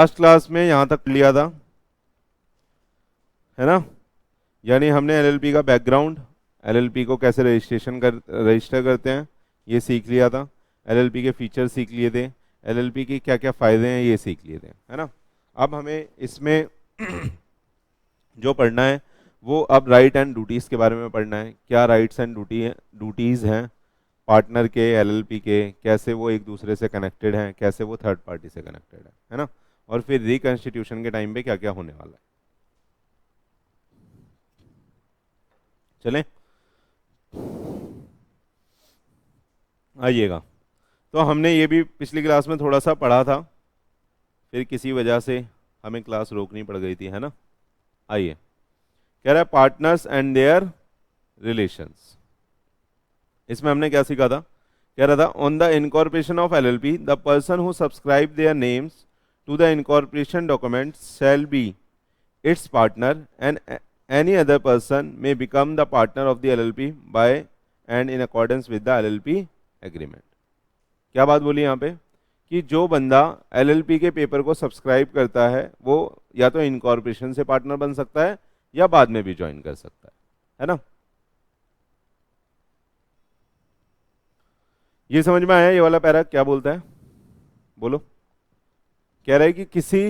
Last class में यहाँ तक लिया था, है ना। यानी हमने एलएलपी का बैकग्राउंड, एलएलपी को कैसे रजिस्टर करते हैं ये सीख लिया था, एलएलपी के फीचर सीख लिए थे, एलएलपी के क्या क्या फ़ायदे हैं ये सीख लिए थे, है ना। अब हमें इसमें जो पढ़ना है वो अब राइट एंड ड्यूटीज़ के बारे में पढ़ना है। क्या राइट्स एंड ड्यूटीज़ हैं पार्टनर के, एलएलपी के, कैसे वो एक दूसरे से कनेक्टेड हैं, कैसे वो थर्ड पार्टी से कनेक्टेड है ना। और फिर रिकॉन्स्टिट्यूशन के टाइम पे क्या क्या होने वाला है। चलें, आइएगा। तो हमने ये भी पिछली क्लास में थोड़ा सा पढ़ा था, फिर किसी वजह से हमें क्लास रोकनी पड़ गई थी, है ना। आइए, कह रहा है पार्टनर्स एंड देयर रिलेशंस। इसमें हमने क्या सीखा था, कह रहा था on the incorporation of LLP the person who subscribe their names to the incorporation document shall be its partner and any other person may become the partner of the LLP by and in accordance with the LLP agreement। क्या बात बोली यहाँ पे कि जो बंदा LLP के paper को सब्सक्राइब करता है वो या तो इनकॉर्पोरेशन से पार्टनर बन सकता है या बाद में भी ज्वाइन कर सकता है ना। ये समझ में आया ये वाला पैरा क्या बोलता है, बोलो। कह रहा है कि किसी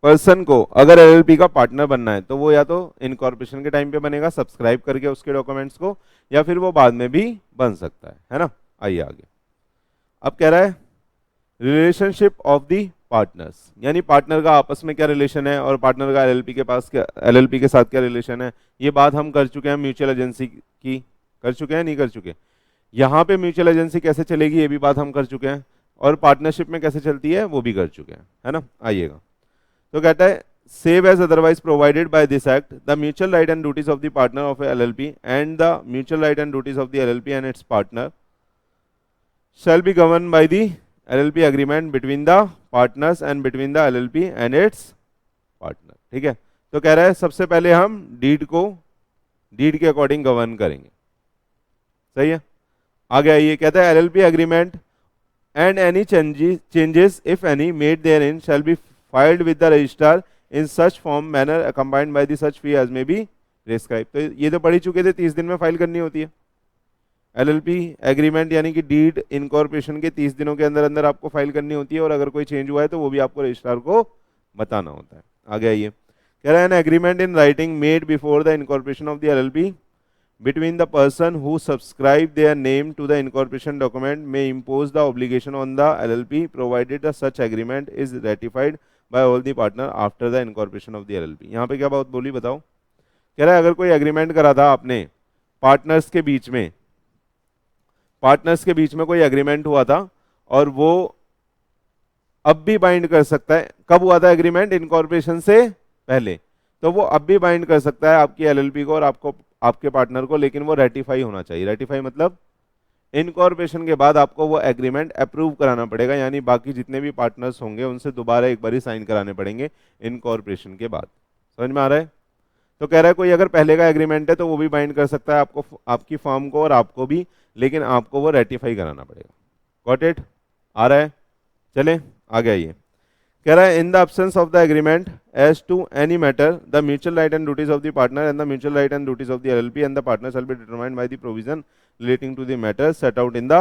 पर्सन को अगर एलएलपी का पार्टनर बनना है तो वो या तो इनकॉर्पोरेशन के टाइम पे बनेगा सब्सक्राइब करके उसके डॉक्यूमेंट्स को, या फिर वो बाद में भी बन सकता है ना। आइए आगे। अब कह रहा है रिलेशनशिप ऑफ दी पार्टनर्स, यानी पार्टनर का आपस में क्या रिलेशन है और पार्टनर का एलएलपी के पास क्या, एलएलपी के साथ क्या रिलेशन है। ये बात हम कर चुके हैं म्यूचुअल एजेंसी की, कर चुके हैं नहीं कर चुके। यहाँ पे म्यूचुअल एजेंसी कैसे चलेगी ये भी बात हम कर चुके हैं, और पार्टनरशिप में कैसे चलती है वो भी कर चुके हैं, है ना। आइएगा। तो कहता है save as otherwise provided by this act the mutual right and duties of the partner of LLP and the mutual right and duties of the LLP and its partner shall be govern by the LLP agreement between the partners and between the LLP and its partner. ठीक है। तो कह रहा है सबसे पहले हम deed के अकॉर्डिंग गवर्न करेंगे। सही है। आगे आइए, कहता है LLP agreement and any changes if any made therein shall be filed with the registrar in such form manner accompanied by the such fee as may be prescribed। तो ये तो पढ़ ही चुके थे, 30 दिन में फाइल करनी होती है एलएलपी एग्रीमेंट, यानी कि डीड इनकॉर्पोरेशन के 30 दिनों के अंदर अंदर आपको फाइल करनी होती है, और अगर कोई चेंज हुआ है तो वो भी आपको रजिस्ट्रार को बताना होता है। आगे आइए, कह रहा है an agreement in writing made before the incorporation of the LLP between the person who subscribe their name to the incorporation document may impose the obligation on the LLP provided that such agreement is ratified by all the partner after the incorporation of the LLP। यहाँ पे क्या बात बोली बताओ। कह रहा है अगर कोई एग्रीमेंट करा था आपने पार्टनर्स के बीच में, कोई एग्रीमेंट हुआ था और वो अब भी बाइंड कर सकता है। कब हुआ था एग्रीमेंट? इनकॉर्पोरेशन से पहले, तो वो अब भी बाइंड कर सकता है आपकी एलएलपी को और आपके पार्टनर को, लेकिन वो रेटिफाई होना चाहिए। रेटिफाई मतलब इनकॉर्पोरेशन के बाद आपको वो एग्रीमेंट अप्रूव कराना पड़ेगा, यानी बाकी जितने भी पार्टनर्स होंगे उनसे दोबारा एक बार ही साइन कराने पड़ेंगे इनकॉर्पोरेशन के बाद। समझ में आ रहा है? तो कह रहा है कोई अगर पहले का एग्रीमेंट है तो वो भी बाइंड कर सकता है आपको, आपकी फर्म को और आपको भी, लेकिन आपको वो रेटिफाई कराना पड़ेगा। Got it? आ रहा है? चलें आगे आइए। कह रहा है in the absence of the agreement as to any matter the mutual right and duties of the partner and the mutual right and duties of the LLP and the partner shall be determined by the provision relating to the matter set out in the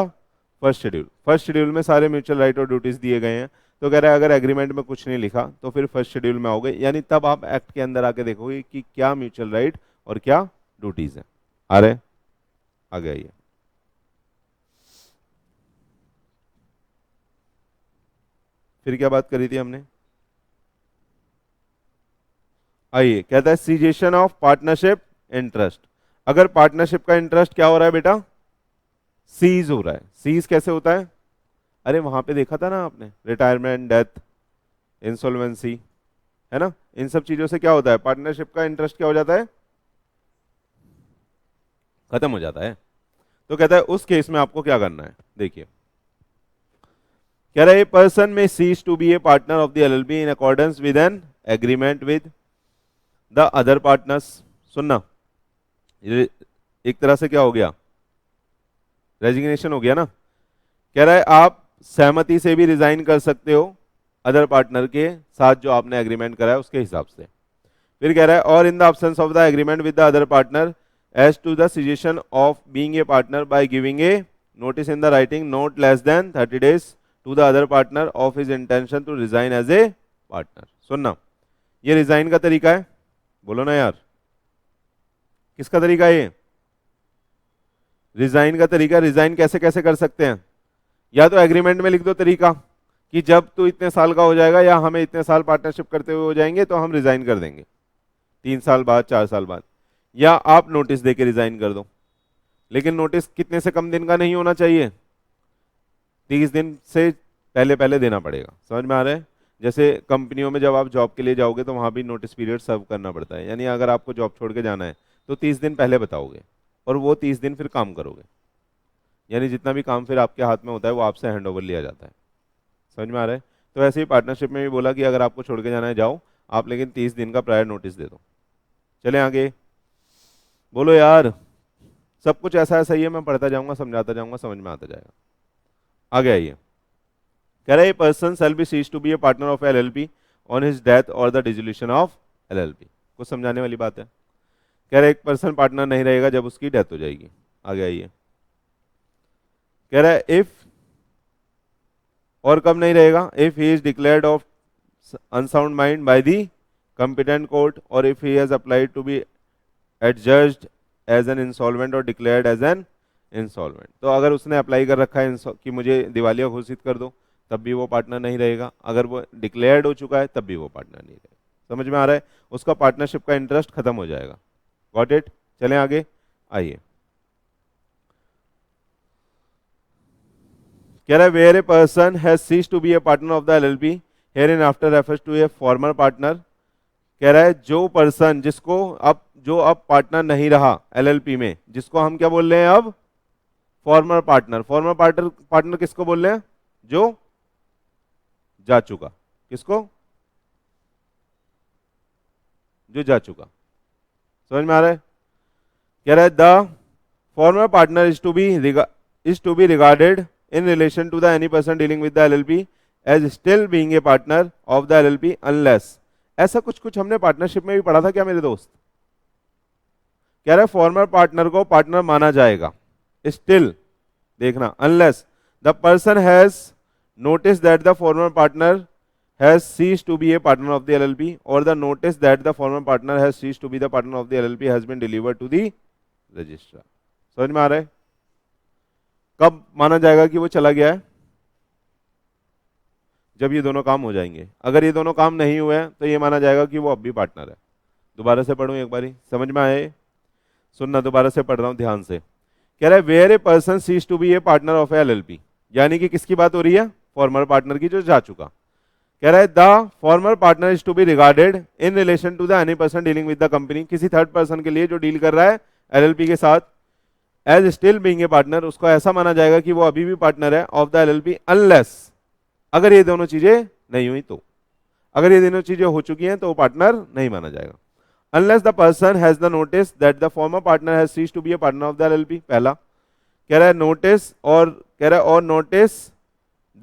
first schedule. First schedule में सारे mutual right और duties दिए गए हैं। तो कह रहा है अगर एग्रीमेंट में कुछ नहीं लिखा तो फिर फर्स्ट शेड्यूल में आओगे, यानी तब आप एक्ट के अंदर आके देखोगे कि क्या म्यूचुअल राइट और क्या ड्यूटीज है। आ रहे? आगे आइए। फिर क्या बात करी थी हमने? आइए, कहता है सीजेशन ऑफ पार्टनरशिप इंटरेस्ट। अगर पार्टनरशिप का इंटरेस्ट क्या हो रहा है बेटा? सीज हो रहा है। सीज कैसे होता है? अरे वहां पे देखा था ना आपने, रिटायरमेंट, डेथ, इंसॉल्वेंसी, है ना। इन सब चीजों से क्या होता है? पार्टनरशिप का इंटरेस्ट क्या हो जाता है? खत्म हो जाता है। तो कहता है उस केस में आपको क्या करना है, देखिए। कह रहा है person may cease to be a partner of the LLP in accordance with an agreement with the other partners. सुनना, ये एक तरह से क्या हो गया? रेजिग्नेशन हो गया ना। कह रहा है आप सहमति से भी रिजाइन कर सकते हो अदर पार्टनर के साथ जो आपने एग्रीमेंट करा है उसके हिसाब से। फिर कह रहा है और in the absence of the agreement with the other partner as to the cessation of being a partner by giving a notice in the writing not less than 30 days to the other partner of his intention to resign as a partner. सुनना, ये resign का तरीका है, बोलो ना यार, किसका तरीका है ये? रिजाइन का तरीका। रिजाइन कैसे कैसे कर सकते हैं? या तो एग्रीमेंट में लिख दो तरीका कि जब तू इतने साल का हो जाएगा या हमें इतने साल पार्टनरशिप करते हुए हो जाएंगे तो हम रिजाइन कर देंगे, 3 साल बाद 4 साल बाद, या आप नोटिस देके रिजाइन कर दो। लेकिन नोटिस कितने से कम दिन का नहीं होना चाहिए, 30 दिन से पहले पहले देना पड़ेगा। समझ में आ रहा है? जैसे कंपनियों में जब आप जॉब के लिए जाओगे तो वहां भी नोटिस पीरियड सर्व करना पड़ता है, यानी अगर आपको जॉब छोड़ के जाना है तो 30 दिन पहले बताओगे और वो 30 दिन फिर काम करोगे, यानी जितना भी काम फिर आपके हाथ में होता है वो आपसे हैंड ओवर लिया जाता है। समझ में आ रहा है? तो ऐसे ही पार्टनरशिप में भी बोला कि अगर आपको छोड़ के जाना है जाओ आप, लेकिन 30 दिन का प्रायर नोटिस दे दो। चले आगे, बोलो यार, सब कुछ ऐसा ऐसा ही है, मैं पढ़ता जाऊंगा समझाता जाऊंगा, समझ में आता जाएगा। आगे आइए, कह रहा है person shall be cease to be a partner of LLP on his death or the dissolution of LLP. कुछ समझाने वाली बात है। कह रहा है एक पर्सन पार्टनर नहीं रहेगा जब उसकी डेथ हो जाएगी। आगे आइए, कह रहा है इफ, और कब नहीं रहेगा? If he is declared of unsound mind by the competent court or if he has applied to be adjudged as an insolvent or declared as an insolvent। तो अगर उसने अप्लाई कर रखा है कि मुझे दिवालिया घोषित कर दो तब भी वो पार्टनर नहीं रहेगा, अगर वो डिक्लेयर्ड हो चुका है तब भी वो पार्टनर नहीं रहेगा। समझ में आ रहा है? उसका पार्टनरशिप का इंटरेस्ट खत्म हो जाएगा। Got it? चलें आगे, आइए। कह रहा है where a person has ceased to be a partner of the LLP hereinafter refers to a former partner. कह रहा है जो पर्सन जिसको जो अब पार्टनर नहीं रहा एलएलपी में, जिसको हम क्या बोल रहे हैं अब? Farmer partner. फॉर्मर पार्टनर किसको बोल रहे हैं? जो जा चुका। किसको? जो जा चुका। समझ में आ रहा है? कह रहा है the former partner is to be regarded in relation to the any person dealing with the LLP as still being a partner of the LLP unless, ऐसा कुछ कुछ हमने पार्टनरशिप में भी पढ़ा था क्या मेरे दोस्त? कह रहा है फॉर्मर पार्टनर को पार्टनर माना जाएगा, स्टिल देखना, unless the person has notice that the former partner has ceased to be a partner of the LLP और the notice that the former partner has ceased to be the partner of the LLP has been delivered to the registrar. समझ में आ रहा है? कब माना जाएगा कि वो चला गया है? जब ये दोनों काम हो जाएंगे। अगर ये दोनों काम नहीं हुए हैं तो ये माना जाएगा कि वो अब भी पार्टनर है। दोबारा से पढ़ूं एक बारी, समझ में आए? सुनना, दोबारा से पढ़ रहा हूं ध्यान से। कह रहा है where a person cease to be a partner of LLP, यानी कि किसकी बात हो रही है? फॉर्मर पार्टनर की, जो जा चुका। कह रहा है the former partner is to be regarded in relation to the any person dealing with the company, किसी थर्ड पर्सन के लिए जो डील कर रहा है एलएलपी के साथ, as still being a partner, उसको ऐसा माना जाएगा कि वो अभी भी पार्टनर है ऑफ द एलएलपी अनलेस, अगर ये दोनों चीजें नहीं हुई तो। अगर ये दोनों चीजें हो चुकी हैं तो वो पार्टनर नहीं माना जाएगा। Unless the person has the notice that the former partner has ceased to be a partner of the LLP, पहला। कह रहा है नोटिस, और कह रहा है or notice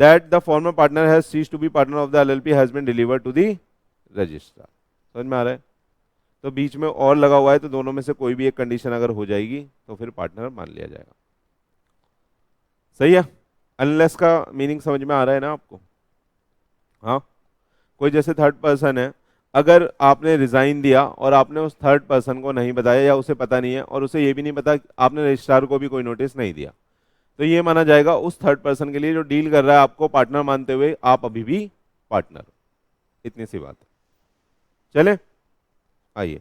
that the former partner has ceased to be partner of the LLP has been delivered to the registrar. समझ में आ रहा है? तो बीच में और लगा हुआ है, तो दोनों में से कोई भी एक कंडीशन अगर हो जाएगी तो फिर पार्टनर मान लिया जाएगा। सही है? अनलेस का मीनिंग समझ में आ रहा है ना आपको? हाँ, कोई जैसे थर्ड पर्सन है, अगर आपने रिजाइन दिया और आपने उस थर्ड पर्सन को नहीं बताया या उसे पता नहीं है और उसे ये भी नहीं पता, आपने रजिस्ट्रार को भी कोई नोटिस नहीं दिया, तो ये माना जाएगा उस थर्ड पर्सन के लिए जो डील कर रहा है आपको पार्टनर मानते हुए आप अभी भी पार्टनर। इतनी सी बात है। चले आइए।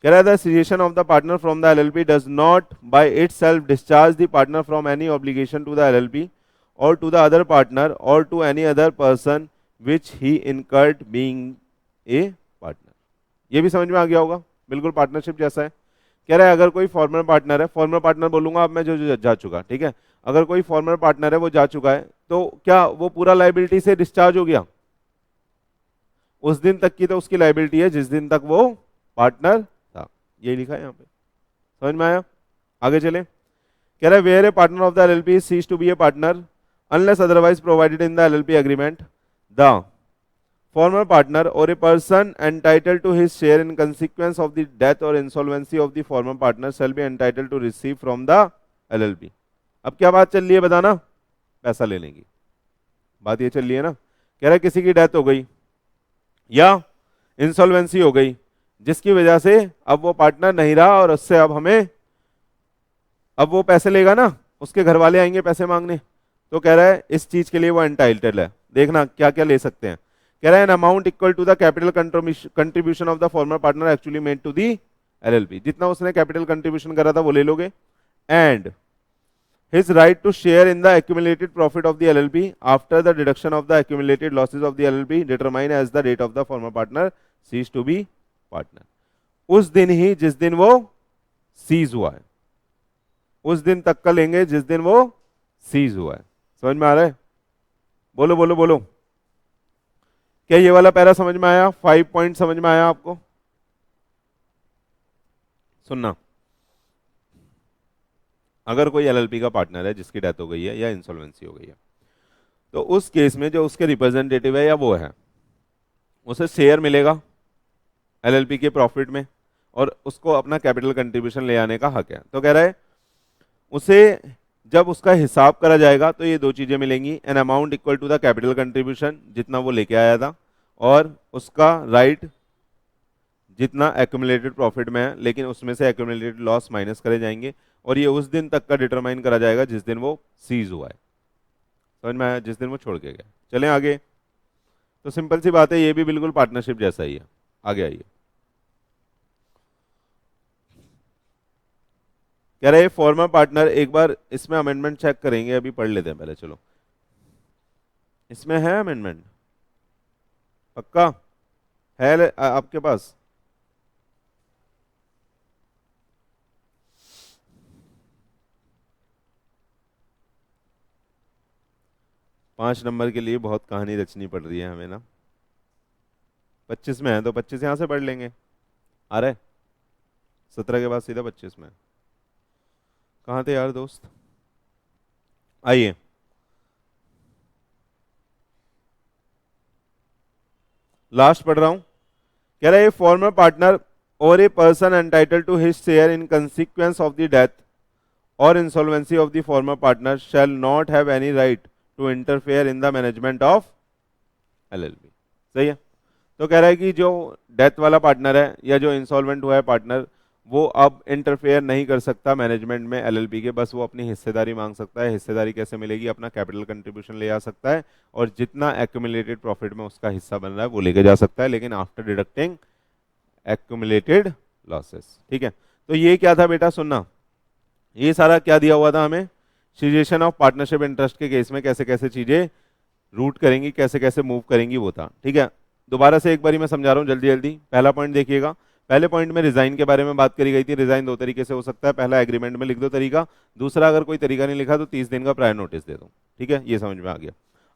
कह रहा है the cessation of the partner from the LLP does not by itself discharge the partner from any obligation to the LLP or to the other partner or to any other person which he incurred being a partner. ये भी समझ में आ गया होगा, बिल्कुल partnership जैसा है। कह रहा है अगर कोई फॉर्मर पार्टनर है, फॉर्मर पार्टनर बोलूंगा अब मैं जो जा चुका, ठीक है, अगर कोई फॉर्मर पार्टनर है वो जा चुका है तो क्या वो पूरा लायबिलिटी से डिस्चार्ज हो गया? उस दिन तक की तो उसकी लायबिलिटी है जिस दिन तक वो पार्टनर था। ये लिखा है यहाँ पे। समझ में आया? आगे चले। कह रहा है where a partner of the LLP cease to be a partner unless otherwise provided in the LLP agreement, the former partner or a person entitled to his share in consequence of the death or insolvency of the former partner shall be entitled to receive from the LLP. अब क्या बात चल रही है बताना, पैसा लेने की बात ये चल रही है ना। कह रहा है किसी की डेथ हो गई या इंसॉल्वेंसी हो गई जिसकी वजह से अब वो पार्टनर नहीं रहा और उससे अब हमें, अब वो पैसे लेगा ना, उसके घर वाले आएंगे पैसे मांगने, तो कह रहा है इस चीज के लिए वो एंटाइटल्ड है। देखना क्या क्या ले सकते हैं। कह रहा है an amount equal to the capital contribution of the former partner actually made to the LLP, जितना उसने कैपिटल कंट्रीब्यूशन करा था वो ले लोगे, and his right to share in the accumulated profit of the LLP after the deduction of the accumulated losses of the LLP determined as the date of the former partner ceased to be partner. उस दिन ही जिस दिन वो seize हुआ है, उस दिन तक का लेंगे जिस दिन वो सीज हुआ है। समझ में आ रहा है? बोलो बोलो बोलो, क्या ये वाला पैरा समझ में आया? 5 पॉइंट समझ में आया आपको? सुनना, अगर कोई एलएलपी का पार्टनर है जिसकी डेथ हो गई है या इंसॉल्वेंसी हो गई है, तो उस केस में जो उसके रिप्रेजेंटेटिव है या वो है, उसे शेयर मिलेगा एलएलपी के प्रॉफिट में और उसको अपना कैपिटल कंट्रीब्यूशन ले आने का हक है। तो कह रहा है उसे जब उसका हिसाब करा जाएगा तो ये दो चीजें मिलेंगी, an amount equal to the capital contribution जितना वो लेके आया था, और उसका राइट जितना एक्यूमुलेटेड प्रॉफिट में है, लेकिन उसमें से एक्यूमुलेटेड लॉस माइनस करे जाएंगे, और ये उस दिन तक का डिटरमाइन करा जाएगा जिस दिन वो सीज हुआ है। समझ में आया? जिस दिन वो छोड़ के गया। चलें आगे। तो सिंपल सी बात है, ये भी बिल्कुल पार्टनरशिप जैसा ही है। आगे आइए। कह रहे फॉर्मर पार्टनर, एक बार इसमें अमेंडमेंट चेक करेंगे, अभी पढ़ लेते हैं पहले। चलो, इसमें है अमेंडमेंट? पक्का है आपके पास? पांच नंबर के लिए बहुत कहानी रचनी पड़ रही है हमें ना। 25 में है तो 25 यहां से पढ़ लेंगे। आ रहा है? 17 के बाद सीधा 25 में। कहाँ थे यार दोस्त? आइए, लास्ट पढ़ रहा हूं। कह रहा है फॉर्मर पार्टनर और a person entitle to his share in consequence of the death और insolvency of the former partner shall not have any right to interfere in the management of LLP. सही है? तो कह रहा है कि जो डेथ वाला पार्टनर है या जो इंसॉल्वेंट हुआ है पार्टनर, वो अब इंटरफेयर नहीं कर सकता मैनेजमेंट में एलएलपी के, बस वो अपनी हिस्सेदारी मांग सकता है। हिस्सेदारी कैसे मिलेगी? अपना कैपिटल कंट्रीब्यूशन ले आ सकता है और जितना एक्यूमुलेटेड प्रॉफिट में उसका हिस्सा बन रहा है वो लेके जा सकता है, लेकिन आफ्टर डिडक्टिंग एक्यूमुलेटेड लॉसेस। ठीक है? तो ये क्या था बेटा? सुनना, ये सारा क्या दिया हुआ था हमें? सीजेशन ऑफ पार्टनरशिप इंटरेस्ट के केस में कैसे कैसे चीजें रूट करेंगी, कैसे कैसे मूव करेंगी, वो था। ठीक है? दोबारा से एक बारी मैं समझा रहा हूँ जल्दी जल्दी। पहला पॉइंट देखिएगा। पहले पॉइंट में रिजाइन के बारे में बात करी गई थी। रिजाइन दो तरीके से हो सकता है। पहला, एग्रीमेंट में लिख दो तरीका। दूसरा, अगर कोई तरीका नहीं लिखा तो 30 दिन का प्रायर नोटिस दे दो। ठीक है? ये समझ में आ गया।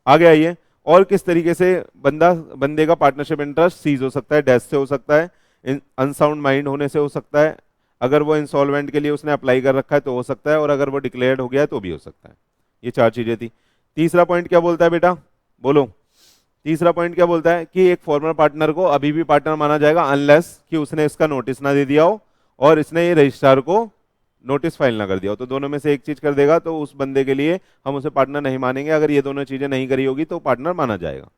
आगे आइए। और किस तरीके से बंदे का पार्टनरशिप इंटरेस्ट सीज हो सकता है? डेथ से हो सकता है, अनसाउंड माइंड होने से हो सकता है, अगर वो इंसॉल्वेंट के लिए उसने अप्लाई कर रखा है तो हो सकता है, और अगर वो डिक्लेयर्ड हो गया है तो भी हो सकता है। ये चार चीजें थी। तीसरा पॉइंट क्या बोलता है बेटा? बोलो। तीसरा पॉइंट क्या बोलता है? कि एक फॉर्मर पार्टनर को अभी भी पार्टनर माना जाएगा अनलेस कि उसने इसका नोटिस ना दे दिया हो और इसने ये रजिस्ट्रार को नोटिस फाइल ना कर दिया हो। तो दोनों में से एक चीज कर देगा तो उस बंदे के लिए हम उसे पार्टनर नहीं मानेंगे। अगर ये दोनों चीजें नहीं करी होगी तो पार्टनर माना जाएगा।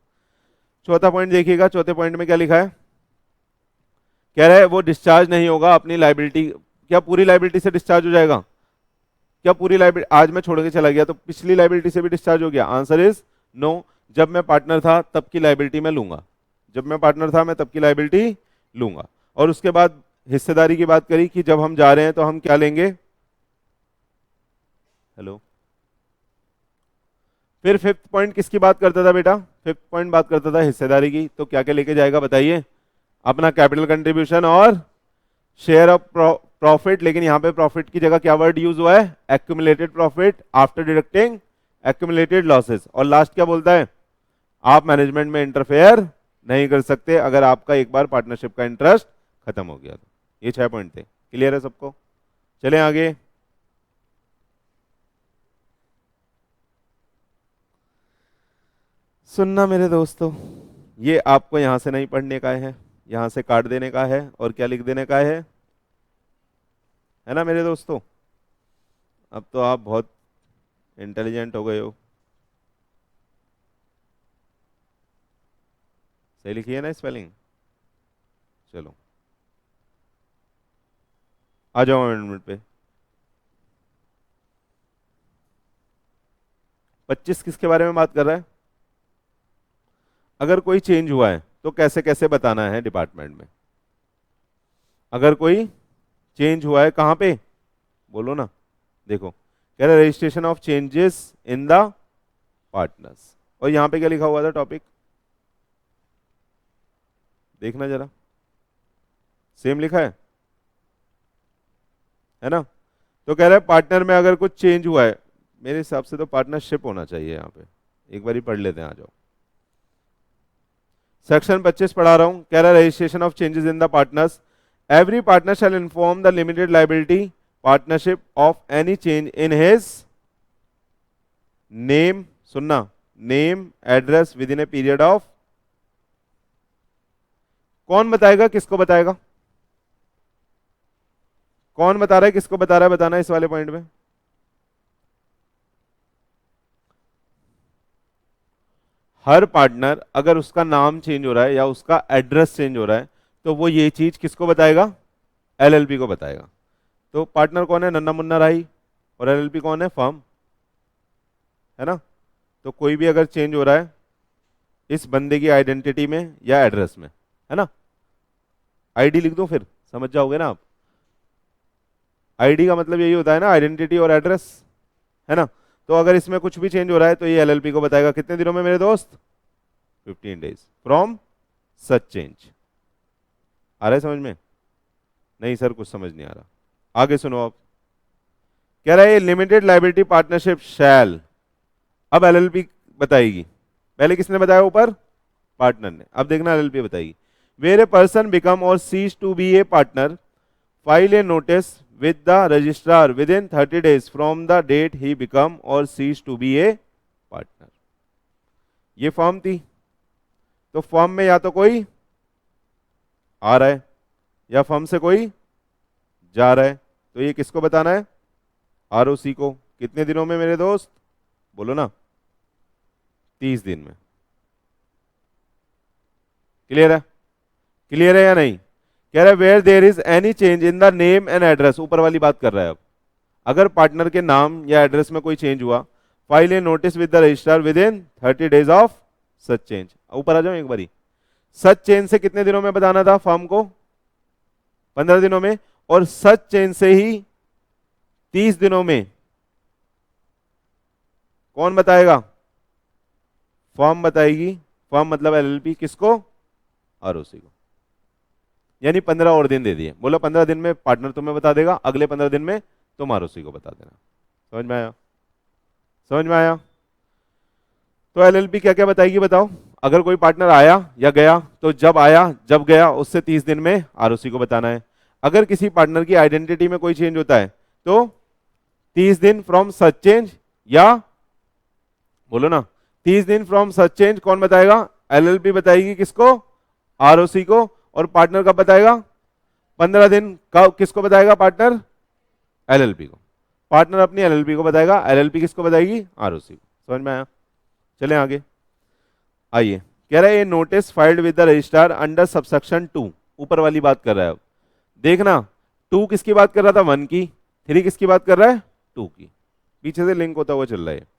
चौथा पॉइंट देखिएगा। चौथे पॉइंट में क्या लिखा है? कह रहा है वो डिस्चार्ज नहीं होगा अपनी लाइबिलिटी। क्या पूरी लाइबिलिटी से डिस्चार्ज हो जाएगा? क्या पूरी लाइबिलिटी? आज मैं छोड़ के चला गया तो पिछली लाइबिलिटी से भी डिस्चार्ज हो गया? Answer is no. जब मैं पार्टनर था तब की लाइबिलिटी मैं लूंगा। जब मैं पार्टनर था मैं तब की लाइबिलिटी लूंगा। और उसके बाद हिस्सेदारी की बात करी कि जब हम जा रहे हैं तो हम क्या लेंगे? हेलो। फिर फिफ्थ पॉइंट किसकी बात करता था बेटा? फिफ्थ पॉइंट बात करता था हिस्सेदारी की। तो क्या क्या लेके जाएगा बताइए? अपना कैपिटल कंट्रीब्यूशन और शेयर ऑफ प्रॉफिट। लेकिन यहां पे प्रॉफिट की जगह क्या वर्ड यूज हुआ है? Accumulated profit after deducting accumulated losses. और लास्ट क्या बोलता है? आप मैनेजमेंट में इंटरफेयर नहीं कर सकते अगर आपका एक बार पार्टनरशिप का इंटरेस्ट खत्म हो गया तो। ये 6 पॉइंट थे। क्लियर है सबको? चलें आगे। सुनना मेरे दोस्तों, ये आपको यहां से नहीं पढ़ने का है, यहां से काट देने का है और क्या लिख देने का है ना मेरे दोस्तों। अब तो आप बहुत इंटेलिजेंट हो गए हो। सही लिखी है ना स्पेलिंग। चलो आ जाओ अमेंडमेंट पे। 25 किसके बारे में बात कर रहा है? अगर कोई चेंज हुआ है तो कैसे कैसे बताना है डिपार्टमेंट में। अगर कोई चेंज हुआ है कहां पे, बोलो ना। देखो कह रहा है registration of changes in the partners, और यहां पे क्या लिखा हुआ था टॉपिक, देखना जरा। सेम लिखा है ना। तो कह रहा है पार्टनर में अगर कुछ चेंज हुआ है, मेरे हिसाब से तो पार्टनरशिप होना चाहिए यहाँ पे, एक बार ही पढ़ लेते हैं, आ जाओ। सेक्शन 25 पढ़ा रहा हूं। कह रहा है registration of changes in the partners, every partner shall inform the limited liability partnership of any change in his name, सुनना, name address within a period of, कौन बताएगा किसको बताएगा, कौन बता रहा है किसको बता रहा है, बताना इस वाले पॉइंट में। हर पार्टनर अगर उसका नाम चेंज हो रहा है या उसका एड्रेस चेंज हो रहा है तो वो ये चीज किसको बताएगा, एलएलपी को बताएगा। तो पार्टनर कौन है, नन्ना मुन्ना राही, और एलएलपी कौन है, फर्म, है ना। तो कोई भी अगर चेंज हो रहा है इस बंदे की आइडेंटिटी में या एड्रेस में, है ना, आईडी लिख दो फिर समझ जाओगे ना आप। आईडी का मतलब यही होता है ना, आइडेंटिटी और एड्रेस, है ना। तो अगर इसमें कुछ भी चेंज हो रहा है तो ये एलएलपी को बताएगा कितने दिनों में मेरे दोस्त, 15 डेज फ्रॉम सच चेंज। आ रहा है समझ में? नहीं सर कुछ समझ नहीं आ रहा, आगे सुनो। आप कह रहा है लिमिटेड लाइबिलिटी पार्टनरशिप शैल, अब एलएलपी बताएगी, पहले किसने बताया ऊपर, पार्टनर ने, अब देखना एलएलपी बताएगी। वेयर ए पर्सन बिकम और cease to be a partner, file a notice with the registrar within 30 days from the date he become or cease to be a partner। ये फॉर्म थी, तो form में या तो कोई आ रहा है या फॉर्म से कोई जा रहा है, तो ये किसको बताना है, आरओसी को। कितने दिनों में मेरे दोस्त, बोलो ना, 30 दिन में। क्लियर है, क्लियर है या नहीं? कह रहा है where there is any change in the name and address, ऊपर वाली बात कर रहा है। अब अगर पार्टनर के नाम या एड्रेस में कोई चेंज हुआ, file a notice with the registrar with in 30 days of such change. ऊपर आ जाओ एक बारी। सच चेंज से कितने दिनों में बताना था फॉर्म को, 15 दिनों में, और सच चेंज से ही 30 दिनों में कौन बताएगा, फॉर्म बताएगी। फॉर्म मतलब एलएलपी, किसको, आरओसी को। यानी 15 और दिन दे दिए, बोला 15 दिन में पार्टनर तुम्हें बता देगा, अगले 15 दिन में तुम आरओसी को बता देना। समझ में आया, समझ में आया। तो एलएलपी क्या क्या बताएगी बताओ। अगर कोई पार्टनर आया या गया तो जब आया जब गया उससे 30 दिन में आरओसी को बताना है। अगर किसी पार्टनर की आइडेंटिटी में कोई चेंज होता है तो 30 दिन फ्रॉम सच चेंज, या बोलो ना 30 दिन फ्रॉम सच चेंज कौन बताएगा, एलएलपी बताएगी, किसको, आरओसी को। और पार्टनर कब बताएगा, 15 दिन कब, किसको बताएगा, पार्टनर, एलएलपी को। पार्टनर अपनी एलएलपी को बताएगा, एलएलपी किसको बताएगी, आरओसी को। समझ में आया? चलें आगे। आइए, कह रहा है ये notice filed with the registrar under subsection 2, ऊपर वाली बात कर रहा है। अब देखना 2 किसकी बात कर रहा था, 1 की, 3 किसकी बात कर रहा है, 2 की, पीछे से लिंक होता हुआ चल रहा है।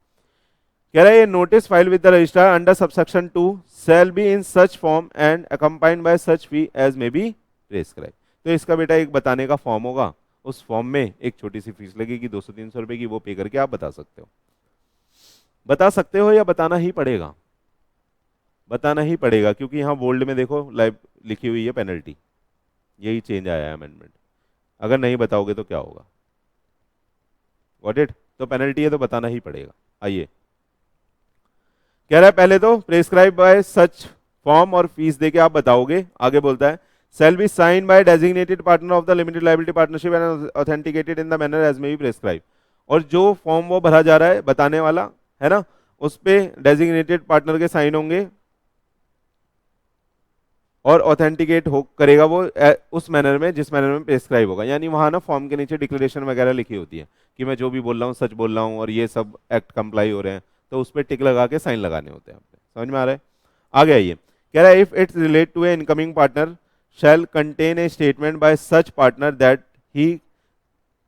कह रहा है ये notice file with the registrar under subsection 2 shall be in such form and accompanied by such fee as may be prescribe. तो इसका बेटा एक बताने का फॉर्म होगा, उस फॉर्म में एक छोटी सी फीस लगेगी 200-300 रुपए की, वो पे करके आप बता सकते हो। बता सकते हो या बताना ही पड़ेगा, बताना ही पड़ेगा, क्योंकि यहाँ बोल्ड में देखो लाइव लिखी हुई है पेनल्टी, यही चेंज आया है अमेंडमेंट। अगर नहीं बताओगे तो क्या होगा, गॉट इट? तो पेनल्टी है तो बताना ही पड़ेगा। आइए, कह रहा है पहले तो प्रेस्क्राइब बाय सच फॉर्म और फीस देके आप बताओगे। आगे बोलता है shall be signed by designated partner of the limited liability partnership and authenticated in the manner as may be prescribed। और जो फॉर्म वो भरा जा रहा है बताने वाला है ना, उस पे डेजिग्नेटेड पार्टनर के साइन होंगे, और ऑथेंटिकेट हो करेगा वो उस मैनर में जिस मैनर में प्रेस्क्राइब होगा। यानी वहां ना फॉर्म के नीचे डिक्लेरेशन वगैरह लिखी होती है कि मैं जो भी बोल रहा हूँ सच बोल रहा हूँ और ये सब एक्ट कंप्लाई हो रहे हैं, तो उस पर टिक लगा के साइन लगाने होते हैं आपके। समझ में आ रहा है? आगे आइए, कह रहा है if it's relate to a incoming partner shall contain a statement by such partner that he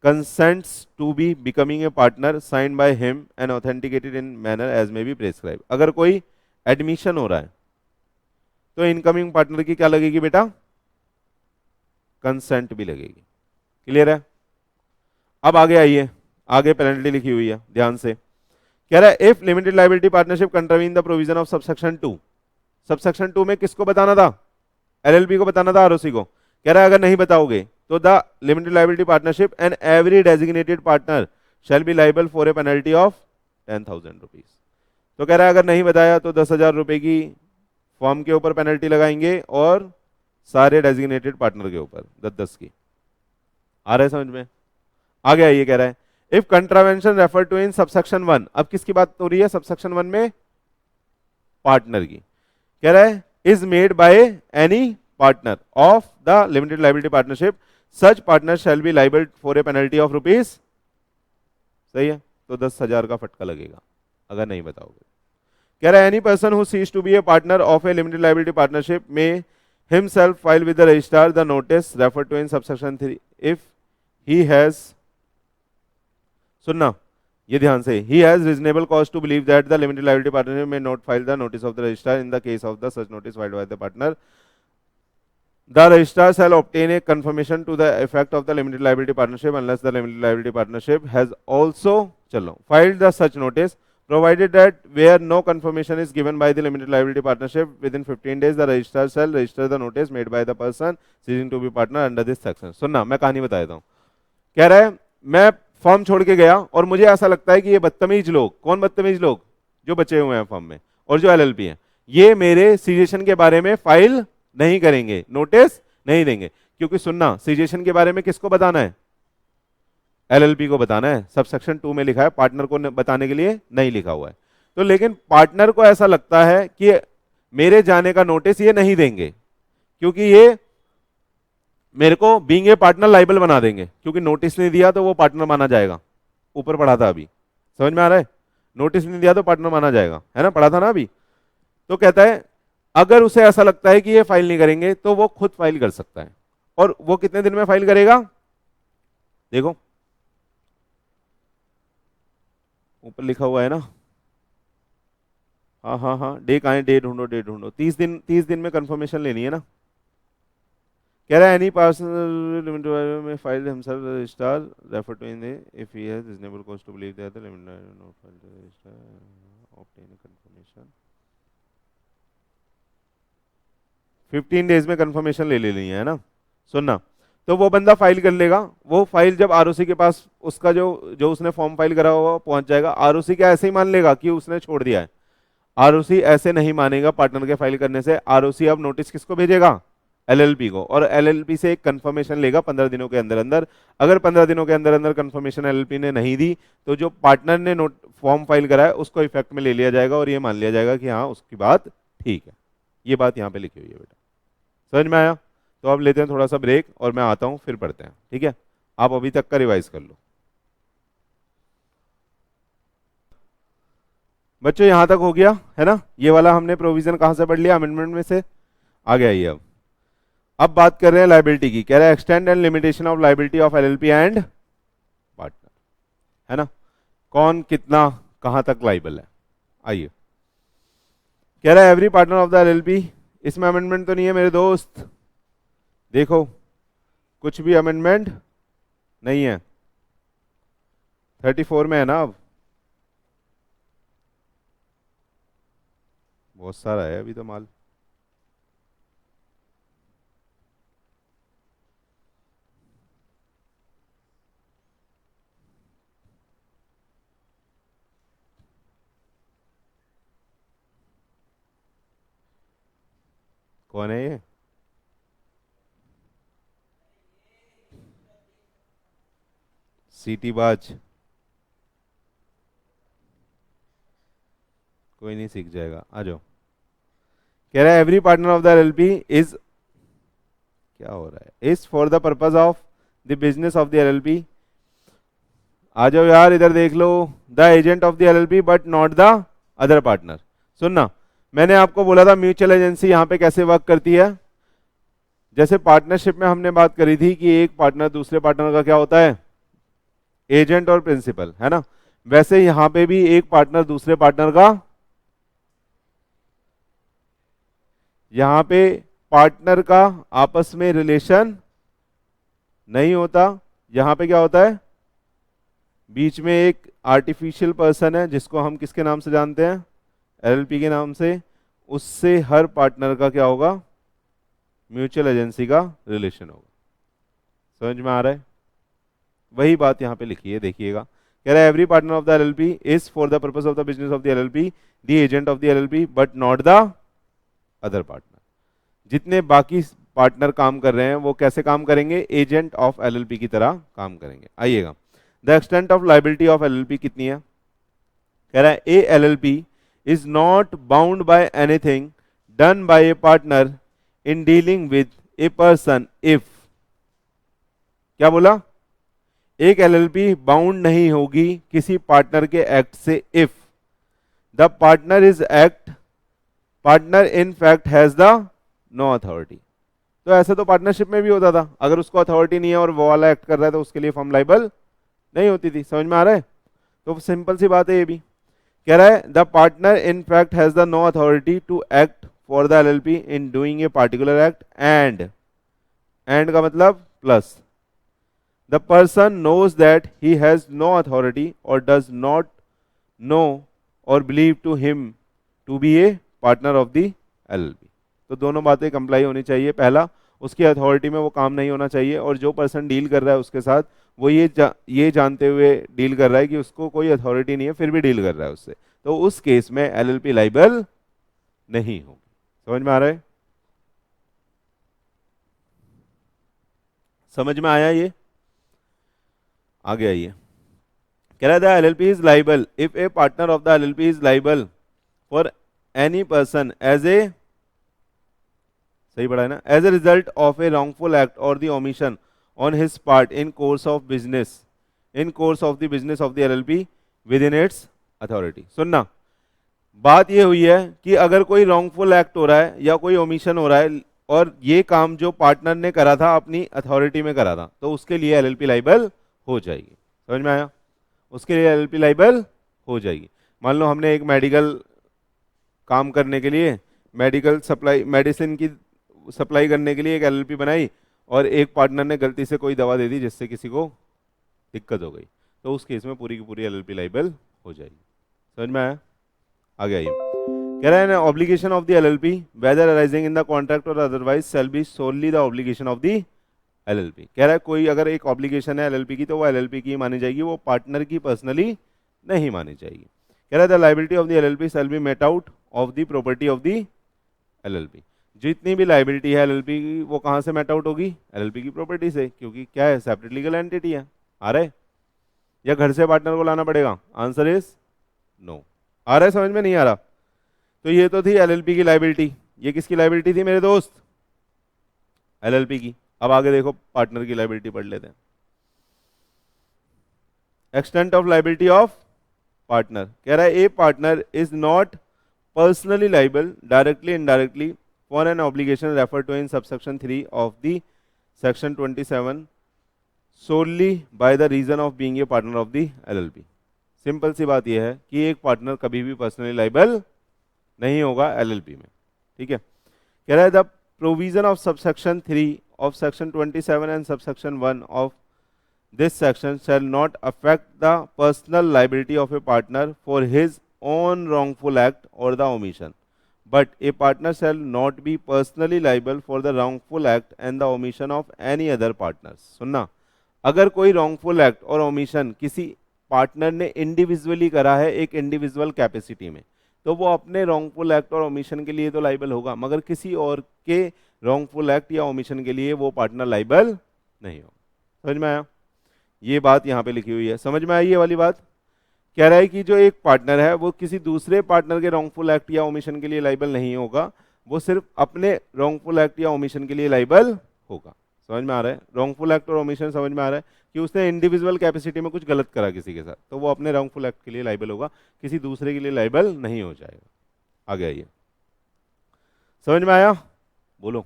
consents to be becoming a partner signed by him and authenticated in manner as may be prescribed। अगर कोई admission हो रहा है तो incoming partner की क्या लगेगी बेटा? कंसेंट भी लगेगी। क्लियर है? अब आगे आइए, आगे पेनल्टी लिखी हुई है, ध्यान से। कह रहा है if limited liability partnership contravene the provision of subsection 2। Subsection 2 में किसको बताना था? एलएलपी को बताना था, आरओसी को। कह रहा है अगर नहीं बताओगे तो the limited liability partnership and every designated partner shall be liable for a penalty of 10,000 rupees. तो कह रहा है अगर नहीं बताया तो 10,000 रुपए की फॉर्म के ऊपर पेनल्टी लगाएंगे और सारे डेजिग्नेटेड पार्टनर के ऊपर 10-10 की। आ रहा है समझ में? आगे आइए, कह रहा है if contravention refer to in subsection 1। अब किसकी बात हो रही है सबसेक्शन 1 में? पार्टनर की। कह रहा है is made by any partner of the limited liability partnership such partner shall be liable for a penalty of rupees. सही है? तो 10,000 का फटका लगेगा अगर नहीं बताओगे। कह रहा है any person who cease to be a partner of a limited liability partnership may himself file with the registrar the notice refer to in subsection 3 if he has, सुनना ये ध्यान से, he has reasonable cause to believe that the limited liability partnership may not file the notice of the registrar in the case of the such notice filed by the partner. The registrar shall obtain a confirmation to the effect of the limited liability partnership unless the limited liability partnership has also filed the such notice, provided that where no confirmation is given by the limited liability partnership within 15 days, the registrar shall register the notice made by the person ceasing to be partner under this section। सुनना, मैं कहानी बता देता हूँ। कह रहा है मैं फॉर्म छोड़ के गया और मुझे ऐसा लगता है कि ये बदतमीज लोग, कौन बदतमीज लोग? जो बचे हुए हैं फॉर्म में और जो एलएलपी हैं, ये मेरे सीजेशन के बारे में फाइल नहीं करेंगे, नोटिस नहीं देंगे। क्योंकि सुनना, सीजेशन के बारे में किसको बताना है? एलएलपी को बताना है। सबसेक्शन 2 में लिखा है, पार्टनर को बताने के लिए नहीं लिखा हुआ है। तो लेकिन पार्टनर को ऐसा लगता है कि मेरे जाने का नोटिस ये नहीं देंगे क्योंकि ये मेरे को बीइंग ए पार्टनर लाइबल बना देंगे, क्योंकि नोटिस नहीं दिया तो वो पार्टनर माना जाएगा। ऊपर पढ़ा था अभी, समझ में आ रहा है? नोटिस नहीं दिया तो पार्टनर माना जाएगा, है ना? पढ़ा था ना अभी। तो कहता है अगर उसे ऐसा लगता है कि ये फाइल नहीं करेंगे तो वो खुद फाइल कर सकता है। और वो कितने दिन में फाइल करेगा? देखो ऊपर लिखा हुआ है ना, हाँ हाँ हाँ, डे कहाँ है? डे ढूंढो, डे ढूंढो। 30 दिन में कंफर्मेशन लेनी है ना। कह रहा है any person limited may file himself registrar refer to in if he has reasonable cause to believe that the limited not file registrar obtain confirmation 15 days में कंफर्मेशन ले लेनी है ना। सुनना, तो वो बंदा फाइल कर लेगा। वो फाइल जब आरओसी के पास उसका जो उसने फॉर्म फाइल करा हुआ पहुंच जाएगा, आरओसी क्या ऐसे ही मान लेगा कि उसने छोड़ दिया है? आरओसी ऐसे नहीं मानेगा पार्टनर के फाइल करने से। आरओसी अब नोटिस किसको भेजेगा? एलएलपी को। और एलएलपी से एक कंफर्मेशन लेगा 15 दिनों के अंदर अंदर। अगर 15 दिनों के अंदर अंदर कंफर्मेशन एलएलपी ने नहीं दी तो जो पार्टनर ने फॉर्म फाइल करा है उसको इफेक्ट में ले लिया जाएगा और ये मान लिया जाएगा कि हाँ उसकी बात ठीक है। ये बात यहाँ पे लिखी हुई है बेटा, समझ में आया? तो अब लेते हैं थोड़ा सा ब्रेक और मैं आता हूँ, फिर पढ़ते हैं, ठीक है? आप अभी तक का रिवाइज कर लो बच्चों। यहां तक हो गया है ना? ये वाला हमने प्रोविजन कहां से पढ़ लिया? अमेंडमेंट में से। आगे आइए, अब बात कर रहे हैं लाइबिलिटी की। कह रहा है extend and limitation of liability of LLP and partner, है ना? कौन कितना कहां तक लाइबल है? आइए, कह रहा है every partner of the LLP. इसमें अमेंडमेंट तो नहीं है मेरे दोस्त, देखो कुछ भी अमेंडमेंट नहीं है। 34 में है ना? अब बहुत सारा है अभी तो माल। कौन है ये? सीटी बाज, कोई नहीं, सीख जाएगा, आ जाओ। कह रहा है every partner of the LLP is, क्या हो रहा है, is for the purpose of the business of the LLP. आ जाओ यार इधर देख लो, the agent of the LLP but not the other partner. सुनना, मैंने आपको बोला था म्यूचुअल एजेंसी यहां पे कैसे वर्क करती है। जैसे पार्टनरशिप में हमने बात करी थी कि एक पार्टनर दूसरे पार्टनर का क्या होता है, एजेंट और प्रिंसिपल, है ना। वैसे यहां पे भी एक पार्टनर दूसरे पार्टनर का, यहां पे पार्टनर का आपस में रिलेशन नहीं होता। यहां पे क्या होता है, बीच में एक आर्टिफिशियल पर्सन है जिसको हम किसके नाम से जानते हैं, एलएलपी के नाम से। उससे हर पार्टनर का क्या होगा, म्यूचुअल एजेंसी का रिलेशन होगा। समझ में आ रहा है, वही बात यहां पे लिखी है, देखिएगा। कह रहा है every partner of the LLP is for the purpose of the business of the LLP the agent of the LLP but not the other partner. जितने बाकी पार्टनर काम कर रहे हैं वो कैसे काम करेंगे, एजेंट ऑफ एलएलपी की तरह काम करेंगे। आइएगा, the extent of liability of LLP कितनी है। कह रहा है a LLP is not bound by anything done by a partner in dealing with a person if, क्या बोला, एक एलएलपी बाउंड नहीं होगी किसी पार्टनर के एक्ट से if the partner is act, partner in fact has the no authority. तो ऐसा तो पार्टनरशिप में भी होता था, अगर उसको अथॉरिटी नहीं है और वो वाला एक्ट कर रहा है तो उसके लिए फर्म लाइबल नहीं होती थी। समझ में आ रहा है, तो सिंपल सी बात है ये भी। कह रहा है the partner in fact has the no authority to act for the LLP in doing a particular act and का मतलब plus the person knows that he has no authority और डज नॉट नो और believe to him to be a partner of the LLP. तो दोनों बातें comply होनी चाहिए। पहला, उसकी अथॉरिटी में वो काम नहीं होना चाहिए, और जो पर्सन डील कर रहा है उसके साथ वो ये जानते हुए डील कर रहा है कि उसको कोई अथॉरिटी नहीं है फिर भी डील कर रहा है उससे, तो उस केस में एलएलपी लाइबल नहीं होगी। समझ में आ रहा है, समझ में आया ये, आगे आइए। कह रहा है the LLP is liable if a partner of the LLP is liable for any person as a, सही पढ़ा है ना, as a result of a wrongful act और the omission on his part in course of the business of the LLP within its authority। सुनना, बात ये हुई है कि अगर कोई रॉन्गफुल एक्ट हो रहा है या कोई ओमिशन हो रहा है और ये काम जो पार्टनर ने करा था अपनी अथॉरिटी में करा था, तो उसके लिए एलएलपी लाइबल हो जाएगी। समझ में आया, उसके लिए एलएलपी लाइबल हो जाएगी। मान लो हमने एक मेडिकल काम करने के लिए, मेडिकल सप्लाई, मेडिसिन की सप्लाई करने के लिए एक एलएलपी बनाई और एक पार्टनर ने गलती से कोई दवा दे दी जिससे किसी को दिक्कत हो गई, तो उस केस में पूरी की पूरी एलएलपी लाइबल हो जाएगी। समझ में आया, आगे आइए। कह रहा है ना, obligation of the LLP whether arising in the contract और otherwise shall be solely the obligation of the LLP. कह रहा है कोई अगर एक ऑब्लिगेशन है एलएलपी की तो वो एलएलपी की मानी जाएगी, वो पार्टनर की पर्सनली नहीं मानी जाएगी। कह रहा है the liability of the LLP shall be met out of the property of the LLP. जितनी भी लाइबिलिटी है एलएलपी की वो कहां से मेट आउट होगी, एलएलपी की प्रॉपर्टी से, क्योंकि क्या है, सेपरेट लीगल एंटिटी है। आ रहा है, या घर से पार्टनर को लाना पड़ेगा, आंसर इज नो। आ रहा है, समझ में नहीं आ रहा। तो ये तो थी एलएलपी की लाइबिलिटी, ये किसकी लाइबिलिटी थी मेरे दोस्त, एलएलपी की। अब आगे देखो पार्टनर की लाइबिलिटी पढ़ लेते हैं। Extent of liability of partner, कह रहा है a partner is not personally liable directly indirectly for an obligation referred to in subsection 3 of the section 27 solely by the reason of being a partner of the LLP। Simple सी बात यह है कि एक partner कभी भी personally liable नहीं होगा एलएलपी में। ठीक है, कह रहा है the provision of subsection 3 of section 27 and subsection 1 of this section shall not affect the personal liability of a partner for his own wrongful act or the omission, but a partner shall not be personally liable for the wrongful act and the omission of any other partners। सुनना, अगर कोई wrongful act और omission किसी partner ने individually करा है एक individual capacity में, तो वो अपने wrongful act और omission के लिए तो लाइबल होगा, मगर किसी और के wrongful act या omission के लिए वो पार्टनर लाइबल नहीं होगा। समझ में आया, ये बात यहाँ पे लिखी हुई है। समझ में आई ये वाली बात। कह रहा है कि जो एक पार्टनर है वो किसी दूसरे पार्टनर के रॉन्गफुल एक्ट या ओमिशन के लिए लाइबल नहीं होगा, वो सिर्फ अपने रॉन्गफुल एक्ट या ओमिशन के लिए लाइबल होगा। समझ में आ रहा है? रॉन्गफुल एक्ट और ओमिशन समझ में आ रहा है कि उसने इंडिविजुअल कैपेसिटी में कुछ गलत करा किसी के साथ, तो वो अपने रॉन्गफुल एक्ट के लिए लाइबल होगा, किसी दूसरे के लिए लाइबल नहीं हो जाएगा। आगे आइए, समझ में आया? बोलो,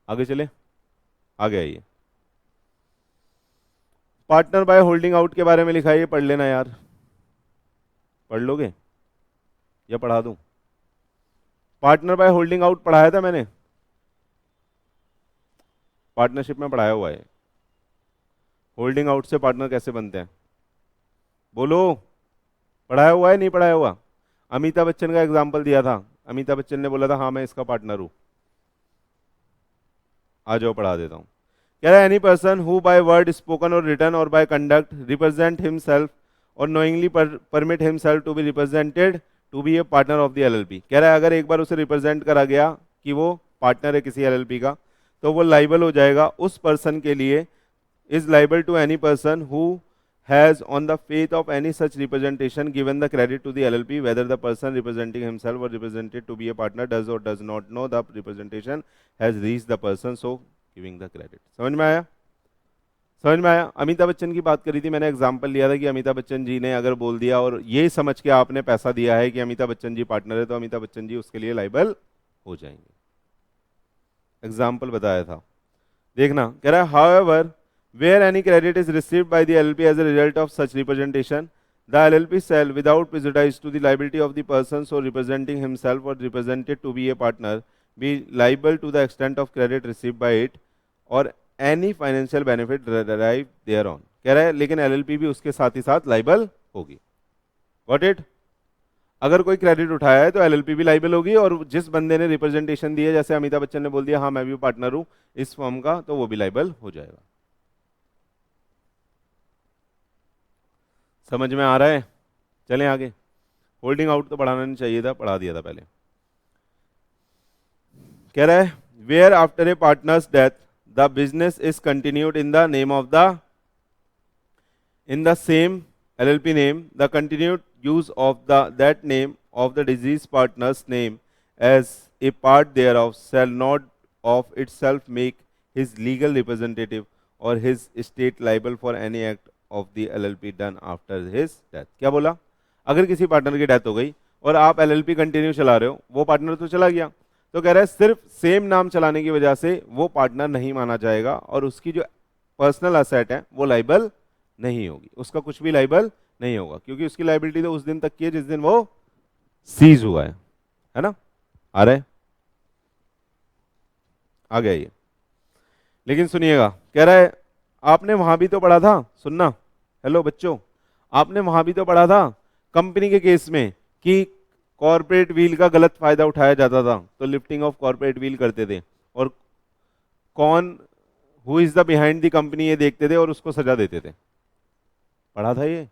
आगे चले, आगे आइए। पार्टनर बाय होल्डिंग आउट के बारे में लिखा है, ये पढ़ लेना यार। पढ़ लोगे या पढ़ा दूं? पार्टनर बाय होल्डिंग आउट पढ़ाया था मैंने, पार्टनरशिप में पढ़ाया हुआ है। होल्डिंग आउट से पार्टनर कैसे बनते हैं? बोलो, पढ़ाया हुआ है नहीं पढ़ाया हुआ? अमिताभ बच्चन का एग्जाम्पल दिया था, अमिताभ बच्चन ने बोला था हाँ मैं इसका पार्टनर हूं। आ जाओ पढ़ा देता हूं। कह रहा है any person who by word spoken और रिटन और बाय कंडक्ट रिप्रेजेंट हिमसेल्फ और knowingly permit himself to be represented to be a partner of the LLP. कह रहा है अगर एक बार उसे रिप्रेजेंट करा गया कि वो पार्टनर है किसी एलएलपी का, तो वो लाइबल हो जाएगा उस पर्सन के लिए, is liable to any person who has on the faith of any such representation given the credit to the LLP whether the person representing himself or represented to be a partner does or does not know the representation has reached the person so giving the credit। समझ में आया? समझ में आया? अमिताभ बच्चन की बात करी थी मैंने, एग्जांपल लिया था कि अमिताभ बच्चन जी ने अगर बोल दिया और ये समझ के आपने पैसा दिया है कि अमिताभ बच्चन जी पार्टनर है, तो अमिताभ बच्चन जी उसके लिए लाइबल हो जाएंगे। एग्जाम्पल बताया था, देखना। कह रहा है however where any credit is received by the LLP as a result of such representation, the LLP shall, without prejudice to the liability of the person so representing himself or represented to be a partner, be liable to the extent of credit received by it or any financial benefit derived thereon। कह रहा है लेकिन LLP भी उसके साथ ही साथ liable होगी। Got it? अगर कोई क्रेडिट उठाया है तो LLP भी लाइबल होगी, और जिस बंदे ने रिप्रेजेंटेशन दी है, जैसे अमिताभ बच्चन ने बोल दिया हाँ मैं भी पार्टनर हूं इस फर्म का, तो वो भी लाइबल हो जाएगा। समझ में आ रहा है? चलें आगे। होल्डिंग आउट तो पढ़ाना नहीं चाहिए था, पढ़ा दिया था पहले। कह रहा है where after a partner's death the business is continued in the name of the same LLP name, the continued use of that name of the deceased partner's name as a part thereof shall not of itself make his legal representative or his estate liable for any act of the LLP done after his death। क्या बोला? अगर किसी partner की death हो गई और आप LLP continue चला रहे हो, वो पार्टनर तो चला गया, तो कह रहा है सिर्फ सेम नाम चलाने की वजह से वो पार्टनर नहीं माना जाएगा और उसकी जो पर्सनल असेट है वो लाइबल नहीं होगी, उसका कुछ भी लाइबल नहीं होगा, क्योंकि उसकी लाइबिलिटी तो उस दिन तक की है जिस दिन वो सीज हुआ है ना? आ रहा है? आ गया ये। लेकिन सुनिएगा, कह रहा है आपने वहां भी तो पढ़ा था, सुनना, हेलो बच्चों, आपने वहां भी तो पढ़ा था कंपनी के केस में कि कॉर्पोरेट व्हील का गलत फायदा उठाया जाता था, तो लिफ्टिंग ऑफ कॉर्पोरेट व्हील करते थे और कौन who is the behind the company ये देखते थे और उसको सजा देते थे। पढ़ा था ये?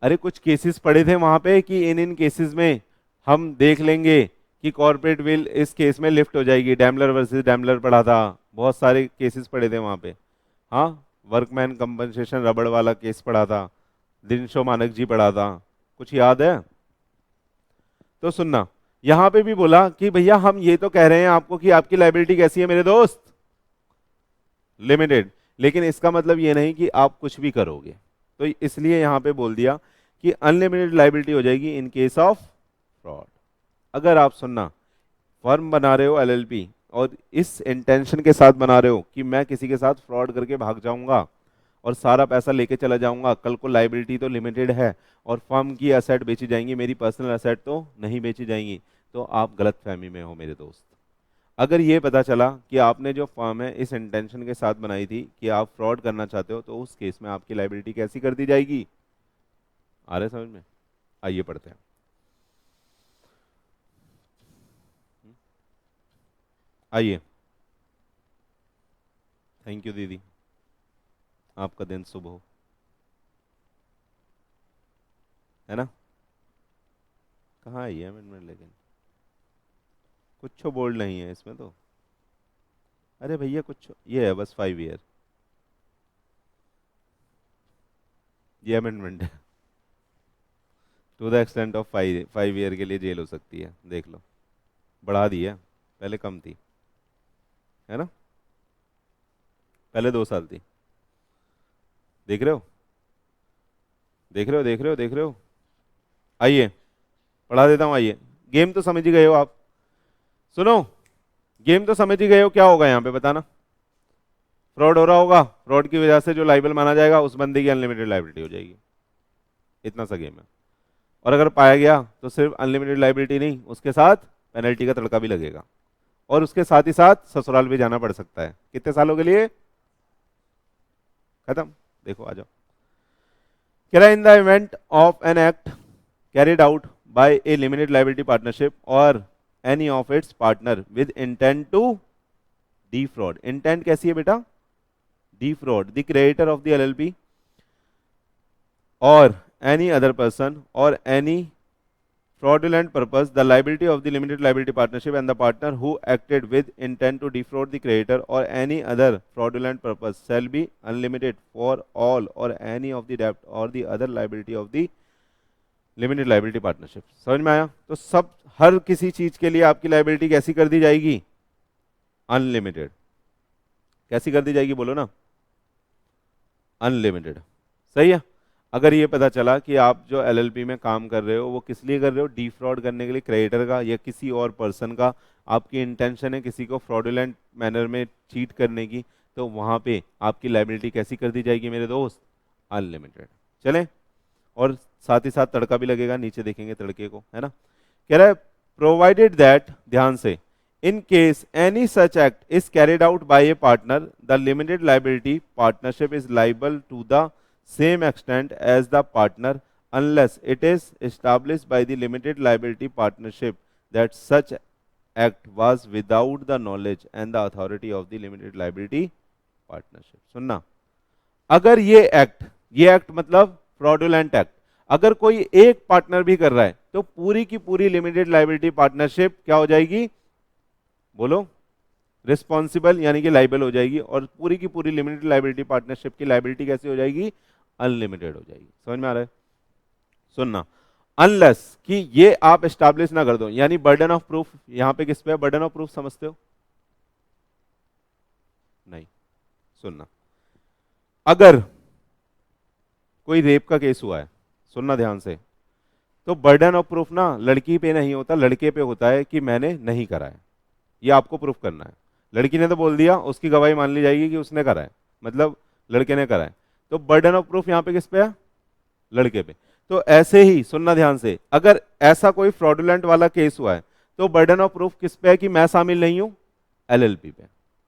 अरे कुछ केसेस पढ़े थे वहां पे कि इन केसेस में हम देख लेंगे कि कॉर्पोरेट विल इस केस में लिफ्ट हो जाएगी। डैमलर वर्सेस डैमलर पढ़ा था, बहुत सारे केसेस पढ़े थे वहां पे। हाँ, वर्कमैन कंपनसेशन रबड़ वाला केस पढ़ा था, दिनशो मानक जी पढ़ा था, कुछ याद है? तो सुनना, यहां पे भी बोला कि भैया हम ये तो कह रहे हैं आपको कि आपकी लाइबिलिटी कैसी है मेरे दोस्त, लिमिटेड, लेकिन इसका मतलब ये नहीं कि आप कुछ भी करोगे। तो इसलिए यहां पे बोल दिया कि अनलिमिटेड लाइबिलिटी हो जाएगी इन केस ऑफ फ्रॉड। अगर आप सुनना फर्म बना रहे हो LLP और इस इंटेंशन के साथ बना रहे हो कि मैं किसी के साथ फ्रॉड करके भाग जाऊंगा और सारा पैसा लेके चला जाऊंगा, कल को लाइबिलिटी तो लिमिटेड है और फर्म की एसेट बेची जाएंगी, मेरी पर्सनल एसेट तो नहीं बेची जाएंगी, तो आप गलत फहमी में हो मेरे दोस्त। अगर ये पता चला कि आपने जो फर्म है इस इंटेंशन के साथ बनाई थी कि आप फ्रॉड करना चाहते हो, तो उस केस में आपकी लाइबिलिटी कैसी कर दी जाएगी? आ रहे समझ में? आइए पढ़ते हैं। आइए, थैंक यू दीदी, आपका दिन शुभ हो, है ना? कहाँ आई है अमेंडमेंट? लेकिन कुछ बोल्ड नहीं है इसमें तो। अरे भैया कुछ ये है बस 5 ईयर, ये अमेंडमेंट है। To the extent of 5 year के लिए जेल हो सकती है, देख लो, बढ़ा दी है, पहले कम थी, है ना, पहले 2 साल थी। देख रहे हो, देख रहे हो, देख रहे हो, देख रहे हो। आइए पढ़ा देता हूं, आइए। गेम तो समझ ही गए हो आप, सुनो, गेम तो समझ ही गए हो। क्या होगा यहाँ पे बताना? फ्रॉड हो रहा होगा, फ्रॉड की वजह से जो लाइबल माना जाएगा उस बंदे की अनलिमिटेड लाइबिलिटी हो जाएगी, इतना सा गेम है। और अगर पाया गया तो सिर्फ अनलिमिटेड लाइबिलिटी नहीं, उसके साथ पेनल्टी का तड़का भी लगेगा, और उसके साथ ही साथ ससुराल भी जाना पड़ सकता है। कितने सालों के लिए? खत्म। देखो आ जाओ। कह रहा है in the event of an act carried out by a limited liability partnership or any of its partner with intent to defraud. Intent कैसी है बेटा? Defraud the creditor of the LLP or any other person or any fraudulent purpose, the liability of the limited liability partnership and the partner who acted with intent to defraud the creditor or any other fraudulent purpose shall be unlimited for all or any of the debt or the other liability of the limited liability partnership. समझ में आया? तो सब, हर किसी चीज के लिए आपकी लाइबिलिटी कैसी कर दी जाएगी? अनलिमिटेड। कैसी कर दी जाएगी बोलो ना? अनलिमिटेड। सही है। अगर ये पता चला कि आप जो एलएलपी में काम कर रहे हो वो किस लिए कर रहे हो? डिफ्रॉड करने के लिए क्रेडिटर का या किसी और पर्सन का, आपकी इंटेंशन है किसी को फ्रॉडुलेंट मैनर में चीट करने की, तो वहां पे आपकी लाइबिलिटी कैसी कर दी जाएगी मेरे दोस्त? अनलिमिटेड। चलें, और साथ ही साथ तड़का भी लगेगा, नीचे देखेंगे तड़के को, है ना। कह रहा है प्रोवाइडेड दैट, ध्यान से, in case any such act is carried out by a partner the limited liability partnership is liable to the same extent as the partner unless it is established by the limited liability partnership that such act was without the knowledge and the authority of the limited liability partnership. सुनना, अगर ये act मतलब fraudulent act, अगर कोई एक partner भी कर रहा है तो पूरी की पूरी लिमिटेड लाइबिलिटी पार्टनरशिप क्या हो जाएगी? बोलो, रिस्पॉन्सिबल यानी कि लाइबल हो जाएगी, और पूरी की पूरी लिमिटेड लाइबिलिटी पार्टनरशिप की लाइबिलिटी कैसी हो जाएगी? अनलिमिटेड हो जाएगी। समझ में आ रहा है? सुनना, अनलेस कि ये आप एस्टैब्लिश ना कर दो, यानी बर्डन ऑफ प्रूफ यहां पे किस पे है? बर्डन ऑफ प्रूफ समझते हो? नहीं। सुनना, अगर कोई रेप का केस हुआ है, सुनना ध्यान से, तो बर्डन ऑफ प्रूफ ना लड़की पे नहीं होता, लड़के पे होता है कि मैंने नहीं करा है, ये आपको प्रूफ करना है। लड़की ने तो बोल दिया, उसकी गवाही मान ली जाएगी कि उसने करा है, मतलब लड़के ने करा है, तो बर्डन ऑफ प्रूफ यहां पे किस पे है? लड़के पे। तो ऐसे ही सुनना ध्यान से, अगर ऐसा कोई फ्रॉडुलेंट वाला केस हुआ है तो बर्डन ऑफ प्रूफ किस पे है कि मैं शामिल नहीं हूं? एलएलपी पे,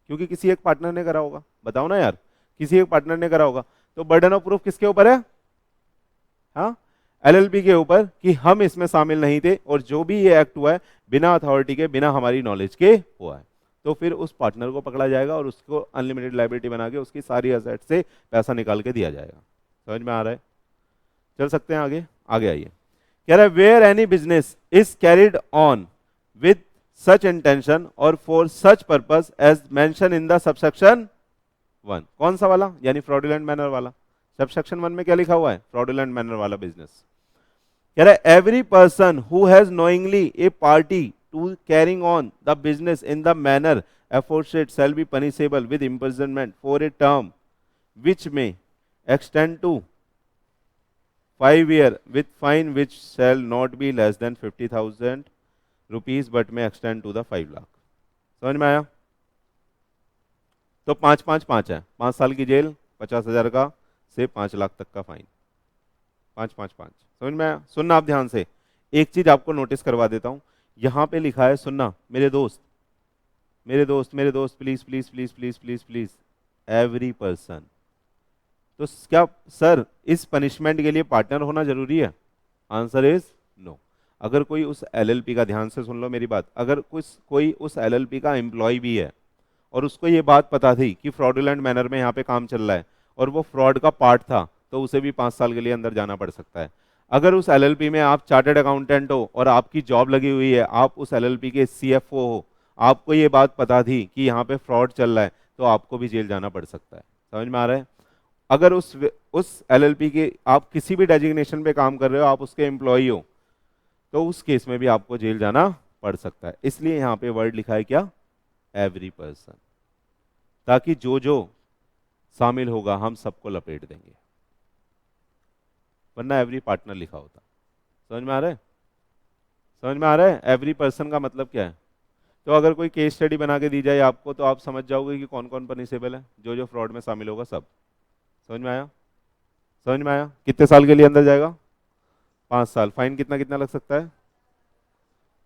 क्योंकि किसी एक पार्टनर ने करा होगा। बताओ ना यार, किसी एक पार्टनर ने करा होगा, तो बर्डन ऑफ प्रूफ किसके ऊपर है? हाँ, एलएलपी के ऊपर, कि हम इसमें शामिल नहीं थे और जो भी ये एक्ट हुआ है बिना अथॉरिटी के, बिना हमारी नॉलेज के हुआ है। तो फिर उस पार्टनर को पकड़ा जाएगा और उसको अनलिमिटेड लाइबिलिटी बना के उसकी सारी एसेट से पैसा निकाल के दिया जाएगा। समझ में आ रहा है? चल सकते हैं आगे? आगे आइए। कह रहा है where any business is carried on with such intention और for such purpose as mention in the subsection 1। कौन सा वाला? यानी फ्रॉडुलेंट मैनर वाला। सबसेक्शन 1 में क्या लिखा हुआ है? फ्रॉडुलेंट मैनर वाला बिजनेस। कह रहा है every person who has knowingly a party to carrying on the business in the manner aforesaid shall be punishable with imprisonment for a term which may extend to 5 years with fine which shall not be less than 50,000 rupees but may extend to the 5 lakh। समझ में आया? तो 5-5-5 है, 5 साल की jail, 50,000 का से 5 लाख तक का फाइन। 5-5-5 समझ में आया? सुनना आप ध्यान से, एक चीज आपको नोटिस करवा देता हूं, यहां पे लिखा है, सुनना मेरे दोस्त, मेरे दोस्त, मेरे दोस्त, please please please please please please, every person. तो क्या सर इस पनिशमेंट के लिए पार्टनर होना जरूरी है? Answer is no. अगर कोई उस एलएलपी का, ध्यान से सुन लो मेरी बात, अगर कोई उस एलएलपी का एम्प्लॉय भी है और उसको ये बात पता थी कि फ्रॉडुलेंट मैनर में यहाँ पे काम चल रहा है और वो फ्रॉड का पार्ट था, तो उसे भी 5 साल के लिए अंदर जाना पड़ सकता है। अगर उस एलएलपी में आप चार्टर्ड अकाउंटेंट हो और आपकी जॉब लगी हुई है, आप उस एलएलपी के सीएफओ हो, आपको ये बात पता थी कि यहाँ पे फ्रॉड चल रहा है, तो आपको भी जेल जाना पड़ सकता है। समझ में आ रहा है? अगर उस एलएलपी के आप किसी भी डेजिग्नेशन पे काम कर रहे हो, आप उसके एम्प्लॉई हो, तो उस केस में भी आपको जेल जाना पढ़ सकता है। इसलिए यहां पे वर्ड लिखा है क्या, एवरी पर्सन, ताकि जो जो शामिल होगा हम सबको लपेट देंगे, वरना एवरी पार्टनर लिखा होता। समझ में आ रहा है, समझ में आ रहा है एवरी पर्सन का मतलब क्या है। तो अगर कोई केस स्टडी बना के दी जाए आपको तो आप समझ जाओगे कि कौन कौन पनिशेबल है, जो जो फ्रॉड में शामिल होगा सब। समझ में आया, समझ में आया। कितने साल के लिए अंदर जाएगा, 5 साल। फाइन कितना कितना लग सकता है,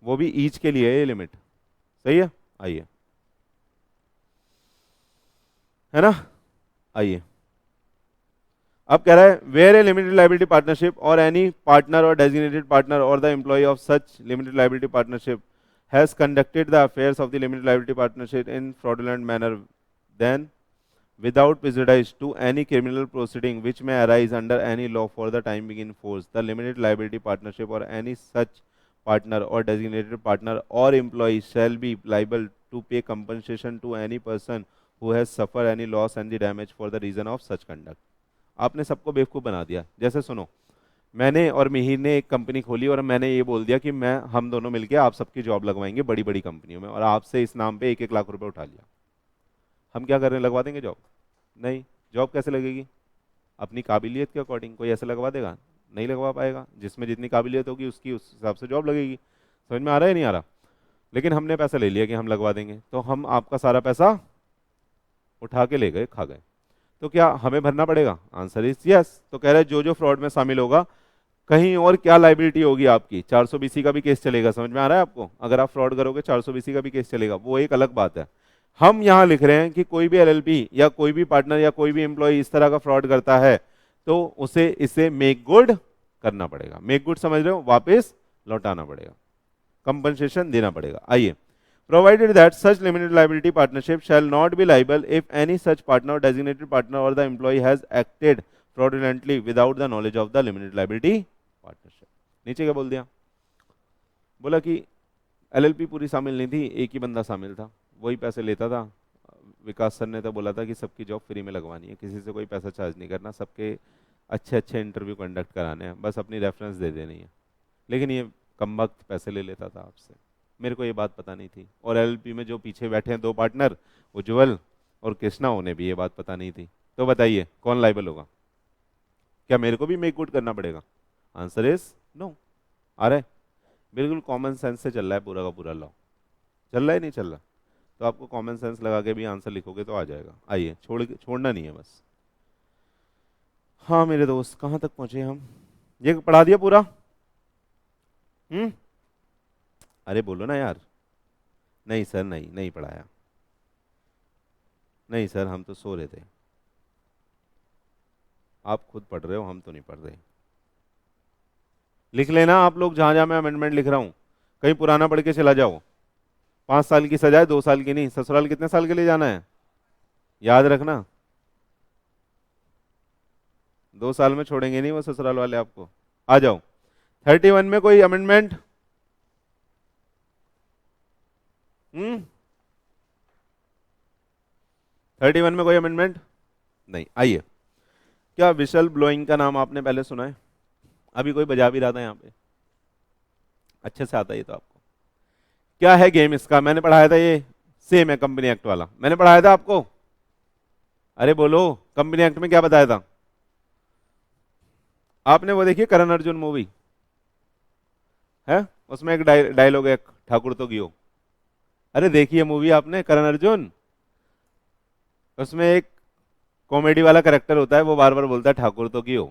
वो भी ईच के लिए है ये लिमिट, सही है। आइए, है ना, आइए अब कह रहा है where a limited liability partnership और एनी पार्टनर और डेजिग्नेटेड पार्टनर और the employ of such limited liability partnership has conducted the affairs of the limited liability partnership in fraudulent manner, then without prejudice to any criminal proceeding which may arise under any law for the time being in force, the limited liability partnership or any such partner or designated partner or employee shall be liable to pay compensation to any person who has suffered any loss and the damage for the reason of such conduct. आपने सबको बेवकूफ़ बना दिया। जैसे सुनो, मैंने और मिहिर ने एक कंपनी खोली और मैंने ये बोल दिया कि हम दोनों मिलके आप सबकी जॉब लगवाएंगे बड़ी बड़ी कंपनियों में, और आपसे इस नाम पे 1-1 लाख रुपए उठा लिया। हम क्या कर रहे हैं, लगवा देंगे जॉब? नहीं। जॉब कैसे लगेगी, अपनी काबिलियत के अकॉर्डिंग। कोई ऐसे लगवा देगा, नहीं लगवा पाएगा। जिसमें जितनी काबिलियत होगी उसकी उस हिसाब से जॉब लगेगी। समझ में आ रहा है नहीं आ रहा। लेकिन हमने पैसा ले लिया कि हम लगवा देंगे, तो हम आपका सारा पैसा उठा के ले गए, खा गए। तो क्या हमें भरना पड़ेगा? Answer is yes. तो कह रहे हैं जो जो फ्रॉड में शामिल होगा, कहीं और क्या लाइबिलिटी होगी आपकी, 420 का भी केस चलेगा। समझ में आ रहा है आपको, अगर आप फ्रॉड करोगे 420 का भी केस चलेगा, वो एक अलग बात है। हम यहां लिख रहे हैं कि कोई भी एलएलपी या कोई भी पार्टनर या कोई भी एम्प्लॉय इस तरह का फ्रॉड करता है तो उसे इसे मेक गुड करना पड़ेगा। मेक गुड समझ रहे हो, वापस लौटाना पड़ेगा, कंपनसेशन देना पड़ेगा। आइए, provided that such limited liability partnership shall not be liable if any such partner or designated partner or the employee has acted fraudulently without the knowledge of the limited liability partnership. नीचे क्या बोल दिया, बोला कि LLP पूरी शामिल नहीं थी, एक ही बंदा शामिल था, वही पैसे लेता था। विकास सर ने तो बोला था कि सबकी जॉब फ्री में लगवानी है, किसी से कोई पैसा चार्ज नहीं करना, सबके अच्छे अच्छे इंटरव्यू कंडक्ट कराने हैं, बस अपनी रेफरेंस दे देनी है। लेकिन ये कमबख्त पैसे ले लेता था आपसे, मेरे को ये बात पता नहीं थी। और एलएलपी में जो पीछे बैठे हैं 2 पार्टनर, उज्जवल और कृष्णा, उन्हें भी ये बात पता नहीं थी। तो बताइए कौन लाइबल होगा? क्या मेरे को भी मेक गुड करना पड़ेगा? Answer is no. आ रहा है, बिल्कुल कॉमन सेंस से चल रहा है पूरा का पूरा लॉ। चल रहा है नहीं चल रहा? तो आपको कॉमन सेंस लगा के भी आंसर लिखोगे तो आ जाएगा। आइए, छोड़ना नहीं है बस। हाँ मेरे दोस्त, कहाँ तक पहुंचे हम? ये पढ़ा दिया पूरा? अरे बोलो ना यार। नहीं सर, नहीं पढ़ाया। नहीं सर, हम तो सो रहे थे। आप खुद पढ़ रहे हो, हम तो नहीं पढ़ रहे। लिख लेना आप लोग, जहां जहां मैं अमेंडमेंट लिख रहा हूं, कहीं पुराना पढ़ के चला जाओ। 5 साल की सजा है, 2 साल की नहीं। ससुराल कितने साल के लिए जाना है, याद रखना। 2 साल में छोड़ेंगे नहीं वो ससुराल वाले आपको। आ जाओ। 31 में कोई अमेंडमेंट? 31 में कोई अमेंडमेंट नहीं। आइए, क्या विशल ब्लोइंग का नाम आपने पहले सुना है? अभी कोई बजा भी रहा था यहाँ पे, अच्छे से आता है ये तो आपको। क्या है गेम इसका? मैंने पढ़ाया था, ये सेम है कंपनी एक्ट वाला, मैंने पढ़ाया था आपको। अरे बोलो, कंपनी एक्ट में क्या बताया था आपने? वो देखिए करण अर्जुन मूवी है, उसमें एक डायलॉग है, ठाकुर तो गियो। अरे देखिए मूवी आपने, करण अर्जुन, उसमें एक कॉमेडी वाला कैरेक्टर होता है, वो बार बार बोलता है ठाकुर तो गियो,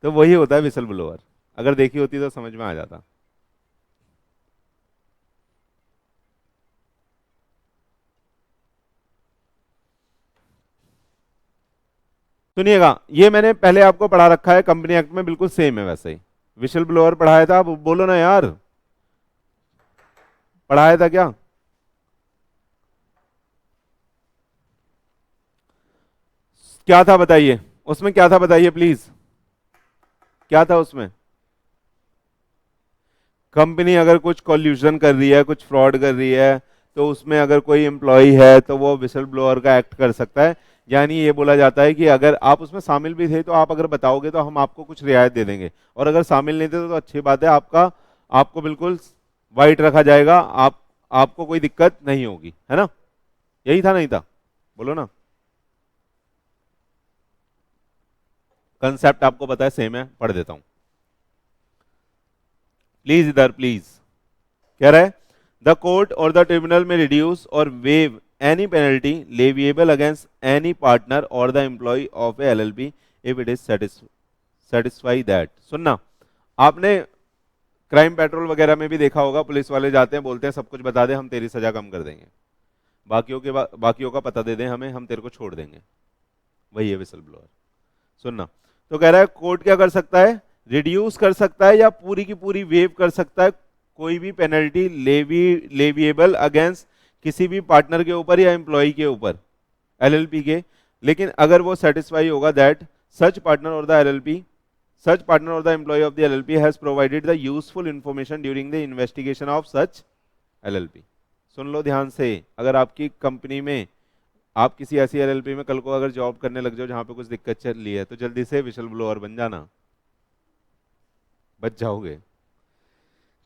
तो वही होता है विसल ब्लोअर। अगर देखी होती तो समझ में आ जाता। सुनिएगा, ये मैंने पहले आपको पढ़ा रखा है, कंपनी एक्ट में बिल्कुल सेम है वैसे ही। विशल ब्लोअर पढ़ाया था, बोलो ना यार, पढ़ाया था क्या? क्या था बताइए, उसमें क्या था बताइए प्लीज, क्या था उसमें? कंपनी अगर कुछ कॉल्यूशन कर रही है, कुछ फ्रॉड कर रही है, तो उसमें अगर कोई एम्प्लॉय है तो वो विसल ब्लोअर का एक्ट कर सकता है। यानी ये बोला जाता है कि अगर आप उसमें शामिल भी थे तो आप अगर बताओगे तो हम आपको कुछ रियायत दे देंगे, और अगर शामिल नहीं थे तो अच्छी बात है, आपको बिल्कुल वाइट रखा जाएगा, आपको कोई दिक्कत नहीं होगी, है ना? यही था नहीं था? बोलो ना। कंसेप्ट आपको पता है, सेम है, पढ़ देता हूं प्लीज। इधर प्लीज कह रहा है द कोर्ट और द ट्रिब्यूनल में रिड्यूस और waive any penalty leviable against any partner और the employ of a LLP if it is satisfy that. सुनना, आपने क्राइम पेट्रोल वगैरह में भी देखा होगा, पुलिस वाले जाते हैं, बोलते हैं सब कुछ बता दे, हम तेरी सजा कम कर देंगे, बाकियों का पता दे दें हमें, हम तेरे को छोड़ देंगे। वही है विसल ब्लोअर। सुनना, तो कह रहा है कोर्ट क्या कर सकता है, रिड्यूस कर सकता है या पूरी की पूरी वेव कर सकता है कोई भी पेनल्टी लेविएबल अगेंस्ट किसी भी पार्टनर के ऊपर या एम्प्लॉय के ऊपर एलएलपी के, लेकिन अगर वो सेटिस्फाई होगा दैट सच पार्टनर और the LLP such partner or the employee of the LLP has provided the useful information during the investigation of such LLP। सुन लो ध्यान से, अगर आपकी कंपनी में आप किसी ऐसी LLP में कल को अगर जॉब करने लग जाओ जहां पे कुछ दिक्कत चल रही है, तो जल्दी से विशल ब्लोअर बन जाना, बच जाओगे।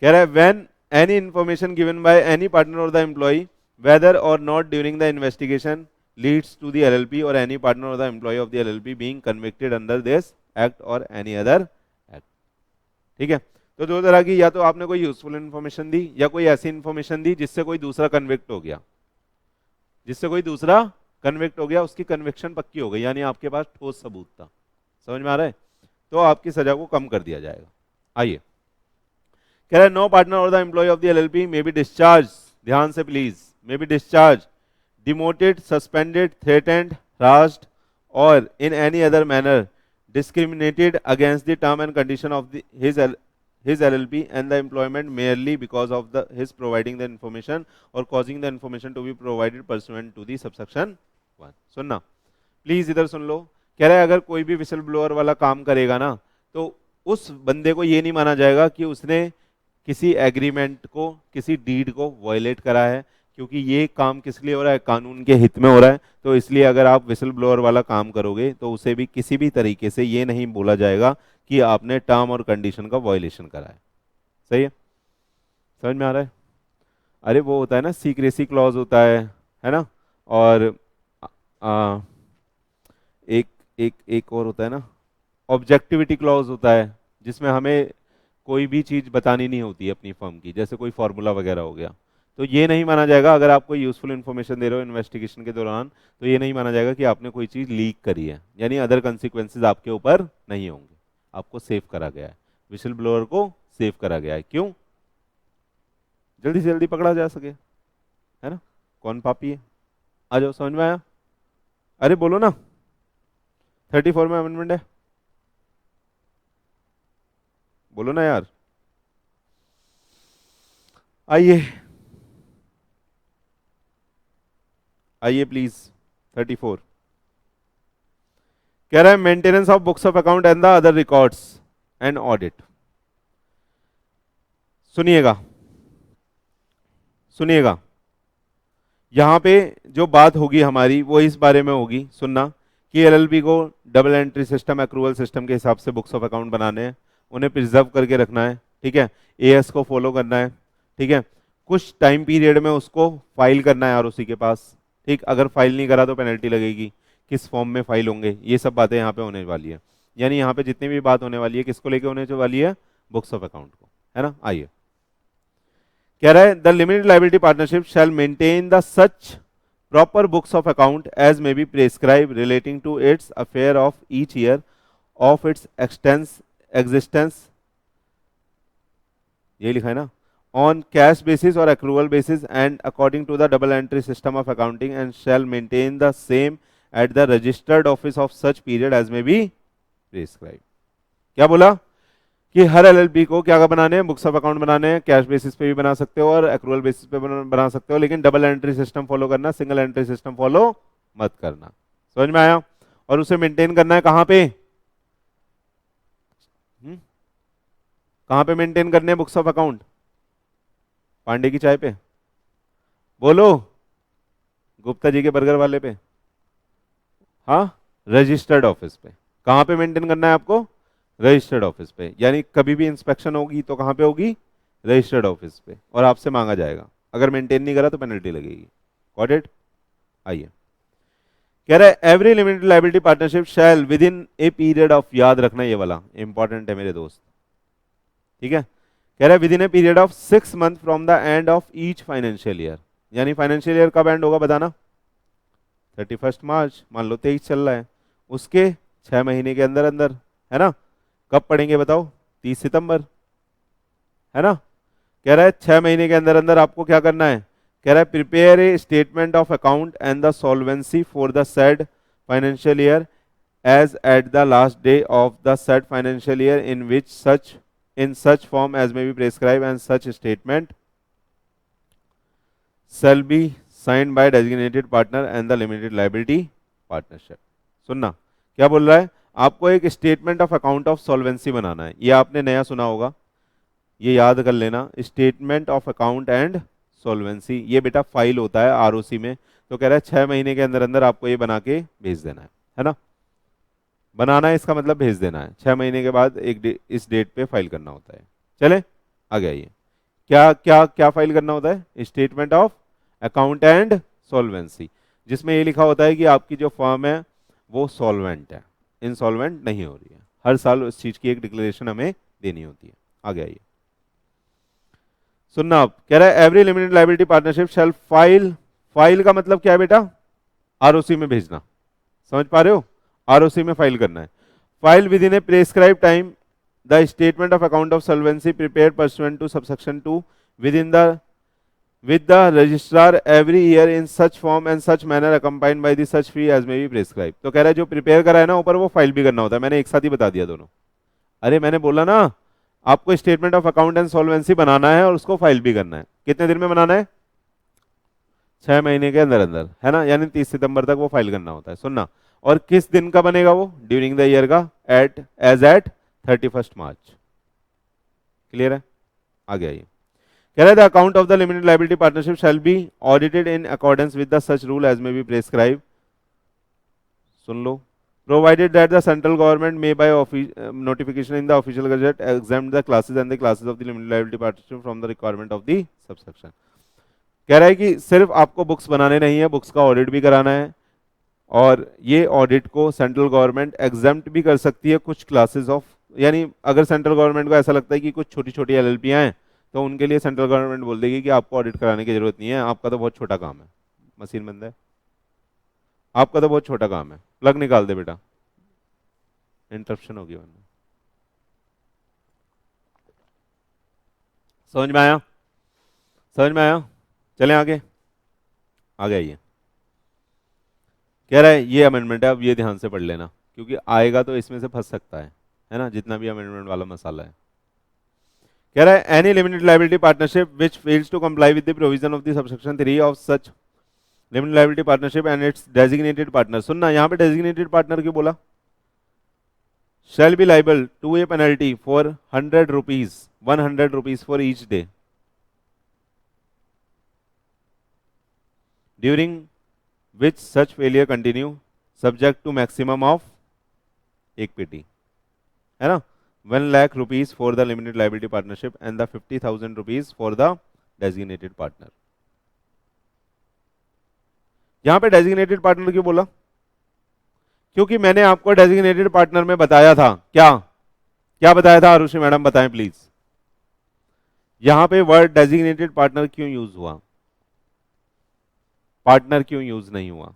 कह रहा है when any information given by any partner or the employee whether or not during the investigation leads to the LLP or any partner or the employee of the LLP being convicted under this act और any other act. ठीक है, तो दो तरह की, या तो आपने कोई यूजफुल इंफॉर्मेशन दी या कोई ऐसी इंफॉर्मेशन दी जिससे कोई दूसरा कन्विक्ट हो गया, उसकी कन्विक्शन पक्की हो गई, यानी आपके पास ठोस सबूत था। समझ में आ रहा है? तो आपकी सजा को कम कर दिया जाएगा। आइए, कह रहा है नो पार्टनर और the employ of the LLP may be discharge, ध्यान से please, may be discharge, demoted, suspended, threatened, harassed और in any other manner discriminated against the term and condition of his LLP and the employment merely because of his providing the information or causing the information to be provided pursuant to the subsection 1। सुनना please, इधर सुन लो। कह रहा है अगर कोई भी whistle blower वाला काम करेगा ना, तो उस बंदे को ये नहीं माना जाएगा कि उसने किसी एग्रीमेंट को, किसी डीड को वायलेट करा है, क्योंकि ये काम किस लिए हो रहा है, कानून के हित में हो रहा है। तो इसलिए अगर आप विसल ब्लोअर वाला काम करोगे तो उसे भी किसी भी तरीके से ये नहीं बोला जाएगा कि आपने टर्म और कंडीशन का वायलेशन करा है। सही है? समझ में आ रहा है? अरे वो होता है ना, सीक्रेसी क्लॉज होता है ना, और एक और होता है ना, ऑब्जेक्टिविटी क्लॉज होता है, जिसमें हमें कोई भी चीज बतानी नहीं होती है अपनी फर्म की, जैसे कोई फॉर्मूला वगैरह हो गया। तो ये नहीं माना जाएगा, अगर आप कोई यूजफुल इन्फॉर्मेशन दे रहे हो इन्वेस्टिगेशन के दौरान, तो ये नहीं माना जाएगा कि आपने कोई चीज लीक करी है, यानी अदर कंसिक्वेंसेज आपके ऊपर नहीं होंगे। आपको सेव करा गया है, विसल ब्लोअर को सेव करा गया है। क्यों? जल्दी से जल्दी पकड़ा जा सके, है ना? कौन पापी है? आ जाओ, समझ में आया? अरे बोलो ना, 34 में अमेंडमेंट है, बोलो ना यार। आइए प्लीज। 34 कह रहा है maintenance of books of account and the other records and audit. सुनिएगा, यहां पे जो बात होगी हमारी वो इस बारे में होगी, सुनना, कि एलएलपी को double entry system, accrual system के हिसाब से बुक्स ऑफ अकाउंट बनाने हैं, उन्हें प्रिजर्व करके रखना है। ठीक है, एएस को फॉलो करना है। ठीक है, कुछ टाइम पीरियड में उसको फाइल करना है आरओसी के पास। ठीक, अगर फाइल नहीं करा तो पेनल्टी लगेगी, किस फॉर्म में फाइल होंगे, ये सब बातें यहाँ पे होने वाली है। यानी यहाँ पे जितनी भी बात होने वाली है किसको लेके होने वाली है, बुक्स ऑफ अकाउंट को, है ना। आइए, कह रहा है the limited liability partnership shall maintain the such proper books of account as may be prescribe relating to its affair of each year of its existence, ये लिखा है ना, on cash basis or accrual basis and according to the double entry system of accounting and shall maintain the same at the registered office of such period as may be prescribed। क्या बोला कि हर LLP को क्या बनाने हैं, books of account बनाने हैं, cash basis पे भी बना सकते हो और एक्रूअल बेसिस पे बना सकते हो, लेकिन डबल एंट्री सिस्टम फॉलो करना, सिंगल एंट्री सिस्टम फॉलो मत करना। समझ में आया? और उसे मेंटेन करना है कहां पे, कहां पे मेंटेन करने हैं बुक्स ऑफ अकाउंट? पांडे की चाय पे, बोलो, गुप्ता जी के बर्गर वाले पे, हाँ, रजिस्टर्ड ऑफिस पे। कहां पे मेंटेन करना है आपको? रजिस्टर्ड ऑफिस पे। यानी कभी भी इंस्पेक्शन होगी तो कहां पे होगी? रजिस्टर्ड ऑफिस पे और आपसे मांगा जाएगा, अगर मेंटेन नहीं करा तो पेनल्टी लगेगी। Got it? आइए, कह रहा है every limited liability partnership shall within a period of, याद रखना ये वाला इंपॉर्टेंट है मेरे दोस्त, ठीक है। कह रहा है with in a period of 6 month from the end of each financial year, यानी फाइनेंशियल ईयर कब एंड होगा बताना? 31 मार्च, मान लो 23 चल रहा है, उसके 6 महीने के अंदर अंदर, है ना। कब पढ़ेंगे बताओ? 30 सितंबर, है ना। कह रहा है 6 महीने के अंदर अंदर आपको क्या करना है? कह रहा है prepare a statement of account and the solvency for the said financial year as at the last day of the said financial year in which such in such form as may be prescribed and such statement shall be signed by designated partner and the limited liability partnership। सुनना क्या बोल रहा है, आपको एक statement of account of solvency बनाना है, ये आपने नया सुना होगा, ये याद कर लेना, statement of account and solvency, ये बेटा फाइल होता है आरओसी में। तो कह रहा है 6 महीने के अंदर अंदर आपको ये बना के भेज देना है ना। बनाना है इसका मतलब भेज देना है, 6 महीने के बाद इस डेट पे फाइल करना होता है। चले आगे आइए, क्या क्या क्या फाइल करना होता है? Statement of account and solvency, जिसमें ये लिखा होता है कि आपकी जो फर्म है वो सॉल्वेंट है, इंसॉल्वेंट नहीं हो रही है। हर साल उस चीज की एक डिक्लेरेशन हमें देनी होती है। आगे आइए, सुनना आप, कह रहा है every limited liability partnership shall file, file का मतलब क्या है बेटा? आरओसी में भेजना, समझ पा रहे हो? आरओसी में फाइल करना है। File within a prescribe time the statement of account of solvency prepared pursuant to subsection 2 within the with the registrar every year in such form and such manner accompanied by the such fee as may be prescribed। तो कह रहा है जो prepare करा है ना ऊपर, वो फाइल भी करना होता है। मैंने एक साथ ही बता दिया दोनों। अरे मैंने बोला ना आपको statement of account and solvency बनाना है और उसको फाइल भी करना है। कितने दिन में बनाना है? 6 महीने के अंदर अंदर, है ना, यानी 30 सितंबर तक वो फाइल करना होता है। सुनना, और किस दिन का बनेगा वो? ड्यूरिंग द ईयर का, एज एट 31 मार्च। क्लियर है? आगे आइए, कह रहा है the account of the limited liability partnership shall be audited in accordance with the such rule as may be prescribe. सुन लो, provided that the central government may by notification in the official gazette exempt the classes and the classes of the limited liability partnership from the requirement of the subsection. कह रहा है कि सिर्फ आपको books बनाने नहीं है, बुक्स का ऑडिट भी कराना है, और ये ऑडिट को सेंट्रल गवर्नमेंट एग्जाम्प्ट भी कर सकती है कुछ क्लासेस ऑफ, यानी अगर सेंट्रल गवर्नमेंट को ऐसा लगता है कि कुछ छोटी छोटी एलएलपीआं हैं तो उनके लिए सेंट्रल गवर्नमेंट बोल देगी कि आपको ऑडिट कराने की जरूरत नहीं है, आपका तो बहुत छोटा काम है। मशीन बंद है, आपका तो बहुत छोटा काम है, प्लग निकाल दे बेटा, इंटरप्शन होगी वरना। समझ में आया? समझ में आया? चलें आगे, आगे आइए। कह रहा है ये अमेंडमेंट है, अब ये ध्यान से पढ़ लेना क्योंकि आएगा तो इसमें से फंस सकता है ना, जितना भी अमेंडमेंट वाला मसाला है। कह रहा है any limited liability partnership which fails to comply with the provision of the subsection 3 of such limited liability partnership and its designated partner. सुनना, यहां पे डेजिग्नेटेड पार्टनर क्यों बोला? Shall be liable to a penalty for 100 rupees, 100 rupees for each day during which such failure continue subject to maximum of 1 पेटी, है ना, 1 lakh rupees for the limited liability partnership and the 50,000 rupees for the designated partner. यहां पे designated partner क्यों बोला? क्योंकि मैंने आपको डेजिग्नेटेड पार्टनर में बताया था, क्या क्या बताया था आरुषि मैडम, बताएं प्लीज। यहां पे वर्ड डेजिग्नेटेड पार्टनर क्यों यूज हुआ, पार्टनर क्यों यूज नहीं हुआ?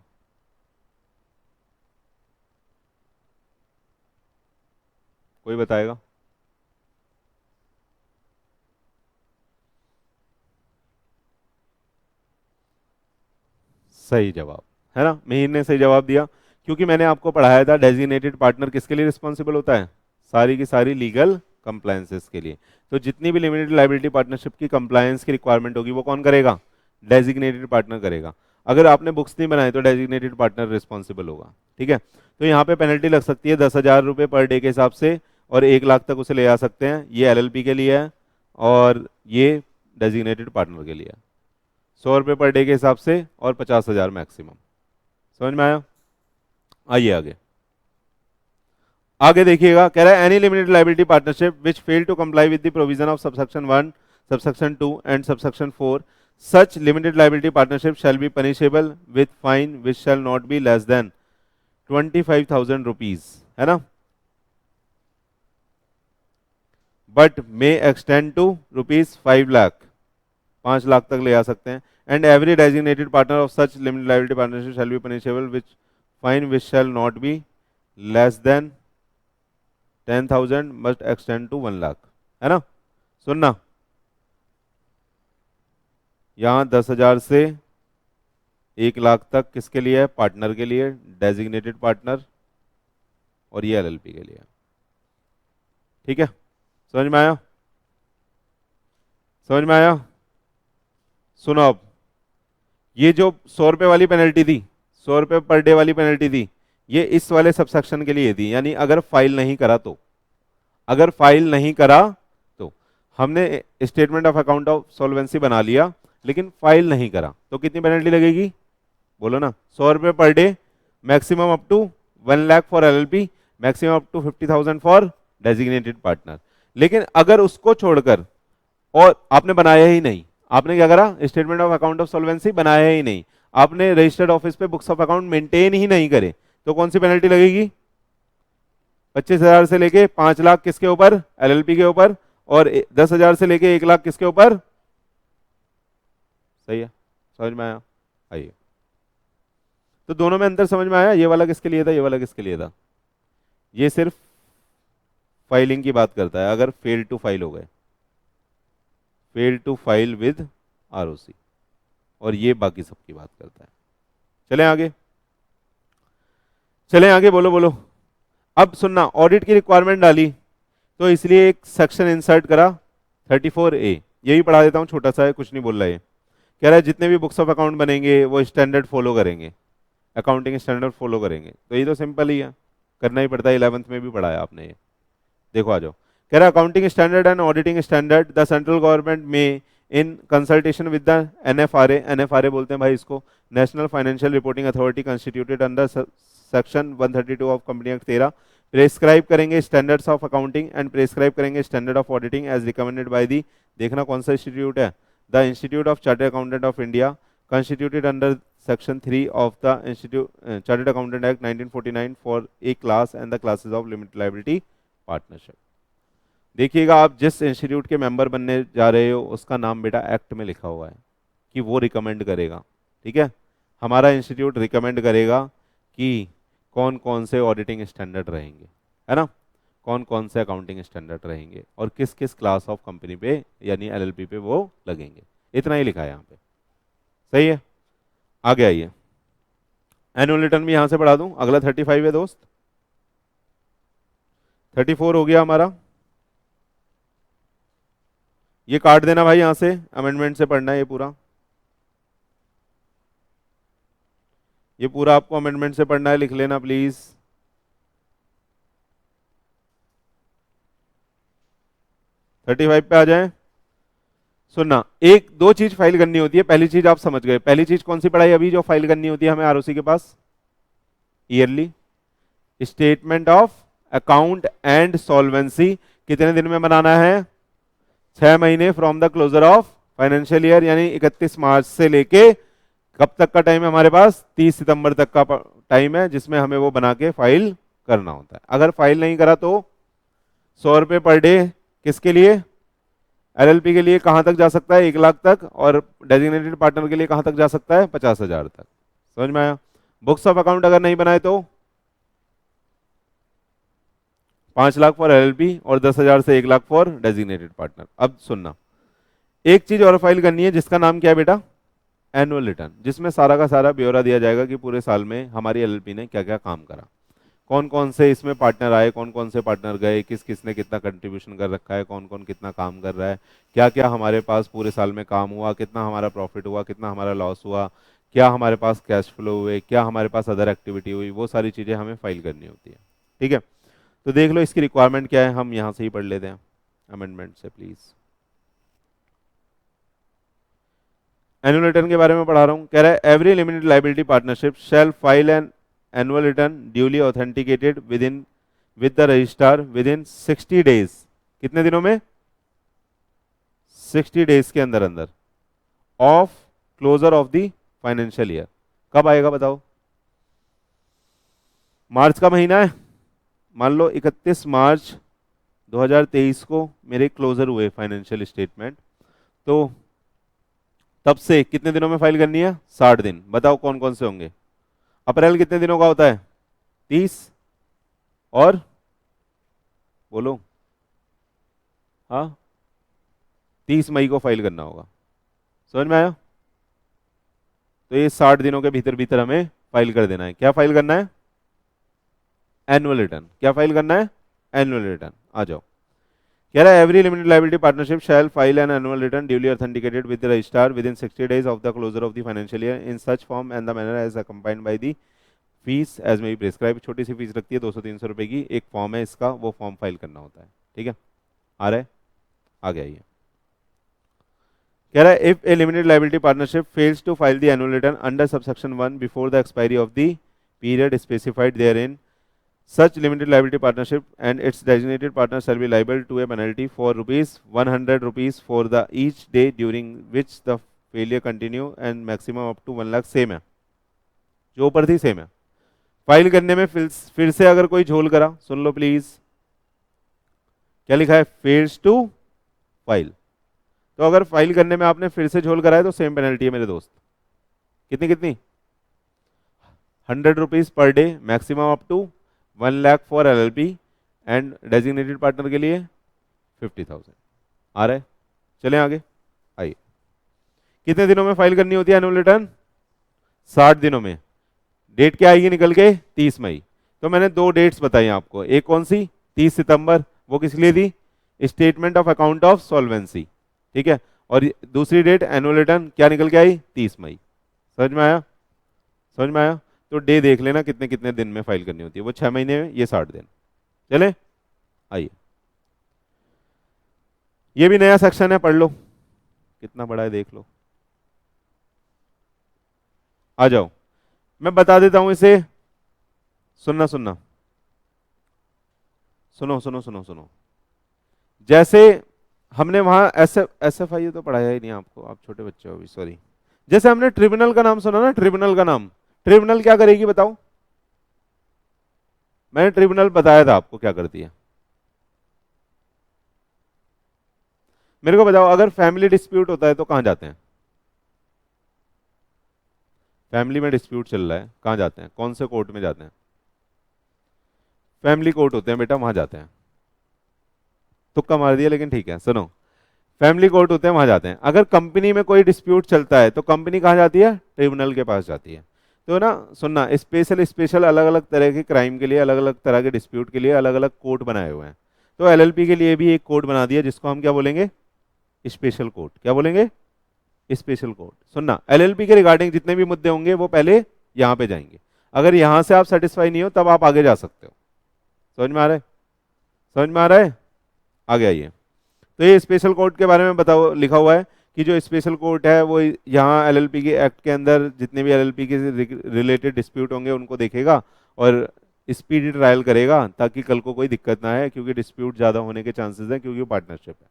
कोई बताएगा? सही जवाब, है ना, मिहिर ने सही जवाब दिया, क्योंकि मैंने आपको पढ़ाया था डेजिग्नेटेड पार्टनर किसके लिए रिस्पॉन्सिबल होता है? सारी की सारी लीगल कंप्लायंसेस के लिए। तो जितनी भी लिमिटेड लायबिलिटी पार्टनरशिप की कंप्लायंस की रिक्वायरमेंट होगी वो कौन करेगा? डेजिग्नेटेड पार्टनर करेगा। अगर आपने बुक्स नहीं बनाए तो डेजिग्नेटेड पार्टनर रिस्पॉन्सिबल होगा, ठीक है। तो यहाँ पे पेनल्टी लग सकती है 10,000 रुपये पर डे के हिसाब से, और 1 लाख तक उसे ले आ सकते हैं। ये एलएलपी के लिए है और ये डेजिग्नेटेड पार्टनर के लिए है। 100 रुपये पर डे के हिसाब से और 50,000 मैक्सिमम। समझ में आया? आइए आगे, आगे देखिएगा। कह रहा है any limited liability partnership which fail to comply with the provision of subsection 1 subsection 2 and subsection 4, such limited liability partnership shall be punishable with fine which shall not be less than 25,000 rupees, है ना, but may extend to rupees 5 lakh, 5 lakh तक ले आ सकते हैं. And every designated partner of such limited liability partnership shall be punishable with fine which shall not be less than 10,000 must extend to 1 lakh, है ना. सुनना, यहाँ 10,000 से 1 लाख तक किसके लिए है? पार्टनर के लिए, डेजिग्नेटेड पार्टनर, और ये एलएलपी के लिए. ठीक है, समझ में आया? समझ में आया? सुनो, अब ये जो 100 रुपये वाली पेनल्टी थी, 100 रुपये पर डे वाली पेनल्टी थी, ये इस वाले सबसेक्शन के लिए थी. यानी अगर फाइल नहीं करा तो, अगर फाइल नहीं करा तो, हमने statement of account of solvency बना लिया लेकिन फाइल नहीं करा तो कितनी पेनल्टी लगेगी? बोलो ना. 100 रुपये per day, maximum up to 1 lakh for LLP, maximum up to 50,000 for designated partner. लेकिन अगर उसको छोड़कर और आपने बनाया ही नहीं, आपने क्या करा? Statement of account of solvency बनाया ही नहीं, आपने रजिस्टर्ड ऑफिस पे बुक्स ऑफ अकाउंट मेंटेन ही नहीं करे, तो कौन सी पेनल्टी लगेगी? 25,000 से लेके 5 लाख किसके ऊपर? एलएलपी के ऊपर, और 10,000 से लेके 1 लाख किसके ऊपर? सही है, समझ में आया? आइए, तो दोनों में अंतर समझ में आया? ये वाला किसके लिए था, ये वाला किसके लिए था? ये सिर्फ फाइलिंग की बात करता है. अगर फेल टू फाइल हो गए, fail to file with ROC, और ये बाकी सबकी बात करता है. चलें आगे, चलें आगे, बोलो बोलो. अब सुनना, ऑडिट की रिक्वायरमेंट डाली तो इसलिए एक सेक्शन इंसर्ट करा 34A. यही पढ़ा देता हूं, छोटा सा है, कुछ नहीं बोल रहा है. कह रहा है जितने भी बुक्स ऑफ अकाउंट बनेंगे वो स्टैंडर्ड फॉलो करेंगे, अकाउंटिंग स्टैंडर्ड फॉलो करेंगे. तो ये तो सिंपल ही है, करना ही पड़ता है. 11th में भी पढ़ाया आपने ये. देखो आ जाओ. कह रहा है accounting standard and auditing standard the central government may in consultation with the NFRA, NFRA बोलते हैं भाई इसको, national financial reporting authority, constituted under section 132 of company act 13, prescribe करेंगे standards of accounting and prescribe करेंगे standard of auditing as recommended by the, देखना कौन सा institute है, the institute of chartered accountant of India, constituted under section 3 of the institute chartered accountant act 1949 for a class and the classes of limited liability partnership. देखिएगा, आप जिस institute के member बनने जा रहे हो उसका नाम बेटा एक्ट में लिखा हुआ है कि वो रिकमेंड करेगा. ठीक है, हमारा इंस्टीट्यूट रिकमेंड करेगा कि कौन कौन से ऑडिटिंग स्टैंडर्ड रहेंगे, है ना, कौन कौन से अकाउंटिंग स्टैंडर्ड रहेंगे और किस किस क्लास ऑफ कंपनी पे यानी एलएलपी पे वो लगेंगे. इतना ही लिखा है यहाँ पे. सही है, आगे आइए. एनुअल रिटर्न भी यहां से पढ़ा दूं. अगला 35 है दोस्त, 34 हो गया हमारा. ये काट देना भाई, यहां से अमेंडमेंट से पढ़ना है ये पूरा, ये पूरा आपको अमेंडमेंट से पढ़ना है, लिख लेना प्लीज. थर्टी 35 पे आ जाएं. सुनना, एक दो चीज फाइल करनी होती है. पहली चीज आप समझ गए, पहली चीज कौन सी पढ़ाई अभी जो फाइल करनी होती है हमें आरओसी के पास? Yearly statement of account and solvency. कितने दिन में बनाना है? 6 महीने from the closure of financial year, यानी 31 मार्च से लेके कब तक का टाइम है हमारे पास? 30 सितंबर तक का टाइम है जिसमें हमें वो बना के फाइल करना होता है. अगर फाइल नहीं करा तो 100 रुपये पर डे किसके लिए? एलएलपी के लिए कहां तक जा सकता है? 1 लाख तक, और डेजिग्नेटेड पार्टनर के लिए कहां तक जा सकता है? 50,000 तक. समझ में आया? बुक्स ऑफ अकाउंट अगर नहीं बनाए तो 5 लाख फॉर एलएलपी और 10,000 से 1 लाख फॉर डेजिग्नेटेड पार्टनर. अब सुनना, एक चीज और फाइल करनी है जिसका नाम क्या है बेटा? एनुअल रिटर्न, जिसमें सारा का सारा ब्यौरा दिया जाएगा कि पूरे साल में हमारी एलएलपी ने क्या क्या काम करा, कौन कौन से इसमें पार्टनर आए, कौन कौन से पार्टनर गए, किस किस ने कितना कंट्रीब्यूशन कर रखा है, कौन कौन कितना काम कर रहा है, क्या क्या हमारे पास पूरे साल में काम हुआ, कितना हमारा प्रॉफिट हुआ, कितना हमारा लॉस हुआ, क्या हमारे पास कैश फ्लो हुए, क्या हमारे पास अदर एक्टिविटी हुई, वो सारी चीज़ें हमें फाइल करनी होती है. ठीक है, तो देख लो इसकी रिक्वायरमेंट क्या है, हम यहाँ से ही पढ़ लेते हैं अमेंडमेंट से प्लीज. एनुअल रिटर्न के बारे में पढ़ा रहा हूँ. कह रहा है every limited liability partnership shall file an annual return duly authenticated with the registrar within 60 days. कितने दिनों में? 60 डेज के अंदर अंदर of closure of the financial year. कब आएगा बताओ? मार्च का महीना है, मान लो 31 मार्च 2023 को मेरे क्लोजर हुए फाइनेंशियल स्टेटमेंट, तो तब से कितने दिनों में फाइल करनी है? 60 दिन। बताओ कौन कौन से होंगे? अप्रैल कितने दिनों का होता है? 30। और बोलो, हाँ 30 मई को फाइल करना होगा। समझ में आया? तो ये 60 दिनों के भीतर भीतर हमें फाइल कर देना है। क्या फाइल करना है? Annual return. क्या फाइल करना है? Annual return. आ जाओ, कह रहा है every limited liability partnership shall file an annual return duly authenticated with the registrar within 60 days of the closure of the financial year in such form and the manner as accompanied by the fees as may be prescribe. छोटी सी fees लगती है 200-300 रुपए की, एक form है इसका, वो फॉर्म फाइल करना होता है। ठीक है, आ रहा है? आ गया ये। कह रहा है if a limited liability partnership fails to file the annual return under subsection 1 before the expiry of the period specified therein, such limited liability partnership and its designated partner shall be liable to a penalty for ₹100 for the each day during which the failure continue and maximum up to 1 lakh. Same है, जो ऊपर थी same है। File करने में फिर से अगर कोई झोल करा, सुन लो प्लीज, क्या लिखा है? Fails to file. तो अगर फाइल करने में आपने फिर से झोल कराया तो सेम पेनल्टी है मेरे दोस्त। कितनी कितनी? ₹100 per day, maximum up to 1 lakh for LLP and designated partner के लिए 50,000। आ रहा है? चलें आगे, आइए। कितने दिनों में फाइल करनी होती है एनुअल रिटर्न? 60 दिनों में। डेट क्या आएगी निकल के? 30 मई। तो मैंने दो डेट्स बताई आपको, एक कौन सी? 30 सितंबर, वो किस लिए थी? Statement of account of solvency. ठीक है, और दूसरी डेट एनुअल रिटर्न क्या निकल के आई? 30 मई। समझ में आया? समझ में आया? तो डे देख लेना कितने कितने दिन में फाइल करनी होती है, वो 6 महीने में, ये 60 दिन। चले आइए, ये भी नया सेक्शन है, पढ़ लो, कितना बड़ा है देख लो। आ जाओ, मैं बता देता हूं इसे, सुनना सुनना, सुनो सुनो सुनो सुनो। जैसे हमने वहां SFI तो पढ़ाया ही नहीं आपको, आप छोटे बच्चे हो अभी, सॉरी। जैसे हमने ट्रिब्यूनल का नाम सुना ना, ट्रिब्यूनल का नाम, ट्रिब्यूनल क्या करेगी बताओ? मैंने ट्रिब्यूनल बताया था आपको क्या करती है। मेरे को बताओ, अगर फैमिली डिस्प्यूट होता है तो कहां जाते हैं? फैमिली में डिस्प्यूट चल रहा है, कहां जाते हैं? कौन से कोर्ट में जाते हैं? फैमिली कोर्ट होते हैं बेटा, वहां जाते हैं। तुक्का मार दिया लेकिन ठीक है, सुनो, फैमिली कोर्ट होते हैं, वहां जाते हैं। अगर कंपनी में कोई डिस्प्यूट चलता है तो कंपनी कहां जाती है? ट्रिब्यूनल के पास जाती है। तो ना सुनना, स्पेशल स्पेशल अलग अलग तरह के क्राइम के लिए, अलग अलग तरह के डिस्प्यूट के लिए अलग अलग कोर्ट बनाए हुए हैं। तो LLP के लिए भी एक कोर्ट बना दिया जिसको हम क्या बोलेंगे? Special court. क्या बोलेंगे? Special court. सुनना, LLP के रिगार्डिंग जितने भी मुद्दे होंगे वो पहले यहाँ पे जाएंगे। अगर यहाँ से आप सेटिस्फाई नहीं हो तब आप आगे जा सकते हो। समझ में आ रहा है? समझ में आ रहा है? आगे आइए। तो ये स्पेशल कोर्ट के बारे में बताओ, लिखा हुआ है कि जो स्पेशल कोर्ट है वो यहाँ LLP के एक्ट के अंदर जितने भी LLP के रिलेटेड डिस्प्यूट होंगे उनको देखेगा और स्पीडी ट्रायल करेगा, ताकि कल को कोई दिक्कत ना है, क्योंकि डिस्प्यूट ज़्यादा होने के चांसेस हैं, क्योंकि पार्टनरशिप है।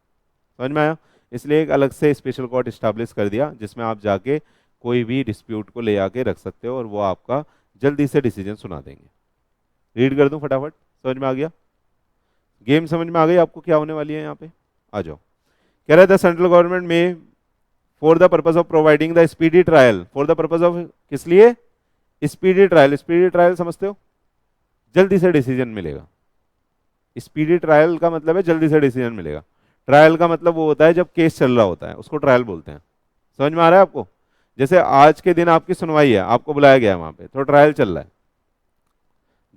समझ में आया? इसलिए एक अलग से स्पेशल कोर्ट इस्टेब्लिश कर दिया जिसमें आप जाके कोई भी डिस्प्यूट को ले आके रख सकते हो और वो आपका जल्दी से डिसीजन सुना देंगे। रीड कर दूं फटाफट? समझ में आ गया? गेम समझ में आ गई आपको क्या होने वाली है यहाँ पे? आ जाओ। कह रहा है द सेंट्रल गवर्नमेंट में for the purpose of providing the speedy trial, for the purpose of किस लिए? Speedy trial. स्पीडी ट्रायल समझते हो? जल्दी से डिसीजन मिलेगा। स्पीडी ट्रायल का मतलब है जल्दी से डिसीजन मिलेगा। ट्रायल का मतलब वो होता है जब केस चल रहा होता है, उसको ट्रायल बोलते हैं। समझ में आ रहा है आपको? जैसे आज के दिन आपकी सुनवाई है, आपको बुलाया गया है वहां पे, तो ट्रायल चल रहा है।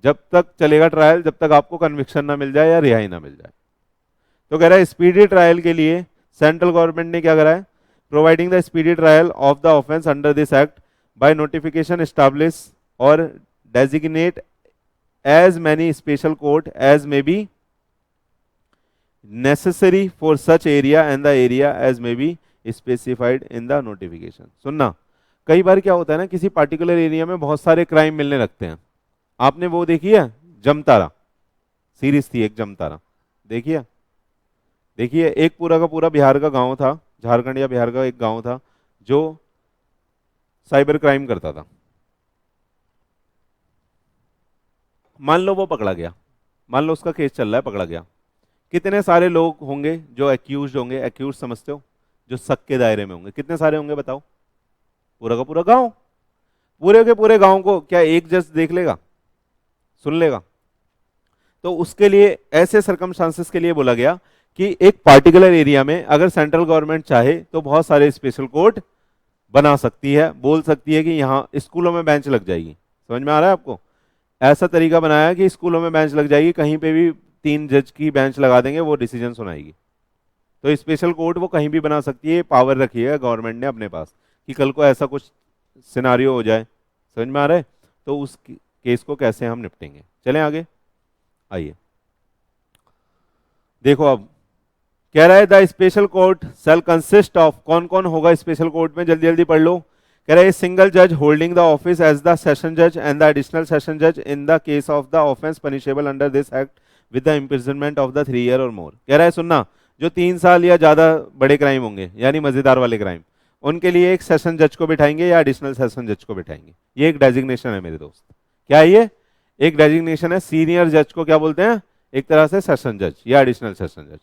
जब तक चलेगा ट्रायल, जब तक आपको कन्विक्शन ना मिल जाए या रिहाई ना मिल जाए। तो कह रहा है स्पीडी ट्रायल के लिए सेंट्रल गवर्नमेंट ने क्या करा है? Providing the speedy trial of the offence under this act by notification establish और designate as many special court as may be necessary for such area and the area as may be specified in the notification। सुनना, कई बार क्या होता है ना, किसी particular area में बहुत सारे क्राइम मिलने लगते हैं। आपने वो देखी है जमतारा सीरीज थी, एक जमतारा देखिए? देखिए, एक पूरा का पूरा बिहार का गांव था, झारखंड या बिहार का एक गांव था जो साइबर क्राइम करता था। मान लो वो पकड़ा गया, मान लो उसका केस चल रहा है, पकड़ा गया, कितने सारे लोग होंगे जो एक्यूज होंगे? एक्यूज समझते हो? जो शक के दायरे में होंगे, कितने सारे होंगे बताओ? पूरा का पूरा गांव। पूरे के पूरे गांव को क्या एक जज देख लेगा, सुन लेगा? तो उसके लिए ऐसे सरकमस्टांसेस के लिए बोला गया कि एक पार्टिकुलर एरिया में अगर सेंट्रल गवर्नमेंट चाहे तो बहुत सारे स्पेशल कोर्ट बना सकती है, बोल सकती है कि यहां स्कूलों में बेंच लग जाएगी। समझ में आ रहा है आपको? ऐसा तरीका बनाया कि स्कूलों में बेंच लग जाएगी, कहीं पे भी 3 जज की बेंच लगा देंगे, वो डिसीजन सुनाएगी। तो स्पेशल कोर्ट वो कहीं भी बना सकती है, पावर रखी है गवर्नमेंट ने अपने पास कि कल को ऐसा कुछ सिनारियो हो जाए। समझ में आ रहा है? तो उस केस को कैसे हम निपटेंगे। चलें आगे, आइए देखो। अब कह रहा है the special court shell consist of, कौन कौन होगा स्पेशल कोर्ट में, जल्दी जल्दी पढ़ लो। कह रहा है सिंगल जज holding the office as the session जज एंड द एडिशनल सेशन जज in the case of the offence punishable under this act with the imprisonment of the 3 year और मोर। कह रहा है सुनना, जो 3 साल या ज्यादा बड़े क्राइम होंगे, यानी मजेदार वाले क्राइम, उनके लिए एक सेशन जज को बिठाएंगे या एडिशनल सेशन जज को बिठाएंगे। ये एक डेजिग्नेशन है मेरे दोस्त। क्या है ये? एक डेजिग्नेशन है। सीनियर जज को क्या बोलते हैं? एक तरह से सेशन जज या एडिशनल सेशन जज।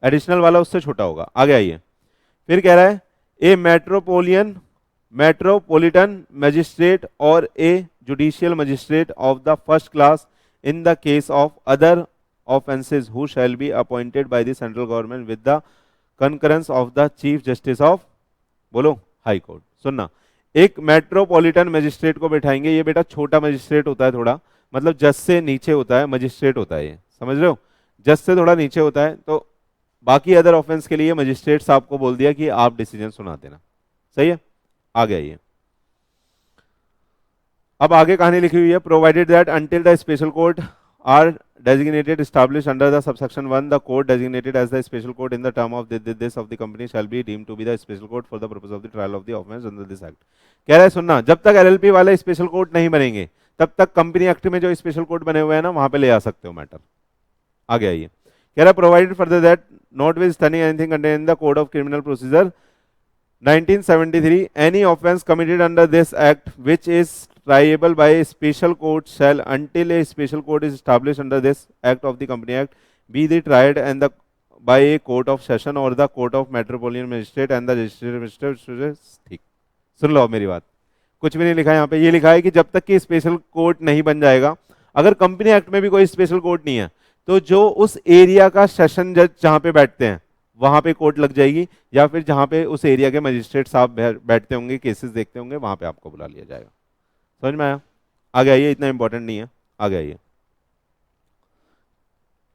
एडिशनल वाला उससे छोटा होगा। आगे आइए, फिर कह रहा है ए मेट्रोपोलिटन मजिस्ट्रेट और a judicial magistrate of the first class in the case of other offences who shall be appointed by the central government with the concurrence of the chief justice of, बोलो, high court. सुनना, एक metropolitan magistrate को बैठाएंगे। ये बेटा छोटा magistrate होता है थोड़ा, मतलब जज से नीचे होता है, मजिस्ट्रेट होता है ये, समझ रहे हो? जज से थोड़ा नीचे होता है। तो बाकी अदर ऑफेंस के लिए मजिस्ट्रेट साहब को बोल दिया कि आप डिसीजन सुना देना। सही है? आगे आइए। अब आगे कहानी लिखी हुई है, provided that until the special court are designated established under the subsection 1 the court designated as the special court in the term of this of the company shall be deemed to be the special court for the purpose of the trial of the offense under this act। कह रहा है सुनना, जब तक LLP वाले special court नहीं बनेंगे तब तक कंपनी एक्ट में जो स्पेशल कोर्ट बने हुए हैं ना, वहां पे ले आ सकते हो मैटर। आगे आइए, कह रहा है provided further that not with standing anything contain in the code of criminal procedure 1973 any offense committed under this act which is triable by a special court shall until a special court is established under this act of the company act be the tried and the by a court of session or the court of metropolitan magistrate and the legislative magistrate। ठीक, सुन लो मेरी बात, कुछ भी नहीं लिखा है यहाँ पे। ये लिखा है कि जब तक कि स्पेशल कोर्ट नहीं बन जाएगा, अगर कंपनी एक्ट में भी कोई स्पेशल कोर्ट नहीं है, तो जो उस एरिया का सेशन जज जहां पे बैठते हैं वहां पे कोर्ट लग जाएगी, या फिर जहां पे उस एरिया के मजिस्ट्रेट साहब बैठते होंगे, केसेस देखते होंगे, वहां पे आपको बुला लिया जाएगा। समझ में आया? आगे आइए, इतना इंपॉर्टेंट नहीं है। आगे आइए,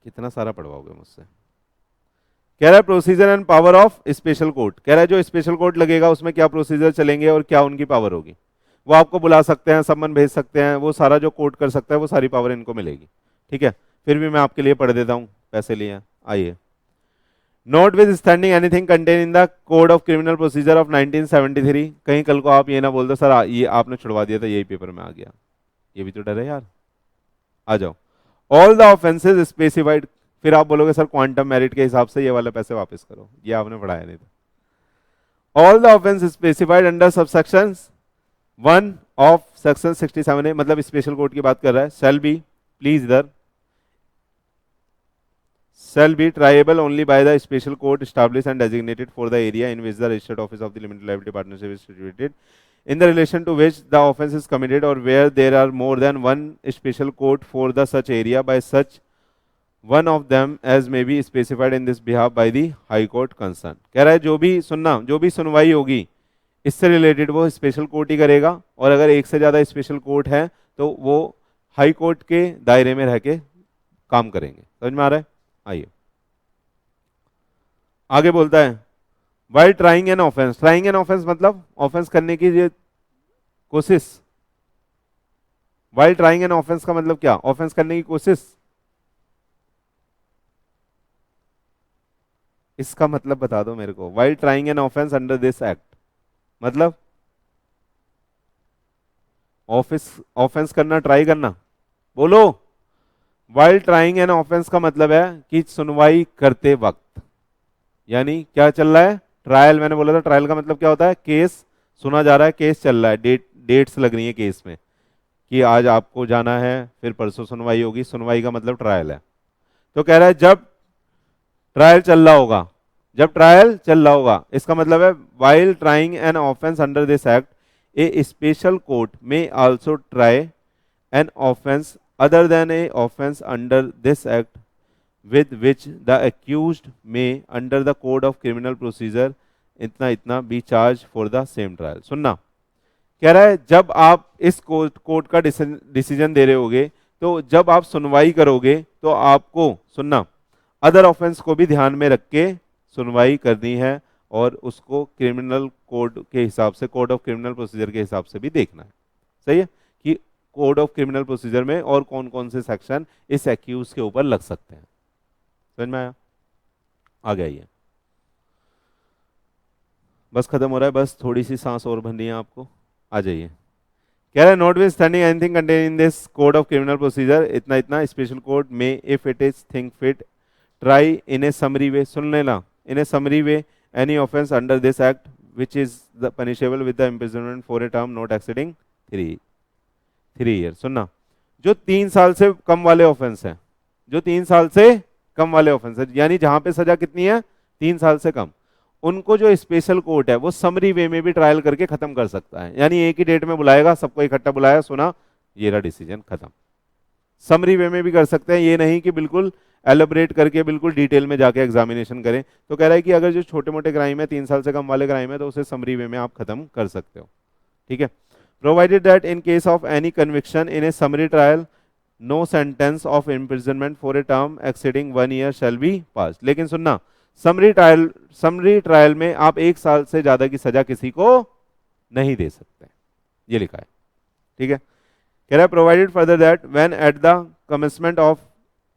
कितना सारा पढ़वाओगे मुझसे। कह रहा है procedure and power of special court. कह रहा है जो स्पेशल कोर्ट लगेगा उसमें क्या प्रोसीजर चलेंगे और क्या उनकी पावर होगी। वो आपको बुला सकते हैं, सम्मन भेज सकते हैं, वो सारा जो कोर्ट कर सकता है वो सारी पावर इनको मिलेगी। ठीक है, फिर भी मैं आपके लिए पढ़ देता हूं, पैसे लिए। आइए, Notwithstanding anything contained in the Code of Criminal Procedure of 1973, कहीं कल को आप ये ना बोल दो सर ये आपने छुड़वा दिया था, यही पेपर में आ गया, ये भी तो डर है यार। आ जाओ। All the offenses specified, फिर आप बोलोगे सर क्वांटम मेरिट के हिसाब से ये वाले पैसे वापस करो, ये आपने पढ़ाया नहीं था। All the offenses specified under subsections 1 of section 67A, मतलब स्पेशल कोर्ट की बात कर रहा है, shall be, प्लीज इधर, shall be triable only by the special court established and designated for the area in which the registered office of the limited liability partnership is situated, in the relation to which the offence is committed, or where there are more than one special court for the such area by such one of them as may be specified in this behalf by the high court concerned। कह रहा है जो भी सुनना, जो भी सुनवाई होगी इससे रिलेटेड वो स्पेशल कोर्ट ही करेगा, और अगर एक से ज्यादा स्पेशल कोर्ट है तो वो हाई कोर्ट के दायरे में रह के काम करेंगे। समझ में आ रहा है? आइए आगे बोलता है while trying an offence. Trying an offence मतलब ऑफेंस करने की ये कोशिश। वाइल ट्राइंग एन ऑफेंस का मतलब क्या? ऑफेंस करने की कोशिश। इसका मतलब बता दो मेरे को। While trying an offence under this act मतलब ऑफेंस करना, ट्राई करना, बोलो। वाइल ट्राइंग एन ऑफेंस का मतलब है कि सुनवाई करते वक्त, यानी क्या चल रहा है? ट्रायल मैंने बोला था, ट्रायल का मतलब क्या होता है, केस सुना जा रहा है, केस चल रहा है, डेट्स लग रही है केस में कि आज आपको जाना है, फिर परसों सुनवाई होगी, सुनवाई का मतलब ट्रायल है। तो कह रहा है जब ट्रायल चल रहा होगा, जब ट्रायल चल रहा होगा, इसका मतलब है while trying an offence under this act a special court may also try an offence other than a offence under this act with which the accused may under the code of criminal procedure इतना इतना be charged for the same trial। सुनना, कह रहा है जब आप इस court का डिसीजन दे रहे होगे, तो जब आप सुनवाई करोगे तो आपको सुनना अदर ऑफेंस को भी ध्यान में रख के सुनवाई करनी है, और उसको क्रिमिनल कोड के हिसाब से, कोड ऑफ क्रिमिनल प्रोसीजर के हिसाब से भी देखना है। सही है कि कोड ऑफ क्रिमिनल प्रोसीजर में और कौन कौन से सेक्शन इस एक्यूज के ऊपर लग सकते हैं। समझ में आया? आ गया ये, बस खत्म हो रहा है, बस थोड़ी सी सांस और भरनी है आपको। आ जाइए, कह रहा है notwithstanding anything contain in this code of criminal procedure इतना इतना special court may if it is think fit try in a summary way, सुन लेना, in a summary way any offence under this act which is the punishable with the imprisonment for a term not exceeding 3 year. सुनना, जो 3 साल से कम वाले offence हैं, जो 3 साल से कम वाले ऑफेंस है, यानी जहां पे सजा कितनी है, 3 साल से कम, उनको जो स्पेशल कोर्ट है वो समरी वे में भी ट्रायल करके खत्म कर सकता है। यानी एक ही डेट में बुलाएगा, सबको इकट्ठा बुलाया, सुना, ये रहा डिसीजन, खत्म। समरी वे में भी कर सकते हैं, ये नहीं कि बिल्कुल एलोबरेट करके बिल्कुल डिटेल में जाके एग्जामिनेशन करें। तो कह रहा है कि अगर जो छोटे मोटे क्राइम है, 3 साल से कम वाले क्राइम है, तो उसे समरी वे में आप खत्म कर सकते हो। ठीक है, provided that in case of any conviction in a summary trial no sentence of imprisonment for a term exceeding 1 year shall be pass. लेकिन सुनना, समरी ट्रायल में आप 1 साल से ज्यादा की सजा किसी को नहीं दे सकते, ये लिखा है। ठीक है, कह रहा है provided further that when at the commencement of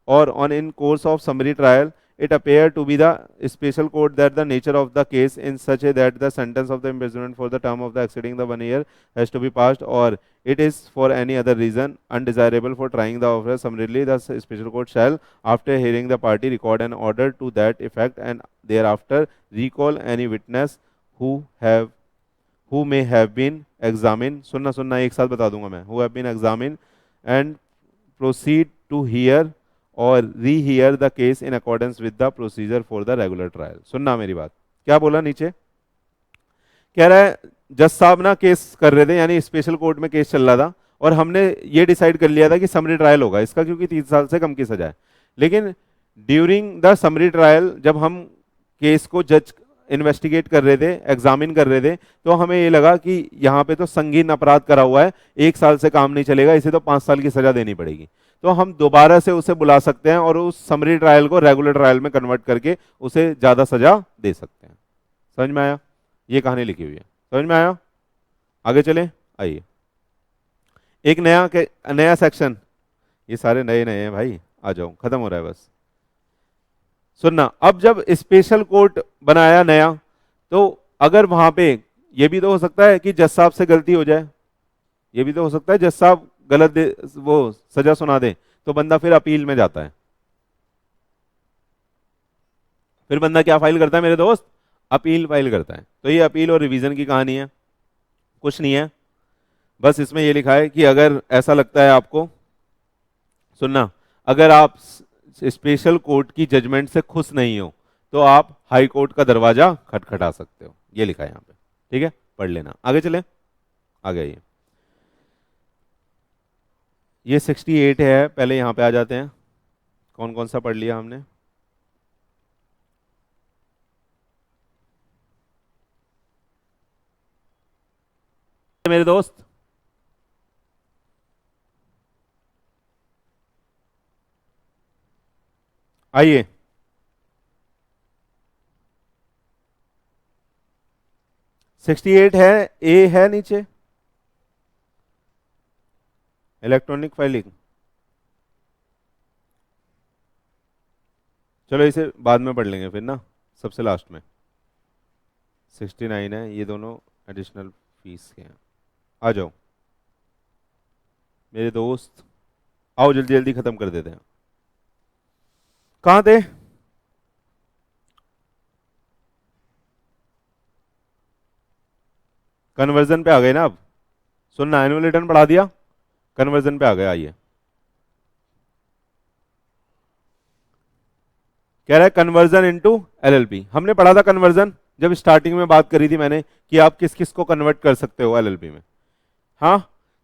or on in course of summary trial it appeared to be the special court that the nature of the case in such a that the sentence of the imprisonment for the term of the exceeding the 1 year has to be passed, or it is for any other reason undesirable for trying the officer summarily, the special court shall after hearing the party record an order to that effect and thereafter recall any witness who may have been examined, सुनना एक साथ बता दूंगा मैं, who have been examined and proceed to hear or rehear the case in accordance with the procedure for the regular trial. सुनना मेरी बात, क्या बोला नीचे, कह रहा है जज साहब ना केस कर रहे थे, यानी स्पेशल कोर्ट में केस चल रहा था, और हमने ये डिसाइड कर लिया था कि समरी ट्रायल होगा इसका, क्योंकि 3 साल से कम की सजा है। लेकिन ड्यूरिंग द समरी ट्रायल जब हम केस को जज इन्वेस्टिगेट कर रहे थे, एग्जामिन कर रहे थे, तो हमें ये लगा कि यहाँ पे तो संगीन अपराध करा हुआ है, 1 साल से काम नहीं चलेगा, इसे तो 5 साल की सजा देनी पड़ेगी। तो हम दोबारा से उसे बुला सकते हैं और उस समरी ट्रायल को रेगुलर ट्रायल में कन्वर्ट करके उसे ज्यादा सजा दे सकते हैं। समझ में आया? ये कहानी लिखी हुई है, समझ में आया? आगे चले, आइए एक नया सेक्शन, ये सारे नए नए हैं भाई, आ जाओ, खत्म हो रहा है बस। सुनना, अब जब स्पेशल कोर्ट बनाया नया, तो अगर वहां पे ये भी तो हो सकता है कि जज साहब से गलती हो जाए, ये भी तो हो सकता है जज साहब गलत वो सजा सुना दे, तो बंदा फिर अपील में जाता है। फिर बंदा क्या फाइल करता है मेरे दोस्त, अपील फाइल करता है। तो ये अपील और रिवीजन की कहानी है, कुछ नहीं है, बस इसमें ये लिखा है कि अगर ऐसा लगता है आपको, सुनना, अगर आप स्पेशल कोर्ट की जजमेंट से खुश नहीं हो, तो आप हाई कोर्ट का दरवाजा खटखटा सकते हो, ये लिखा है यहां पे। ठीक है, पढ़ लेना, आगे चले, आ गया ये 68 है, पहले यहां पे आ जाते हैं, कौन कौन सा पढ़ लिया हमने। मेरे दोस्त, आइए, सिक्सटी एट है, ए है नीचे, इलेक्ट्रॉनिक फाइलिंग, चलो इसे बाद में पढ़ लेंगे फिर ना, सबसे लास्ट में। 69 है, ये दोनों एडिशनल फीस के हैं। आ जाओ मेरे दोस्त, आओ जल्दी जल्दी खत्म कर देते हैं। कहां थे? कन्वर्जन पे आ गए ना अब, सुनना, एनुअल रिटर्न पढ़ा दिया, कन्वर्जन पे आ गए। आइए, कह रहा है कन्वर्जन इनटू एलएलपी। हमने पढ़ा था कन्वर्जन जब स्टार्टिंग में बात करी थी मैंने कि आप किस किस को कन्वर्ट कर सकते हो एलएलपी में। हाँ,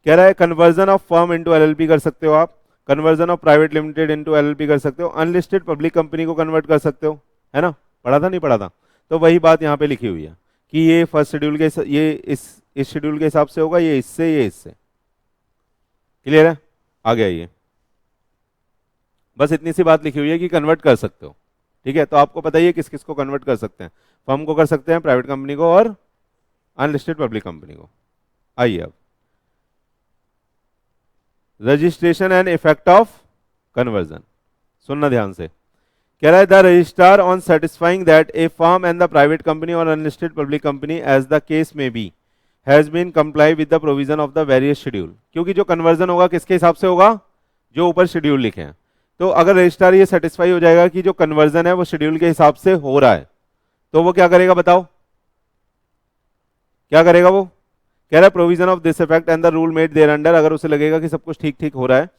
कह रहा है conversion of firm into LLP कर सकते हो आप, conversion of private limited into LLP कर सकते हो, अनलिस्टेड पब्लिक कंपनी को कन्वर्ट कर सकते हो, है ना, पढ़ा था नहीं पढ़ा था? तो वही बात यहाँ पे लिखी हुई है कि ये फर्स्ट शेड्यूल के ये इस शेड्यूल के हिसाब से होगा, ये इससे। क्लियर है? आ गया ये, बस इतनी सी बात लिखी हुई है कि कन्वर्ट कर सकते हो। ठीक है, तो आपको पता ही है किस किस को कन्वर्ट कर सकते हैं, फर्म को कर सकते हैं, प्राइवेट कंपनी को और अनलिस्टेड पब्लिक कंपनी को। आइए अब registration and effect of conversion, सुनना ध्यान से। कह रहा है the registrar on satisfying that a firm and the private company or unlisted public company as the case may be has been comply with the provision of the various schedule, क्योंकि जो conversion होगा किसके हिसाब से होगा, जो ऊपर schedule लिखे हैं। तो अगर रजिस्ट्रार ये सेटिस्फाई हो जाएगा कि जो कन्वर्जन है वो शेड्यूल के हिसाब से हो रहा है, तो वो क्या करेगा बताओ, क्या करेगा वो? कह रहा है provision of this effect and the rule made thereunder, अगर उसे लगेगा कि सब कुछ ठीक ठीक हो रहा है,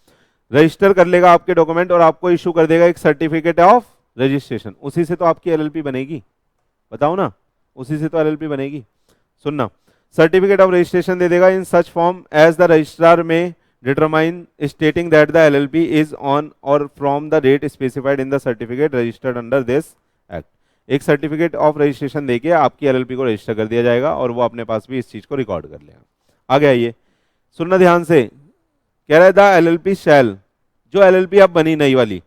रजिस्टर कर लेगा आपके डॉक्यूमेंट और आपको इशू कर देगा एक सर्टिफिकेट ऑफ रजिस्ट्रेशन। उसी से तो आपकी एलएलपी बनेगी, बताओ ना, उसी से तो एलएलपी बनेगी। सुनना, सर्टिफिकेट ऑफ रजिस्ट्रेशन दे देगा in such form as the registrar may determine stating that the LLP is on और from the date specified in the certificate registered under this act. एक सर्टिफिकेट ऑफ रजिस्ट्रेशन देके आपकी LLP को register कर दिया जाएगा और वो अपने पास भी इस चीज को रिकॉर्ड कर लेगा। आगे आइए, सुनना ध्यान से। कह रहा है द एलएलपी शैल, जो एलएलपी अब बनी नई वाली,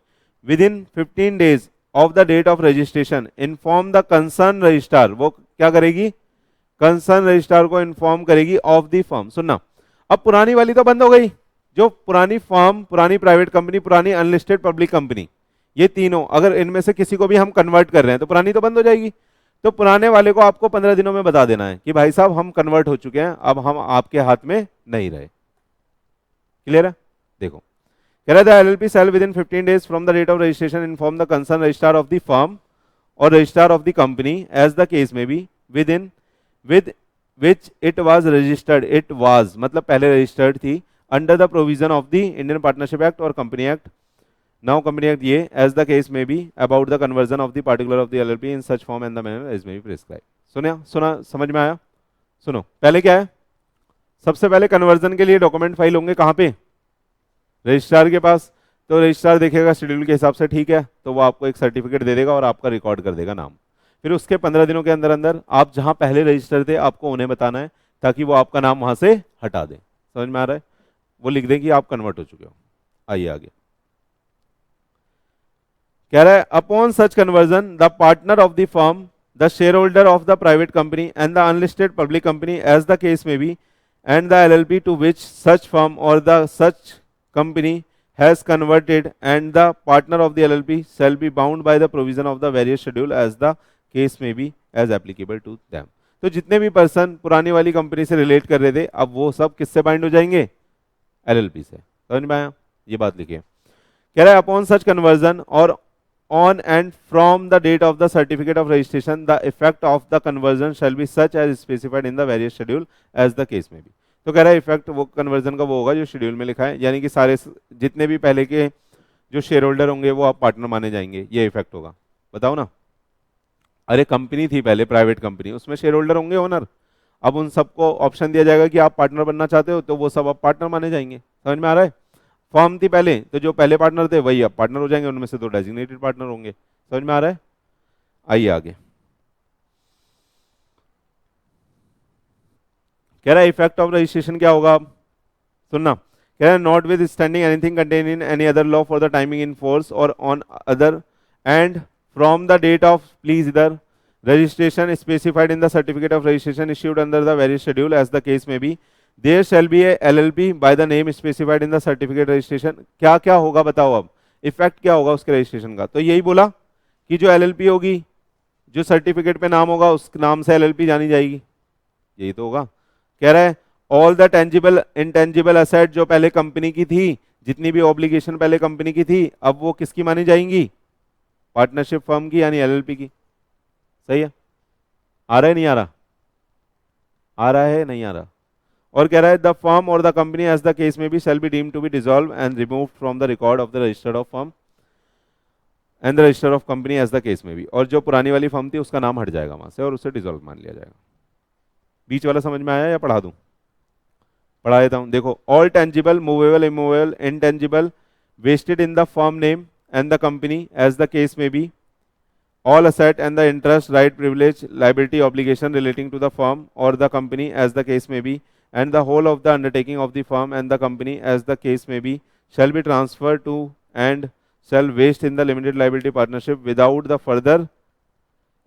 within 15 days of the date of registration inform the concern registrar, वो क्या करेगी, कंसर्न रजिस्ट्रार को इन्फॉर्म करेगी ऑफ द फर्म। सुनना, अब पुरानी वाली तो बंद हो गई, जो पुरानी फर्म, पुरानी प्राइवेट कंपनी, पुरानी अनलिस्टेड पब्लिक कंपनी, ये तीनों अगर इनमें से किसी को भी हम कन्वर्ट कर रहे हैं तो पुरानी तो बंद हो जाएगी। तो पुराने वाले को आपको 15 दिनों में बता देना है कि भाई साहब हम कन्वर्ट हो चुके हैं, अब हम आपके हाथ में नहीं रहे। क्लियर है? देखो, कह रहा है the LLP shall within 15 days from the date of registration inform the concern registrar of the firm or registrar of the company as the case may be with which it was registered, it was मतलब पहले registered थी, under the provision of the Indian Partnership Act or company act, now company act, ये as the case may be about the conversion of the particular of the LLP in such form and the manner as may be prescribe. सुना, समझ में आया? सुनो, पहले क्या है, सबसे पहले कन्वर्जन के लिए डॉक्यूमेंट फाइल होंगे कहां पे, रजिस्ट्रार के पास। तो रजिस्ट्रार देखेगा शेड्यूल के हिसाब से ठीक है, तो वो आपको एक सर्टिफिकेट दे देगा और आपका रिकॉर्ड कर देगा नाम। फिर उसके 15 दिनों के अंदर अंदर आप जहां पहले रजिस्टर थे आपको उन्हें बताना है ताकि वो आपका नाम वहां से हटा दें। समझ में आ रहा है? वो लिख दें कि आप कन्वर्ट हो चुके हो। आइए आगे, कह रहा है upon such conversion the partner of the firm, the shareholder of the private company and the unlisted public company as the case may be and the LLP to which such firm or the such company has converted and the partner of the LLP shall be bound by the provision of the various schedule as the case may be as applicable to them। तो जितने भी person पुरानी वाली company से relate कर रहे थे अब वो सब किससे बाइंड हो जाएंगे, एलएलपी से। समझ में आया? ये बात लिखिए। कह रहा है अपॉन सच कन्वर्जन और on and from the date of the certificate of registration the effect of the conversion shall be such as specified in the various schedule as the case may be। तो कह रहा है effect वो conversion का वो होगा जो schedule में लिखा है, यानी कि सारे जितने भी पहले के जो शेयर होल्डर होंगे वो आप पार्टनर माने जाएंगे, ये इफेक्ट होगा। बताओ ना, अरे कंपनी थी पहले प्राइवेट कंपनी, उसमें शेयर होल्डर होंगे, ओनर, अब उन सबको ऑप्शन दिया जाएगा कि आप पार्टनर बनना चाहते हो तो वो सब अब पार्टनर माने जाएंगे। समझ में आ रहा है? फर्म थी पहले तो जो पहले पार्टनर थे वही अब पार्टनर हो जाएंगे, उनमें से 2 डेजिग्नेटेड पार्टनर होंगे। समझ में आ रहा है? आइए आगे, कह रहा है इफेक्ट ऑफ रजिस्ट्रेशन क्या होगा, सुनना। कह रहा है notwithstanding anything contain in any other law for the timing in force or on other and from the date of please इधर registration specified in the certificate of registration issued under the various schedule as the case may be there shall be a LLP by the name specified in the certificate registration. क्या क्या होगा बताओ, अब effect क्या होगा उसके registration का? तो यही बोला कि जो एलएलपी होगी, जो सर्टिफिकेट पे नाम होगा उस नाम से एलएलपी जानी जाएगी, यही तो होगा। कह रहा है all the tangible intangible asset जो पहले कंपनी की थी, जितनी भी ऑब्लिगेशन पहले कंपनी की थी, अब वो किसकी मानी जाएंगी, पार्टनरशिप फर्म की यानी एलएलपी की। सही है? आ रहा है नहीं आ रहा? आ रहा है नहीं आ रहा? और कह रहा है the firm or the company as the case may be shall be deemed to be dissolve and remove from the record of the register of firm and the register of company as the case may be. और जो पुरानी वाली firm थी उसका नाम हट जाएगा वहां से और उसे डिसॉल्व मान लिया जाएगा। बीच वाला समझ में आया या पढ़ा दूं? पढ़ा देता हूं। देखो, all tangible movable immovable intangible vested in the firm name and the company as the case may be, all asset and the interest, right, privilege, liability, obligation relating to the firm or the company as the case may be, and the whole of the undertaking of the firm and the company as the case may be, shall be transferred to and shall vest in the limited liability partnership without the further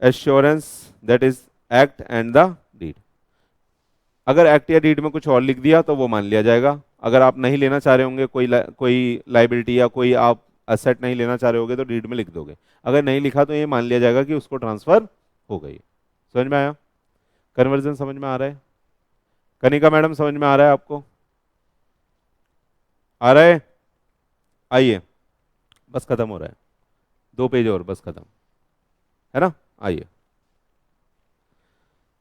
assurance that is act and the deed। अगर act या deed में कुछ और लिख दिया तो वो मान लिया जाएगा। अगर आप नहीं लेना चाह रहे होंगे कोई लाइबिलिटी या कोई आप असेट नहीं लेना चाह रहे होगे तो डीड में लिख दोगे। अगर नहीं लिखा तो ये मान लिया जाएगा कि उसको ट्रांसफर हो गई। समझ में आया? कन्वर्जन समझ में आ रहा है? कनिका मैडम समझ में आ रहा है आपको? आ रहा है? आइए, बस खत्म हो रहा है, 2 पेज और बस खत्म है ना। आइए,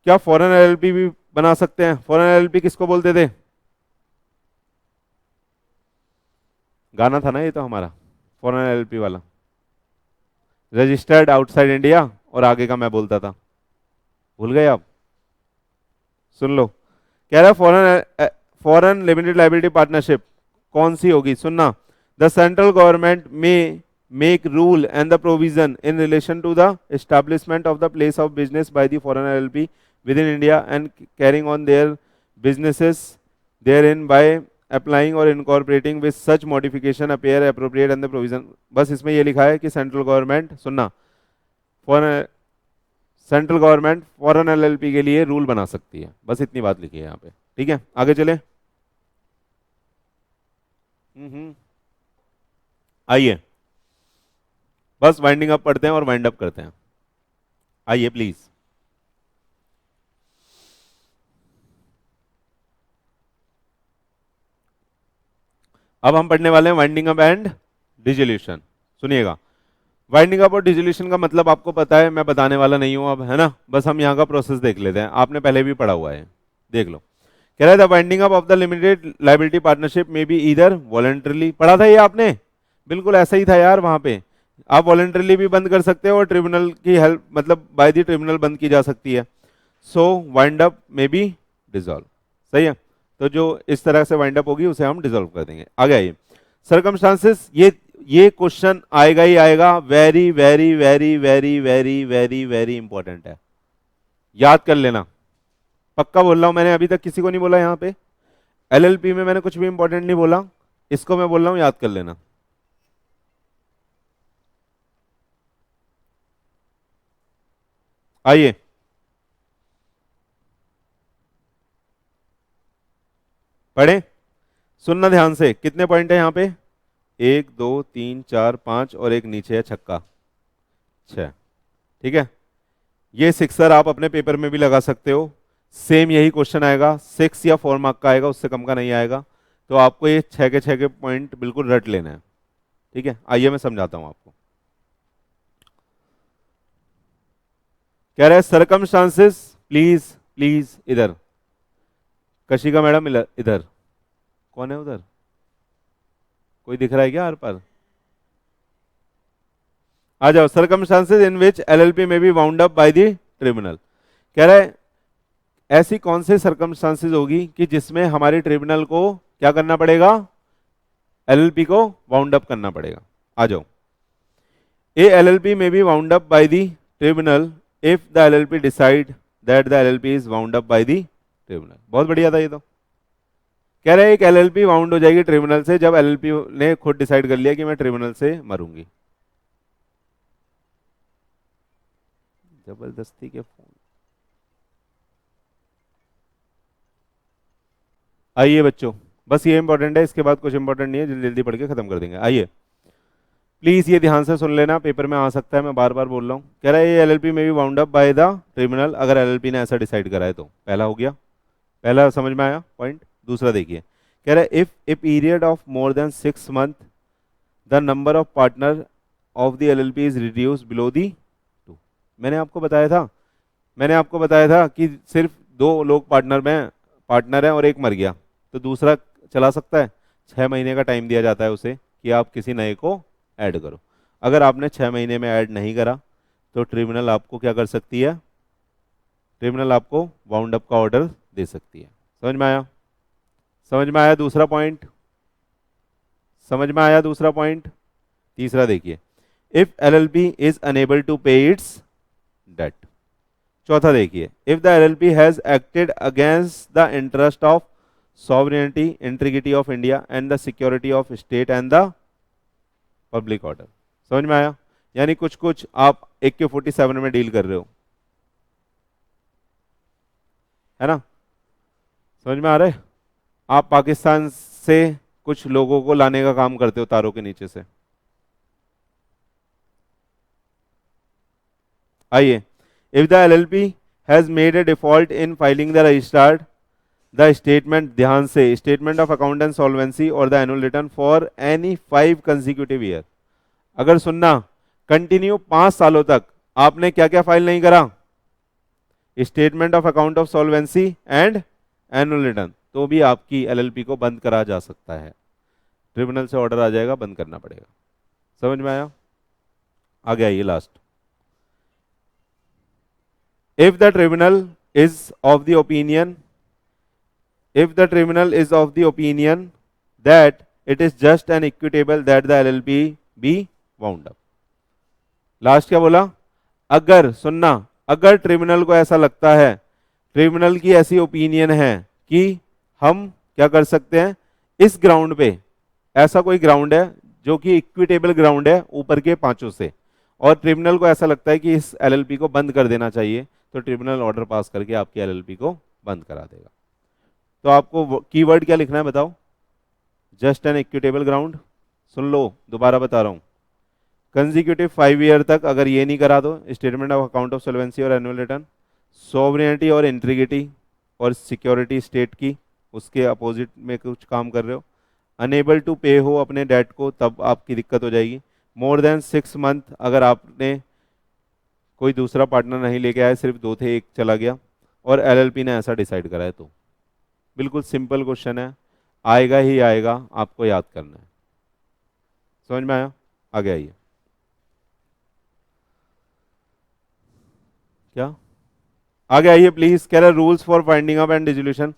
क्या फॉरेन एलएलपी भी बना सकते हैं? फॉरेन एलएलपी किसको बोलते थे? गाना था ना ये तो हमारा फॉरेन एलएलपी वाला, रजिस्टर्ड आउटसाइड इंडिया, और आगे का मैं बोलता था, भूल गए आप? सुन लो, कह रहा है फॉरेन लिमिटेड लाइबिलिटी पार्टनरशिप कौन सी होगी? सुनना, the central government may make rule and the provision in relation to the establishment of the place of business by the foreign LLP within India and carrying on their businesses therein by applying or incorporating with such modification appear appropriate and the provision. बस इसमें ये लिखा है कि central government, सुनना, foreign central government foreign LLP के लिए rule बना सकती है। बस इतनी बात लिखी है यहाँ पे, ठीक है? आगे चले। आइए, बस वाइंडिंग अप पढ़ते हैं और वाइंड अप करते हैं। आइए प्लीज। अब हम पढ़ने वाले हैं वाइंडिंग अप एंड डिसोल्यूशन। सुनिएगा, वाइंडिंग अप और डिसोल्यूशन का मतलब आपको पता है, मैं बताने वाला नहीं हूं अब, है ना। बस हम यहाँ का प्रोसेस देख लेते हैं, आपने पहले भी पढ़ा हुआ है, देख लो। कह रहा है the winding up of the limited liability partnership में बी ईदर वॉलंटरली, पढ़ा था ये आपने, बिल्कुल ऐसा ही था यार वहां पे। आप वॉलंटरली भी बंद कर सकते हो और ट्रिब्यूनल की हेल्प, मतलब बाय द ट्रिब्यूनल बंद की जा सकती है। सो वाइंड अप में बी डिसॉल्व, सही है। तो जो इस तरह से वाइंड अप होगी उसे हम डिसॉल्व कर देंगे। आगे आइए, सर्कमस्टांसेस, ये क्वेश्चन आएगा ही आएगा, very very very very very very very important है, याद कर लेना, पक्का बोल रहा हूं। मैंने अभी तक किसी को नहीं बोला यहाँ पे, एलएलपी में मैंने कुछ भी इंपॉर्टेंट नहीं बोला, इसको मैं बोल रहा हूं, याद कर लेना। आइए, पढ़े, सुनना ध्यान से। कितने पॉइंट है यहाँ पे? 1 2 3 4 5 और एक नीचे है छक्का, 6, ठीक है। ये सिक्सर आप अपने पेपर में भी लगा सकते हो, सेम यही क्वेश्चन आएगा, 6 या 4 मार्क का आएगा, उससे कम का नहीं आएगा। तो आपको ये 6 के पॉइंट बिल्कुल रट लेना है, ठीक है। आइए मैं समझाता हूं आपको। कह रहा है सर्कमस्टांसेस, प्लीज प्लीज इधर, कशिका मैडम इधर, कौन है उधर? कोई दिख रहा है क्या आर पार? आ जाओ। Circumstances in which LLP may be wound up by the tribunal. कह रहा है ऐसी कौन से सर्कमस्टांसेस होगी कि जिसमें हमारे ट्रिब्यूनल को क्या करना पड़ेगा? एलएलपी को वाउंड अप करना पड़ेगा। आ जाओ। A LLP may be wound up by the tribunal if the LLP decide that the LLP is wound up by the tribunal. बहुत बढ़िया था ये तो। कह रहे हैं एक एलएलपी वाउंड हो जाएगी ट्रिब्यूनल से जब एलएलपी ने खुद डिसाइड कर लिया कि मैं ट्रिब्यूनल से मरूंगी। जबरदस्ती के फोन। आइए बच्चों, बस ये इंपॉर्टेंट है, इसके बाद कुछ इंपॉर्टेंट नहीं है, जल्दी जल्दी पढ़ के खत्म कर देंगे। आइए प्लीज ये ध्यान से सुन लेना, पेपर में आ सकता है, मैं बार बार बोल रहा हूँ। कह रहा है ये एलएलपी में भी wound up by the tribunal, अगर एलएलपी ने ऐसा डिसाइड करा है तो। पहला हो गया, पहला समझ में आया पॉइंट। दूसरा देखिए, कह रहा है if A period of more than 6 month the number of partner of the LLP is reduce below the 2। मैंने आपको बताया था कि सिर्फ दो लोग पार्टनर हैं और एक मर गया, तो दूसरा चला सकता है? 6 महीने का टाइम दिया जाता है उसे कि आप किसी नए को ऐड करो। अगर आपने 6 महीने में ऐड नहीं करा तो ट्रिब्यूनल आपको क्या कर सकती है? ट्रिब्यूनल आपको वाउंड अप का ऑर्डर दे सकती है। समझ में आया? समझ में आया दूसरा पॉइंट? समझ में आया दूसरा पॉइंट? तीसरा देखिए, if LLP is unable to pay its debt. चौथा देखिए, if the LLP has acted against the interest of sovereignty, integrity of India and the security of state and the public order. समझ में आया? यानी कुछ कुछ आप AK-47 में डील कर रहे हो, है ना? समझ में आ रहा है? आप पाकिस्तान से कुछ लोगों को लाने का काम करते हो तारों के नीचे से। आइए, if the LLP has made a default in filing the registered the statement, ध्यान से, statement of account and solvency or the annual return for any 5 consecutive year. अगर सुनना, कंटिन्यू 5 सालों तक आपने क्या क्या फाइल नहीं करा? Statement of account of solvency and annual return, तो भी आपकी एलएलपी को बंद करा जा सकता है। ट्रिब्यूनल से ऑर्डर आ जाएगा, बंद करना पड़ेगा। समझ में आया? आगे आइए last, if the tribunal is of the opinion, if the tribunal is of the opinion that it is just and equitable that the LLP be wound up। Last क्या बोला? अगर, सुनना, अगर ट्रिब्यूनल को ऐसा लगता है, ट्रिब्यूनल की ऐसी ओपिनियन है कि हम क्या कर सकते हैं इस ग्राउंड पे, ऐसा कोई ग्राउंड है जो कि इक्विटेबल ग्राउंड है ऊपर के 5 से, और ट्रिब्यूनल को ऐसा लगता है कि इस एलएलपी को बंद कर देना चाहिए, तो ट्रिब्यूनल ऑर्डर पास करके आपकी एलएलपी को बंद करा देगा। तो आपको कीवर्ड क्या लिखना है बताओ? Just an equitable ground. सुन लो, दोबारा बता रहा हूं, कंसेक्यूटिव 5 ईयर तक अगर ये नहीं करा दो, statement of account of solvency और एनुअल रिटर्न, सॉवरेनिटी और इंटीग्रिटी और सिक्योरिटी स्टेट की, उसके अपोजिट में कुछ काम कर रहे हो, अनेबल टू पे हो अपने डेट को, तब आपकी दिक्कत हो जाएगी। मोर देन 6 मंथ, अगर आपने कोई दूसरा पार्टनर नहीं लेके आए, सिर्फ 2 थे, एक चला गया, और एलएलपी ने ऐसा डिसाइड करा है, तो बिल्कुल सिंपल क्वेश्चन है, आएगा ही आएगा, आपको याद करना है। समझ में आया? आगे आइए, क्या आगे आइए प्लीज। कह रहा है rules for finding up and dissolution,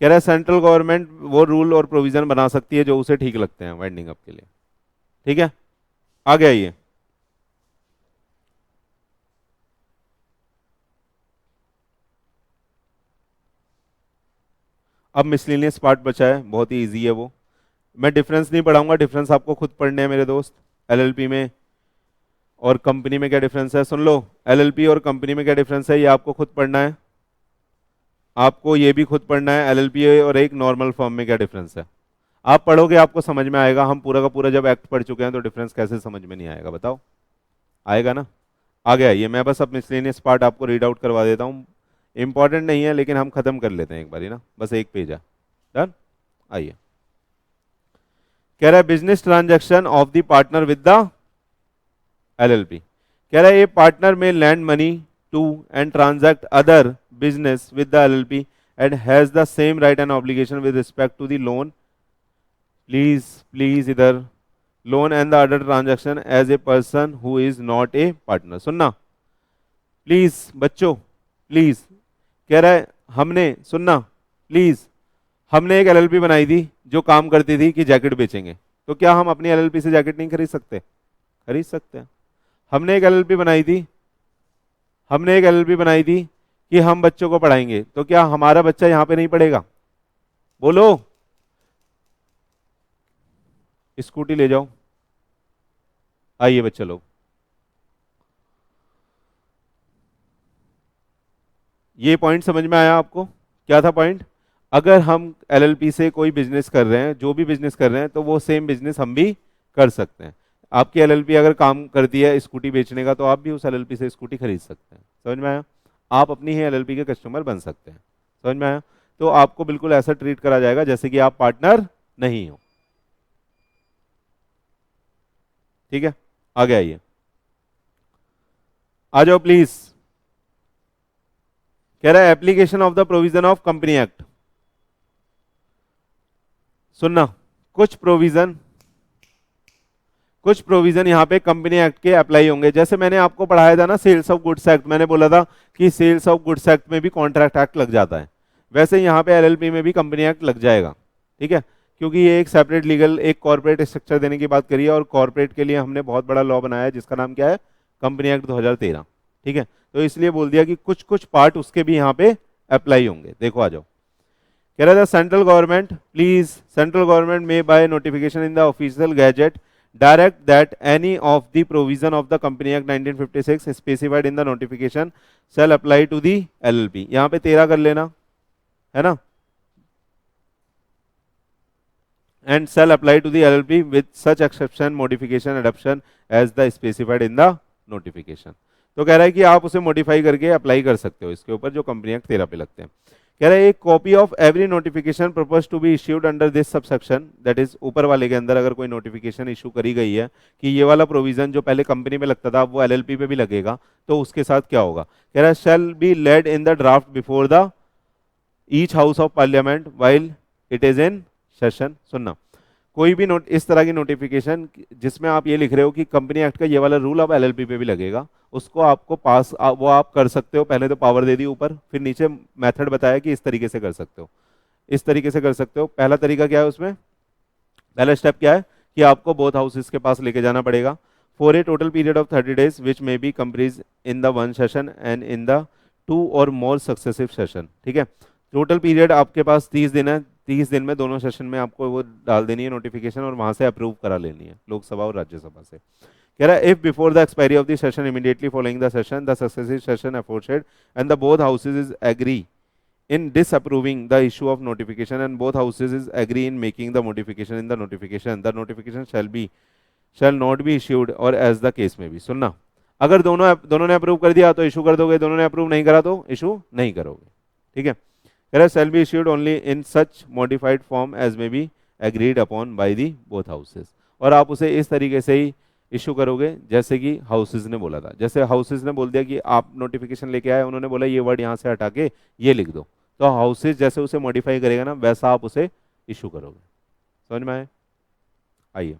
कह रहा है सेंट्रल गवर्नमेंट वो रूल और प्रोविजन बना सकती है जो उसे ठीक लगते हैं वाइंडिंग अप के लिए। ठीक है, आगे आइए। अब मिसलिनियस पार्ट बचा है, बहुत ही इजी है वो, मैं डिफरेंस नहीं पढ़ाऊंगा, डिफरेंस आपको खुद पढ़ने हैं मेरे दोस्त। एलएलपी में और कंपनी में क्या डिफरेंस है, सुन लो। एलएलपी और कंपनी में क्या डिफरेंस है, ये आपको खुद पढ़ना है, आपको ये भी खुद पढ़ना है। एलएलपी और एक नॉर्मल फर्म में क्या डिफरेंस है, आप पढ़ोगे आपको समझ में आएगा। हम पूरा का पूरा जब एक्ट पढ़ चुके हैं तो डिफरेंस कैसे समझ में नहीं आएगा, बताओ? आएगा ना? आगे आइए, मैं बस अब मिसलेनियस पार्ट आपको रीड आउट करवा देता हूँ, इंपॉर्टेंट नहीं है लेकिन हम खत्म कर लेते हैं एक बार ही ना, बस एक पेज है। डन? आइए, कह रहा है business transaction of the partner with the LLP. कह रहा है ये partner may lend money to and transact other business with the LLP and has the same right and obligation with respect to the loan, please इधर, loan and the other transaction as a person who is not a partner. सुनना please बच्चों, please, कह रहा है हमने, सुनना please, हमने एक एलएलपी बनाई थी जो काम करती थी कि जैकेट बेचेंगे, तो क्या हम अपनी एलएलपी से जैकेट नहीं खरीद सकते? खरीद सकते हैं। हमने एक एलएलपी बनाई थी, हमने एक एलएलपी बनाई थी कि हम बच्चों को पढ़ाएंगे, तो क्या हमारा बच्चा यहां पे नहीं पढ़ेगा? बोलो, स्कूटी ले जाओ, आइए बच्चे लोग। ये पॉइंट समझ में आया आपको? क्या था पॉइंट? अगर हम एलएलपी से कोई बिजनेस कर रहे हैं, जो भी बिजनेस कर रहे हैं, तो वो सेम बिजनेस हम भी कर सकते हैं। आपकी एलएलपी अगर काम करती है स्कूटी बेचने का, तो आप भी उस एलएलपी से स्कूटी खरीद सकते हैं। समझ में आया? आप अपनी ही एलएलपी के कस्टमर बन सकते हैं। समझ में आया? तो आपको बिल्कुल ऐसा ट्रीट करा जाएगा जैसे कि आप पार्टनर नहीं हो। ठीक है, आगे आइए, आ जाओ प्लीज। कह रहा है application of the provision of company act. सुनना, कुछ प्रोविजन यहाँ पे कंपनी एक्ट के अप्लाई होंगे। जैसे मैंने आपको पढ़ाया था ना सेल्स ऑफ गुड्स एक्ट, मैंने बोला था कि सेल्स ऑफ गुड्स एक्ट में भी कॉन्ट्रैक्ट एक्ट लग जाता है, वैसे यहाँ पे एलएलपी में भी कंपनी एक्ट लग जाएगा। ठीक है, क्योंकि ये एक सेपरेट लीगल एक कॉर्पोरेट स्ट्रक्चर देने की बात करी है, और कॉर्पोरेट के लिए हमने बहुत बड़ा लॉ बनाया है जिसका नाम क्या है, कंपनी एक्ट 2013। ठीक है, तो इसलिए बोल दिया कि कुछ कुछ पार्ट उसके भी यहाँ पे अप्लाई होंगे। देखो आ जाओ, कह रहा था central government may by notification in the official gazette direct that any of the provision of the company act 1956 specified in the notification shall apply to the LLP. यहाँ पे 13 कर लेना है ना, and shall apply to the LLP with such exception modification adoption as the specified in the notification। तो कह रहा है कि आप उसे मॉडिफाई करके अप्लाई कर सकते हो इसके ऊपर जो कंपनी एक्ट 13 पे लगते हैं। कह रहा है एक copy of every notification propose to be issued under this subsection, that is ऊपर वाले के अंदर अगर कोई नोटिफिकेशन इशू करी गई है कि ये वाला प्रोविजन जो पहले कंपनी में लगता था वो एलएलपी पे भी लगेगा, तो उसके साथ क्या होगा। कह रहा है shall be laid in the draft before the each house of parliament while it is in session. सुनना, कोई भी नोट इस तरह की नोटिफिकेशन जिसमें आप ये लिख रहे हो कि कंपनी एक्ट का ये वाला रूल अब एलएलपी पे भी लगेगा, उसको आपको पास वो आप कर सकते हो। पहले तो पावर दे दी ऊपर, फिर नीचे मेथड बताया कि इस तरीके से कर सकते हो, इस तरीके से कर सकते हो। पहला तरीका क्या है उसमें, पहला स्टेप क्या है कि आपको बोथ हाउसेस के पास लेके जाना पड़ेगा for a total period of 30 days which may be comprise in the one session and in the 2 or more successive session. ठीक है, टोटल पीरियड आपके पास 30 दिन है, 30 दिन में दोनों सेशन में आपको वो डाल देनी है नोटिफिकेशन और वहां से अप्रूव करा लेनी है लोकसभा और राज्यसभा से। कह रहा है if before the expiry of the session immediately following the session the successive session aforesaid and the both houses is agree in disapproving the issue of notification and both houses is agree in making the modification in the notification shall not be issued or as the case may be। सुनना, अगर दोनों ने approve कर दिया तो issue कर दोगे, दोनों ने अप्रूव नहीं करा तो इशू नहीं करोगे। ठीक है, कह रहा है shall be issued only in such modified form as may be agreed upon by the both houses, और आप उसे इस तरीके से ही इशू करोगे जैसे कि हाउसेज ने बोला था। जैसे हाउसेज ने बोल दिया कि आप नोटिफिकेशन लेके आए, उन्होंने बोला ये वर्ड यहाँ से हटा के ये लिख दो, तो हाउसेज जैसे उसे मॉडिफाई करेगा ना वैसा आप उसे इशू करोगे। समझ में आए? आइए,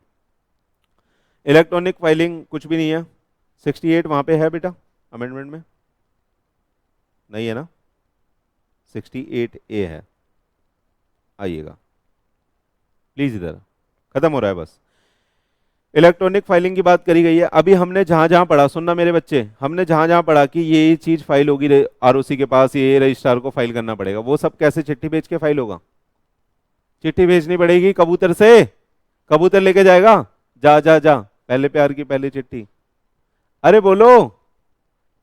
इलेक्ट्रॉनिक फाइलिंग कुछ भी नहीं है, 68 वहां पे है बेटा अमेंडमेंट में, नहीं है ना, 68A है, आइएगा प्लीज, इधर खत्म हो रहा है बस। इलेक्ट्रॉनिक फाइलिंग की बात करी गई है। अभी हमने जहां जहां पढ़ा, सुनना मेरे बच्चे, हमने जहां जहां पढ़ा कि ये चीज फाइल होगी आरओसी के पास, ये रजिस्ट्रार को फाइल करना पड़ेगा, वो सब कैसे चिट्ठी भेज के फाइल होगा? चिट्ठी भेजनी पड़ेगी कबूतर से, कबूतर लेके जाएगा, जा जा जा, पहले प्यार की पहली चिट्ठी, अरे बोलो,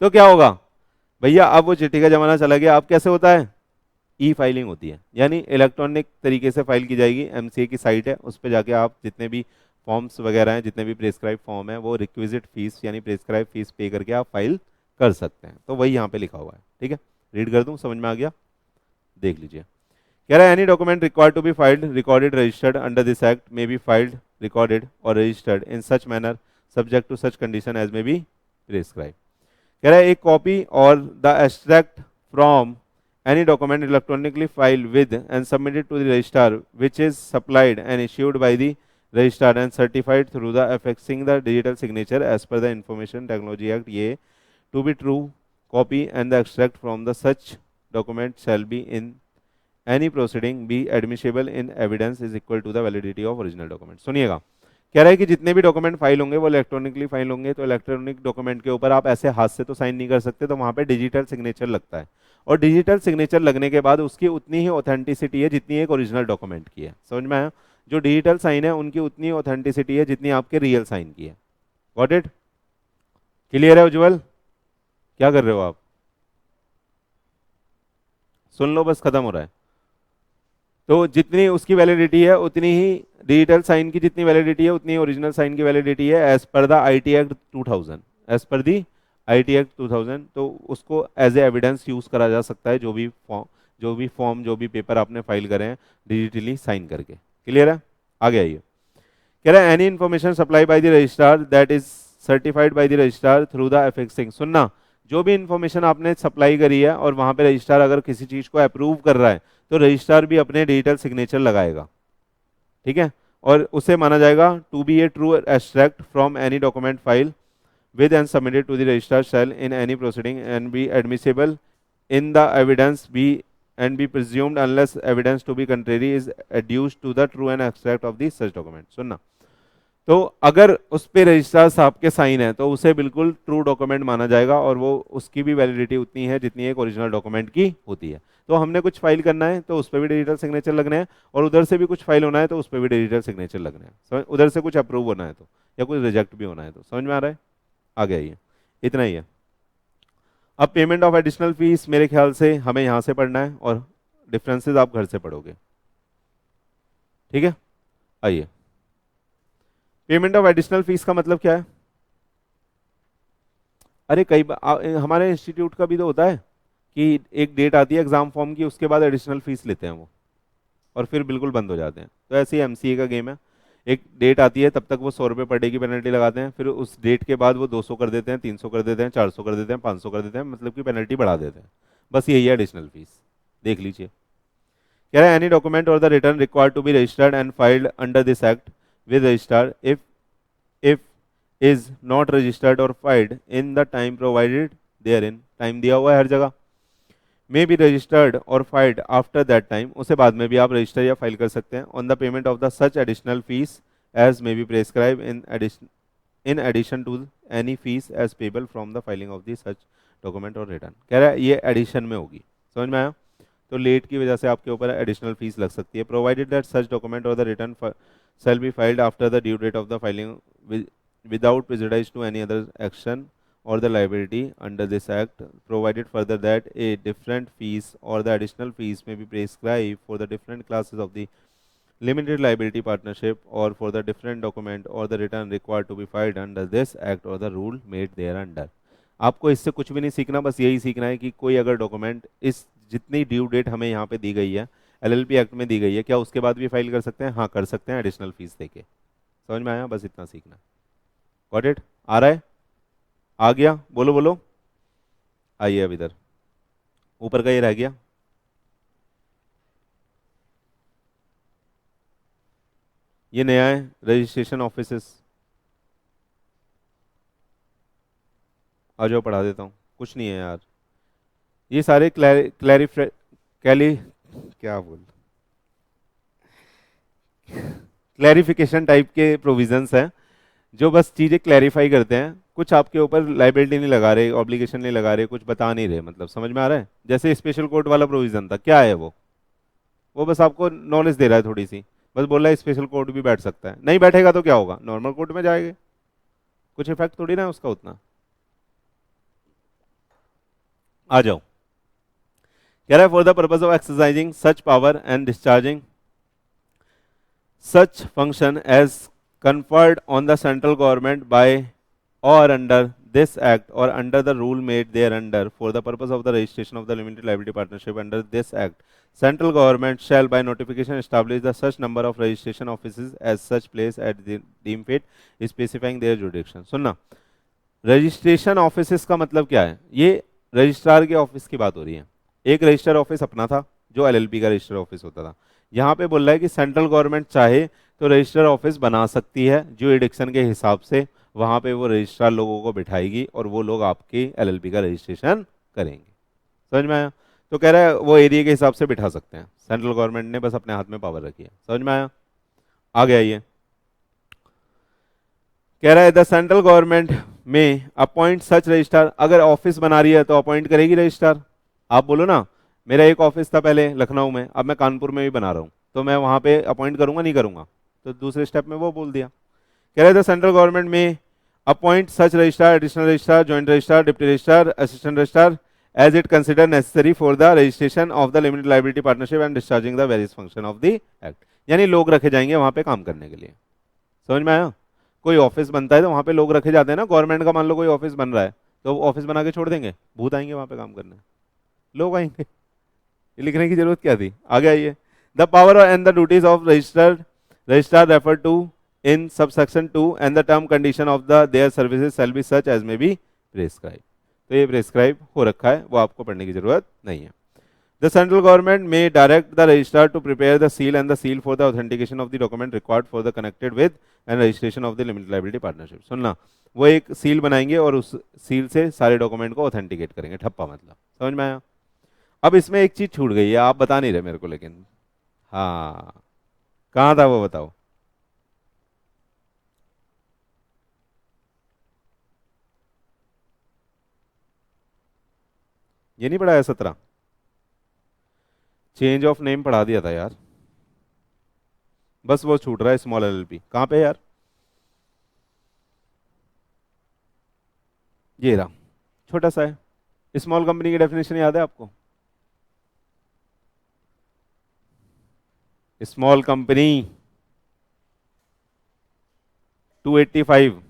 तो क्या होगा भैया? अब वो चिट्ठी का जमाना चला गया, अब कैसे होता है? ई फाइलिंग होती है, यानी इलेक्ट्रॉनिक तरीके से फाइल की जाएगी। एमसीए की साइट है, उस पर जाके आप जितने भी फॉर्म्स वगैरह हैं, जितने भी प्रेस्क्राइब फॉर्म है, वो रिक्विजिट फीस यानी प्रेस्क्राइब फीस पे करके आप फाइल कर सकते हैं। तो वही यहाँ पे लिखा हुआ है। ठीक है, रीड कर दूं, समझ में आ गया? देख लीजिए, कह रहा है any document required to be filed recorded registered under this act may be filed recorded or registered in such manner subject to such condition as may be prescribe. कह रहा है एक copy or the extract from any document electronically filed with and submitted to the registrar which is supplied and issued by the registrar and certified through the affixing the digital signature as per the Information Technology Act ye to be true copy and the extract from the such document shall be in any proceeding be admissible in evidence is equal to the validity of original document। सुनिएगा, कह रहा है कि जितने भी document file होंगे वो electronically file होंगे, तो इलेक्ट्रॉनिक डॉक्यूमेंट के ऊपर आप ऐसे हाथ से तो साइन नहीं कर सकते, तो वहां पे डिजिटल सिग्नेचर लगता है, और डिजिटल सिग्नेचर लगने के बाद उसकी उतनी ही ऑथेंटिसिटी है जितनी एक ओरिजिनल डॉक्यूमेंट की है। समझ में आया? जो डिजिटल साइन है उनकी उतनी ऑथेंटिसिटी है जितनी आपके रियल साइन की है। Got it? क्लियर है उज्जवल? क्या कर रहे हो आप? सुन लो, बस खत्म हो रहा है। तो जितनी उसकी वैलिडिटी है उतनी ही डिजिटल साइन की जितनी वैलिडिटी है उतनी ओरिजिनल साइन की वैलिडिटी है as per the IT act 2000, as per the IT act 2000। तो उसको एज ए एविडेंस यूज करा जा सकता है, जो भी फॉर्म जो भी पेपर आपने फाइल करे हैं डिजिटली साइन करके। क्लियर है? आगे आइए, कह रहा है any information supply by the registrar that is certified by the registrar through the affixing. सुनना, जो भी इंफॉर्मेशन आपने सप्लाई करी है और वहां पे रजिस्ट्रार अगर किसी चीज को अप्रूव कर रहा है तो रजिस्ट्रार भी अपने डिजिटल सिग्नेचर लगाएगा, ठीक है, और उसे माना जाएगा to be a true abstract from any document file with and submitted to the registrar shall in any proceeding and be admissible in the evidence be and be presumed unless evidence to be contrary is adduced to the true and abstract of the such document। सुनना, तो अगर उस पे registrar साहब के sign है तो उसे बिल्कुल ट्रू डॉक्यूमेंट माना जाएगा और वो उसकी भी वैलिडिटी उतनी है जितनी एक ओरिजिनल डॉक्यूमेंट की होती है। तो हमने कुछ फाइल करना है तो उस पर भी डिजिटल सिग्नेचर लगने हैं और उधर से भी कुछ फाइल होना है तो उस पर भी डिजिटल सिग्नेचर लगने हैं, उधर से कुछ अप्रूव होना है तो या कुछ रिजेक्ट भी होना है तो। समझ में आ रहा है? आ गया, ये इतना ही है। अब पेमेंट ऑफ एडिशनल फीस मेरे ख्याल से हमें यहां से पढ़ना है और डिफरेंसेस आप घर से पढ़ोगे, ठीक है। आइए, पेमेंट ऑफ एडिशनल फीस का मतलब क्या है? अरे कई बार हमारे इंस्टीट्यूट का भी तो होता है कि एक डेट आती है एग्जाम फॉर्म की, उसके बाद एडिशनल फीस लेते हैं वो और फिर बिल्कुल बंद हो जाते हैं। तो ऐसे ही एमसीए का गेम है, एक डेट आती है तब तक वो 100 रुपये पर डे की पेनल्टी लगाते हैं, फिर उस डेट के बाद वो 200 कर देते हैं, 300 कर देते हैं, 400 कर देते हैं, 500 कर देते हैं, मतलब कि पेनल्टी बढ़ा देते हैं। बस यही है एडिशनल फीस, देख लीजिए। कह रहा है एनी डॉक्यूमेंट और the return required to be registered and filed under this act with registrar if is not registered or filed in the time provided therein, time दिया हुआ है हर जगह, may be registered or filed after that time, उसे बाद में भी आप रजिस्टर या फाइल कर सकते हैं, on the payment of the such additional fees as may be prescribe in addition to any fees as payable from the filing of the such document और रिटर्न। कह रहा है ये एडिशन में होगी, समझ में आया? तो लेट की वजह से आपके ऊपर एडिशनल फीस लग सकती है। प्रोवाइडेड दैट सच डॉक्यूमेंट और the return shall be filed after the due date of the filing without prejudice to any other action or the liability under this act, provided further that a different fees or the additional fees may be prescribed for the different classes of the limited liability partnership or for the different document or the return required to be filed under this act or the rule made thereunder। आपको इससे कुछ भी नहीं सीखना, बस यही सीखना है कि कोई अगर डॉक्यूमेंट इस जितनी ड्यू डेट हमें यहाँ पे दी गई है एलएलपी एक्ट में दी गई है, क्या उसके बाद भी फाइल कर सकते हैं? हाँ कर सकते हैं, एडिशनल फीस देके। समझ में आया? बस इतना सीखना। Got it? आ रहा है? आ गया? बोलो बोलो। आइए अब इधर ऊपर का ये रह गया, ये नया है रजिस्ट्रेशन ऑफिसेस। आ जाओ पढ़ा देता हूँ, कुछ नहीं है यार, ये सारे क्लैरिफिकेशन टाइप के प्रोविजंस हैं जो बस चीजें क्लैरिफाई करते हैं, कुछ आपके ऊपर लाइबिलिटी नहीं लगा रहे, ऑब्लिगेशन नहीं लगा रहे, कुछ बता नहीं रहे, मतलब समझ में आ रहा है? जैसे स्पेशल कोर्ट वाला प्रोविजन था, क्या है वो बस आपको नॉलेज दे रहा है थोड़ी सी, बस बोल रहा है स्पेशल कोर्ट भी बैठ सकता है, नहीं बैठेगा तो क्या होगा? नॉर्मल कोर्ट में जाएंगे, कुछ इफेक्ट थोड़ी ना है उसका उतना। आ जाओ, कह रहा है for the purpose of exercising such power and discharging such function as conferred on the central government by or under this act or under the rule made thereunder for the purpose of the registration of the limited liability partnership under this act, central government shall by notification establish the such number of registration offices as such place at the deem fit specifying their jurisdiction। सुनना, registration offices का मतलब क्या है? ये registrar के office की बात हो रही है। एक रजिस्टर ऑफिस अपना था जो एलएलपी का रजिस्टर ऑफिस होता था, यहाँ पे बोल रहा है कि सेंट्रल गवर्नमेंट चाहे तो रजिस्टर ऑफिस बना सकती है जो एडिक्शन के हिसाब से वहां पे वो रजिस्ट्रार लोगों को बिठाएगी और वो लोग आपकी एलएलपी का रजिस्ट्रेशन करेंगे। समझ में आया? तो कह रहा है वो एरिया के हिसाब से बिठा सकते हैं, सेंट्रल गवर्नमेंट ने बस अपने हाथ में पावर रखी है। समझ में आया? आ गया ये। कह रहा है the central government may appoint such registrar, अगर ऑफिस बना रही है तो अपॉइंट करेगी रजिस्ट्रार। आप बोलो ना, मेरा एक ऑफिस था पहले लखनऊ में, अब मैं कानपुर में भी बना रहा हूँ, तो मैं वहां पे अपॉइंट करूंगा नहीं करूंगा? तो दूसरे स्टेप में वो बोल दिया। कह रहे थे central government may appoint such registrar, additional registrar, joint registrar, deputy registrar, assistant registrar as it consider necessary for the registration of the limited liability partnership and discharging the various function of the act. यानी लोग रखे जाएंगे वहां पे काम करने के लिए। समझ में आया? कोई ऑफिस बनता है तो वहां पे लोग रखे जाते हैं ना, गवर्नमेंट का मान लो कोई ऑफिस बन रहा है तो ऑफिस बना के छोड़ देंगे? भूत आएंगे वहां पे काम करने, लोग आएंगे, ये लिखने की जरूरत क्या थी? आ गया ये। The power and the duties of registrar refer to in subsection 2 and the term condition of the their services shall be such as may be prescribe. तो ये प्रेस्क्राइब हो रखा है, वो आपको पढ़ने की जरूरत नहीं है। The central government may direct the registrar to prepare the seal and the seal for the authentication of the document required for the connected with and registration of the limited liability partnership. सुनना, वो एक seal बनाएंगे और उस seal से सारे document को authenticate करेंगे, ठप्पा मतलब, समझ में आया? अब इसमें एक चीज छूट गई है, आप बता नहीं रहे मेरे को, लेकिन हाँ कहाँ था वो बताओ। ये नहीं पढ़ाया 17? चेंज ऑफ नेम पढ़ा दिया था यार, बस वो छूट रहा है स्मॉल एलएलपी। कहाँ पे यार? ये रहा, छोटा सा है। स्मॉल कंपनी की डेफिनेशन याद है आपको? स्मॉल कंपनी 285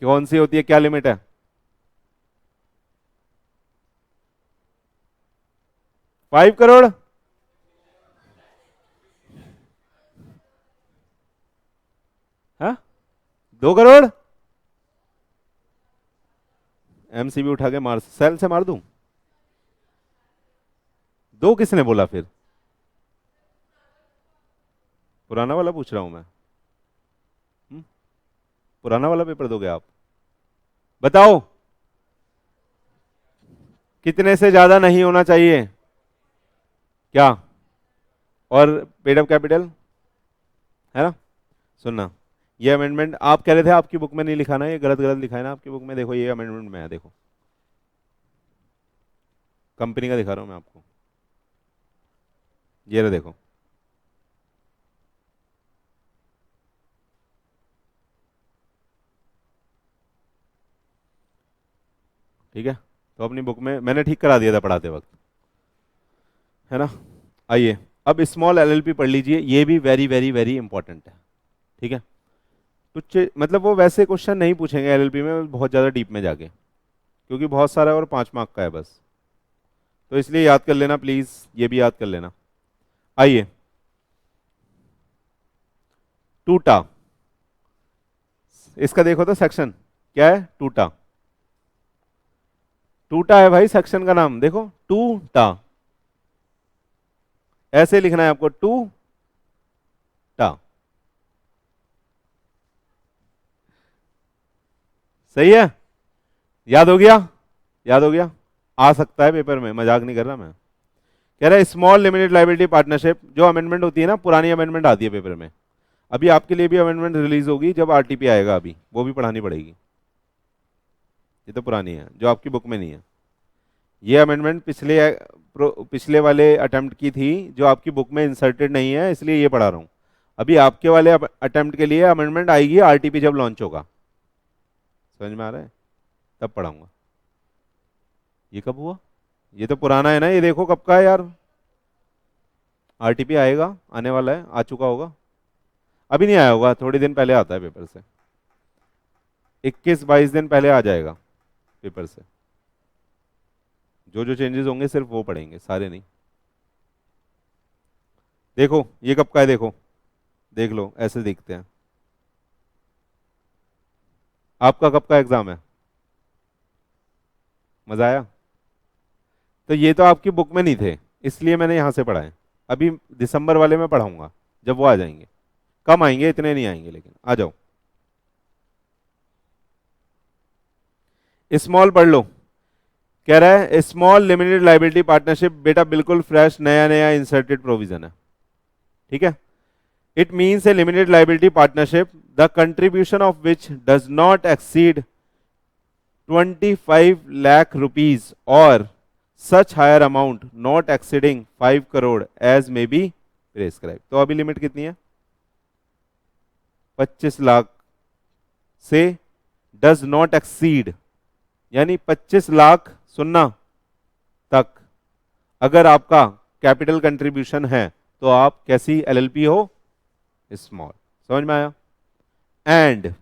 कौन सी होती है, क्या लिमिट है? 5 करोड़? हाँ, 2 करोड़? एमसीबी उठा के मार, सेल से मार दूं? दो किसने बोला फिर? पुराना वाला पूछ रहा हूं मैं। पुराना वाला पेपर दोगे आप? बताओ, कितने से ज्यादा नहीं होना चाहिए? क्या? और पेड अप कैपिटल है ना? सुनना, ये अमेंडमेंट आप कह रहे थे आपकी बुक में नहीं लिखा ना, ये गलत गलत लिखा है ना आपकी बुक में। देखो ये अमेंडमेंट में है, देखो कंपनी का दिखा रहा हूं मैं आपको, ये रहा देखो। ठीक है, तो अपनी बुक में मैंने ठीक करा दिया था पढ़ाते वक्त, है ना? आइए अब स्मॉल एलएलपी पढ़ लीजिए, ये भी वेरी वेरी वेरी इंपॉर्टेंट है। ठीक है, कुछ मतलब वो वैसे क्वेश्चन नहीं पूछेंगे एलएलपी में बहुत ज़्यादा डीप में जाके, क्योंकि बहुत सारा और 5 मार्क का है बस, तो इसलिए याद कर लेना प्लीज, ये भी याद कर लेना। आइए, टूटा, इसका देखो तो सेक्शन क्या है, टूटा। टूटा है भाई सेक्शन का नाम, देखो टूटा, ऐसे लिखना है आपको, टू टा। सही है? याद हो गया? याद हो गया? आ सकता है पेपर में, मजाक नहीं कर रहा मैं। कह रहा है स्मॉल लिमिटेड लाइबिलिटी पार्टनरशिप, जो अमेंडमेंट होती है ना, पुरानी अमेंडमेंट आती है पेपर में, अभी आपके लिए भी अमेंडमेंट रिलीज होगी जब आरटीपी आएगा, अभी वो भी पढ़ानी पड़ेगी। ये तो पुरानी है जो आपकी बुक में नहीं है। ये अमेंडमेंट पिछले वाले अटेम्प्ट की थी जो आपकी बुक में इंसर्टेड नहीं है, इसलिए ये पढ़ा रहा हूँ। अभी आपके वाले अटेम्प्ट के लिए अमेंडमेंट आएगी आरटीपी जब लॉन्च होगा, समझ में आ रहा है? तब पढ़ाऊंगा। ये कब हुआ? ये तो पुराना है ना, ये देखो कब का है यार। आरटीपी आएगा, आने वाला है, आ चुका होगा, अभी नहीं आया होगा, थोड़े दिन पहले आता है पेपर से, 21-22 दिन पहले आ जाएगा पेपर से। जो जो चेंजेस होंगे सिर्फ वो पढ़ेंगे, सारे नहीं। देखो ये कब का है, देखो देख लो, ऐसे दिखते हैं। आपका कब का एग्जाम है? मजा आया? तो ये तो आपकी बुक में नहीं थे, इसलिए मैंने यहां से पढ़ाए। अभी दिसंबर वाले में पढ़ाऊंगा जब वो आ जाएंगे, कम आएंगे, इतने नहीं आएंगे, लेकिन आ जाओ। स्मॉल पढ़ लो, कह रहा है स्मॉल लिमिटेड लाइबिलिटी पार्टनरशिप, बेटा बिल्कुल फ्रेश नया नया इंसर्टेड प्रोविजन है। ठीक है, it means a limited liability partnership the contribution of which does not exceed 25 lakh rupees or such higher amount not exceeding 5 crore as may be prescribe. तो अभी limit कितनी है? 25 लाख से डज नॉट एक्सीड, यानी 25 लाख सुनना तक अगर आपका कैपिटल कंट्रीब्यूशन है तो आप कैसी एलएलपी हो? स्मॉल। समझ में आया? And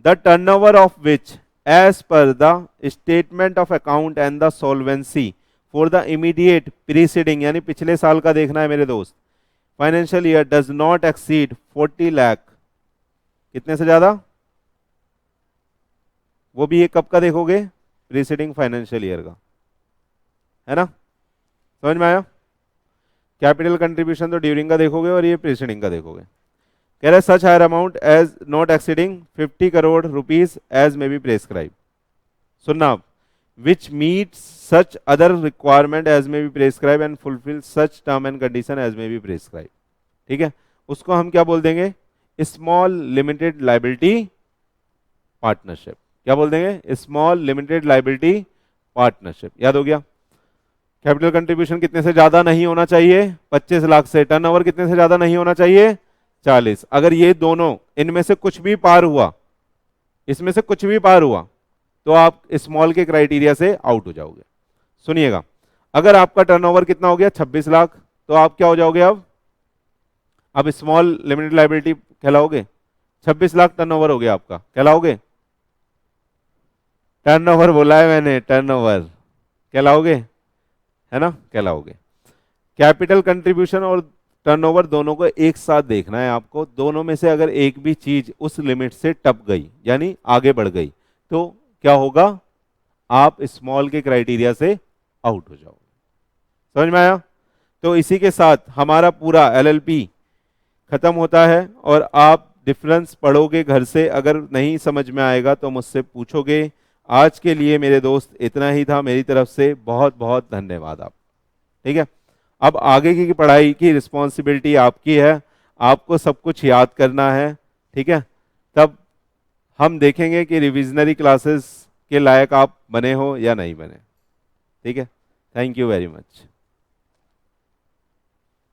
the turnover of which as per the statement of account and the solvency for the immediate preceding, यानी पिछले साल का देखना है मेरे दोस्त, financial year does not exceed 40 lakh. कितने से ज्यादा? वो भी ये कब का देखोगे, प्रीसीडिंग फाइनेंशियल ईयर का, है ना, समझ में आया। कैपिटल कंट्रीब्यूशन तो ड्यूरिंग का देखोगे और ये प्रीसीडिंग का देखोगे। कह रहा है such higher amount as not exceeding 50 crore rupees as may be prescribe, सुनना आप, which meet such other requirement as may be prescribe and fulfil such term and condition as may be prescribe, ठीक है, उसको हम क्या बोल देंगे, स्मॉल लिमिटेड लाइबिलिटी पार्टनरशिप, क्या बोल देंगे, स्मॉल लिमिटेड लाइबिलिटी पार्टनरशिप, याद हो गया। कैपिटल कंट्रीब्यूशन कितने से ज्यादा नहीं होना चाहिए, 25 लाख से, टर्नओवर कितने से ज्यादा नहीं होना चाहिए, 40। अगर ये दोनों इनमें से कुछ भी पार हुआ, इसमें से कुछ भी पार हुआ, तो आप स्मॉल के क्राइटेरिया से आउट हो जाओगे। सुनिएगा, अगर आपका टर्नओवर कितना हो गया 26 लाख, तो आप क्या हो जाओगे, अब स्मॉल लिमिटेड लाइबिलिटी कहलाओगे, 26 लाख टर्नओवर हो गया आपका, कहलाओगे, टर्नओवर बोला है मैंने, टर्नओवर कहलाओगे, है ना, कहलाओगे। कैपिटल कंट्रीब्यूशन और टर्नओवर दोनों को एक साथ देखना है आपको, दोनों में से अगर एक भी चीज उस लिमिट से टप गई यानी आगे बढ़ गई, तो क्या होगा, आप स्मॉल के क्राइटेरिया से आउट हो जाओगे। समझ में आया। तो इसी के साथ हमारा पूरा एलएलपी खत्म होता है, और आप डिफरेंस पढ़ोगे घर से, अगर नहीं समझ में आएगा तो मुझसे पूछोगे। आज के लिए मेरे दोस्त इतना ही था, मेरी तरफ से बहुत बहुत धन्यवाद आप, ठीक है। अब आगे की पढ़ाई की रिस्पॉन्सिबिलिटी आपकी है, आपको सब कुछ याद करना है, ठीक है। तब हम देखेंगे कि रिविजनरी क्लासेस के लायक आप बने हो या नहीं बने, ठीक है। Thank you very much.